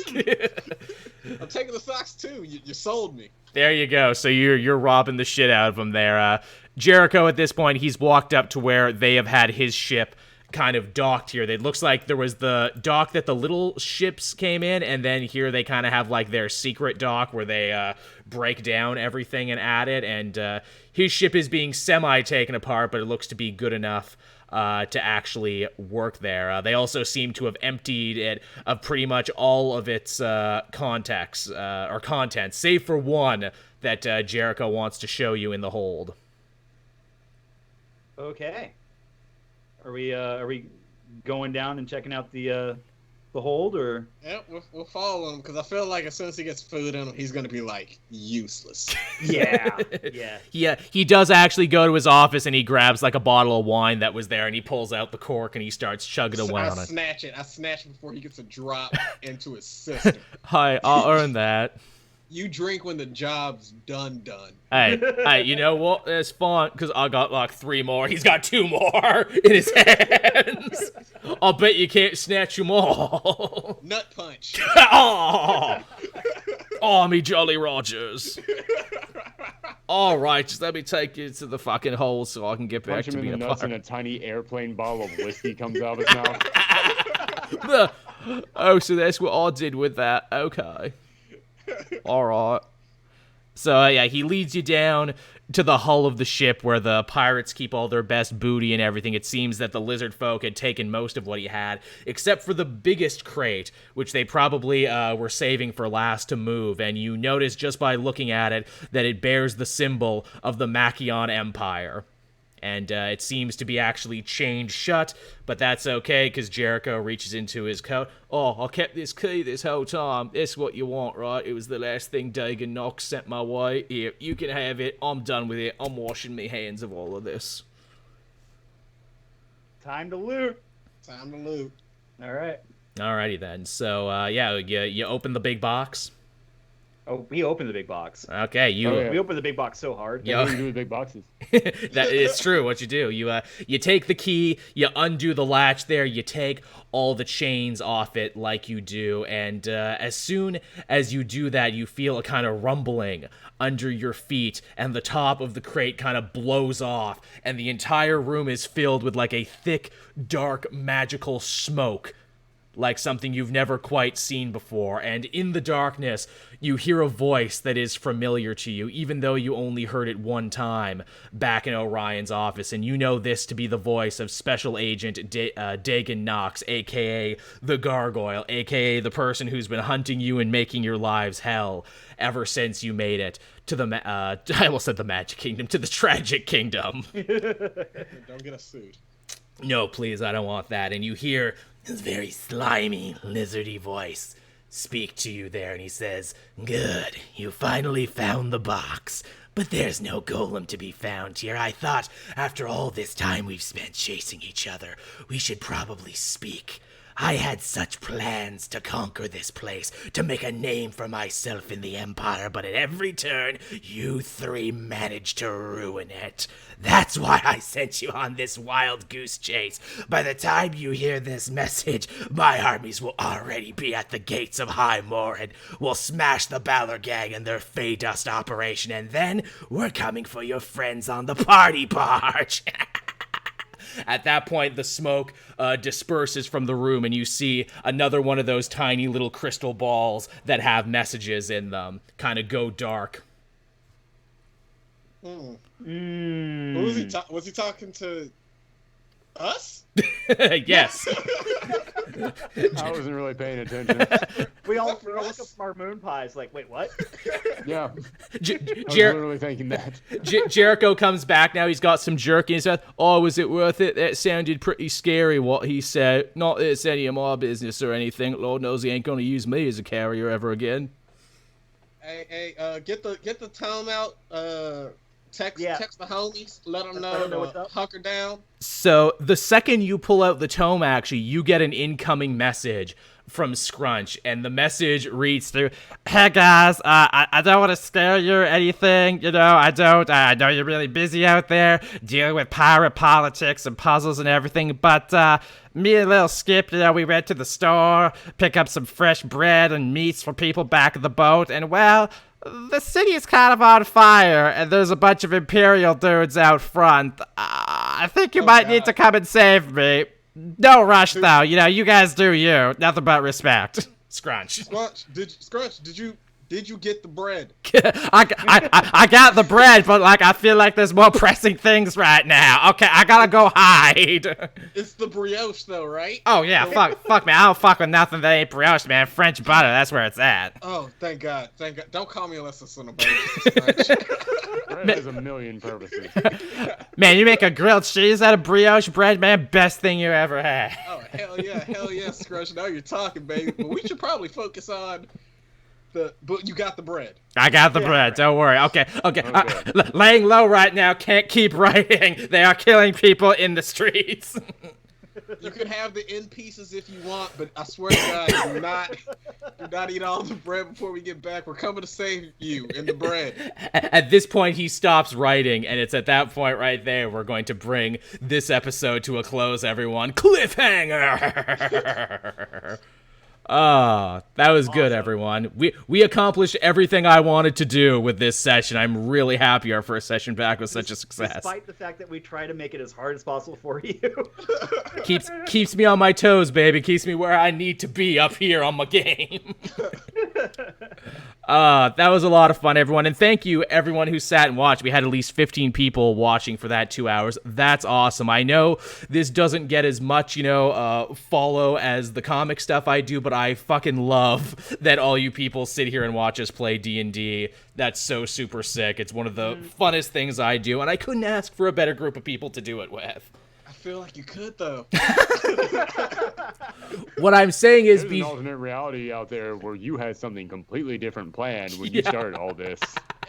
I'm taking the socks too. You sold me. There you go. So you're robbing the shit out of him there. Jericho, at this point, he's walked up to where they have had his ship kind of docked here. It looks like there was the dock that the little ships came in, and then here they kind of have like their secret dock where they break down everything and add it, and his ship is being semi-taken apart, but it looks to be good enough to actually work there. They also seem to have emptied it of pretty much all of its contents, save for one that Jericho wants to show you in the hold. Okay. Are we going down and checking out the hold, or? Yeah, we'll follow him because I feel like as soon as he gets food in him, he's gonna be like useless. Yeah. Yeah, he does actually go to his office and he grabs like a bottle of wine that was there and he pulls out the cork and he starts chugging away on it. I snatch it before he gets a drop into his system. Hi, I'll earn that. You drink when the job's done. Hey, you know what? It's fine, because I got like 3 more. He's got 2 more in his hands. I'll bet you can't snatch them all. Nut punch. Oh, me Jolly Rogers. All right, just let me take you to the fucking hole so I can get back Punch to him being in the a nuts pirate. and a tiny airplane bottle of whiskey comes out of his mouth. Oh, so that's what I did with that. Okay. All right. So, yeah, he leads you down to the hull of the ship where the pirates keep all their best booty and everything. It seems that the lizard folk had taken most of what he had, except for the biggest crate, which they probably were saving for last to move. And you notice just by looking at it that it bears the symbol of the Machion Empire. And it seems to be actually chained shut, but that's okay because Jericho reaches into his coat. Oh, I kept this key this whole time. That's what you want, right? It was the last thing Dagon Knox sent my way. Here, you can have it. I'm done with it. I'm washing my hands of all of this. Time to loot. All right. Alrighty then. So, yeah, you open the big box. Oh, we opened the big box. Okay, We opened the big box so hard. Yeah. What do you do with big boxes? That is true. What you do, you take the key, you undo the latch there, you take all the chains off it like you do, and as soon as you do that, you feel a kind of rumbling under your feet, and the top of the crate kind of blows off, and the entire room is filled with like a thick, dark, magical smoke. Like something you've never quite seen before, and in the darkness, you hear a voice that is familiar to you, even though you only heard it one time back in Orion's office, and you know this to be the voice of Special Agent Dagon Knox, aka the Gargoyle, aka the person who's been hunting you and making your lives hell ever since you made it to the, I almost said the Magic Kingdom, to the Tragic Kingdom. Don't get us sued. No, please, I don't want that. And you hear his very slimy, lizardy voice speak to you there, and he says, "Good, you finally found the box. But there's no golem to be found here. I thought, after all this time we've spent chasing each other, we should probably speak. I had such plans to conquer this place, to make a name for myself in the Empire, but at every turn, you 3 managed to ruin it. That's why I sent you on this wild goose chase. By the time you hear this message, my armies will already be at the gates of High Moor, and we'll smash the Balor Gang and their Fey Dust operation, and then we're coming for your friends on the party barge." At that point, the smoke disperses from the room, and you see another one of those tiny little crystal balls that have messages in them kind of go dark. Who was he? Was he talking to us? Yes. I wasn't really paying attention. We all look up from our moon pies like, wait, what? Yeah. I was literally thinking that. Jericho comes back now. He's got some jerky in his mouth. "Oh, was it worth it? That sounded pretty scary, what he said. Not that it's any of my business or anything. Lord knows he ain't going to use me as a carrier ever again." Hey, get the tome out. Text the homies. Let them know what's up. Hunker down. So the second you pull out the tome, actually, you get an incoming message from Scrunch, and the message reads through, "Hey guys, I don't want to scare you or anything, you know, I know you're really busy out there dealing with pirate politics and puzzles and everything, but me and little Skip, you know, we went to the store, pick up some fresh bread and meats for people back at the boat, and well, the city is kind of on fire, and there's a bunch of Imperial dudes out front. I think you might need to come and save me." No rush, though. You know, you guys do you. Nothing but respect. Scrunch. Did you get the bread? I got the bread, but like I feel like there's more pressing things right now. Okay, I gotta go hide. It's the brioche, though, right? Oh yeah, fuck me. I don't fuck with nothing that ain't brioche, man. French butter, that's where it's at. Oh, thank God. Don't call me unless it's on a boat. Bread has a million purposes. Man, you make a grilled cheese out of brioche bread, man. Best thing you ever had. Oh, hell yeah, Scrunch. Now you're talking, baby. But we should probably focus on but you got the bread. I got the bread. Don't worry. Okay. Laying low right now. Can't keep writing. They are killing people in the streets. You can have the end pieces if you want, but I swear to God, do not eat all the bread before we get back. We're coming to save you and the bread. At this point, he stops writing, and it's at that point right there we're going to bring this episode to a close, everyone. Cliffhanger! Oh, that was good, everyone. We accomplished everything I wanted to do with this session. I'm really happy our first session back was such a success. Despite the fact that we try to make it as hard as possible for you. Keeps me on my toes, baby. Keeps me where I need to be up here on my game. That was a lot of fun, everyone. And thank you, everyone who sat and watched. We had at least 15 people watching for that 2 hours. That's awesome. I know this doesn't get as much, follow as the comic stuff I do, but I fucking love that all you people sit here and watch us play D&D. That's so super sick. It's one of the funnest things I do, and I couldn't ask for a better group of people to do it with. I feel like you could, though. What I'm saying is, There's an alternate reality out there where you had something completely different planned when you started all this.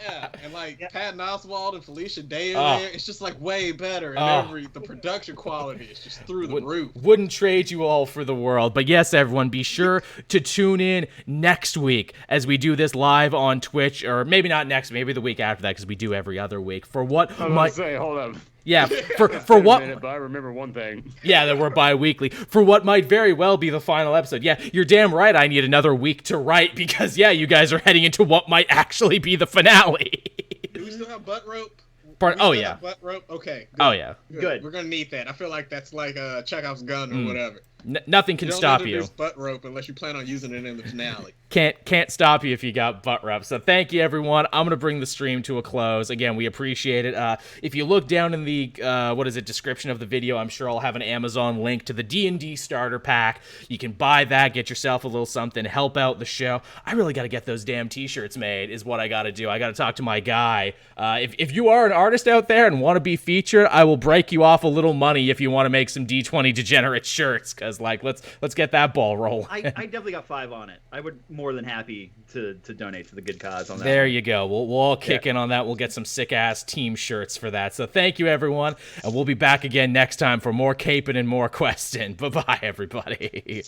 Yeah, and Patton Oswalt and Felicia Day are there. It's just way better, and the production quality is just through the roof. Wouldn't trade you all for the world. But yes, everyone, be sure to tune in next week as we do this live on Twitch, or maybe not next, maybe the week after that, because we do every other week. For what hold up. Yeah, for what? But I remember one thing. Yeah, that we're bi-weekly. For what might very well be the final episode. Yeah, you're damn right I need another week to write because, you guys are heading into what might actually be the finale. Do we still have butt rope? Butt rope? Okay. Good. Oh, yeah. Good. We're going to need that. I feel like that's like Chekhov's gun or whatever. Nothing can stop you. There's butt rope unless you plan on using it in the finale. Can't stop you if you got butt rope. So thank you, everyone. I'm gonna bring the stream to a close. Again, we appreciate it. If you look down in the description of the video, I'm sure I'll have an Amazon link to the D&D starter pack. You can buy that, get yourself a little something, help out the show. I really got to get those damn t-shirts made. Is what I got to do. I got to talk to my guy. If you are an artist out there and want to be featured, I will break you off a little money if you want to make some D20 degenerate shirts. Because let's get that ball rolling. I definitely got 5 on it. I would more than happy to donate to the good cause on that. There you go. We'll all kick in on that. We'll get some sick ass team shirts for that. So thank you, everyone, and we'll be back again next time for more caping and more questing. Bye bye, everybody.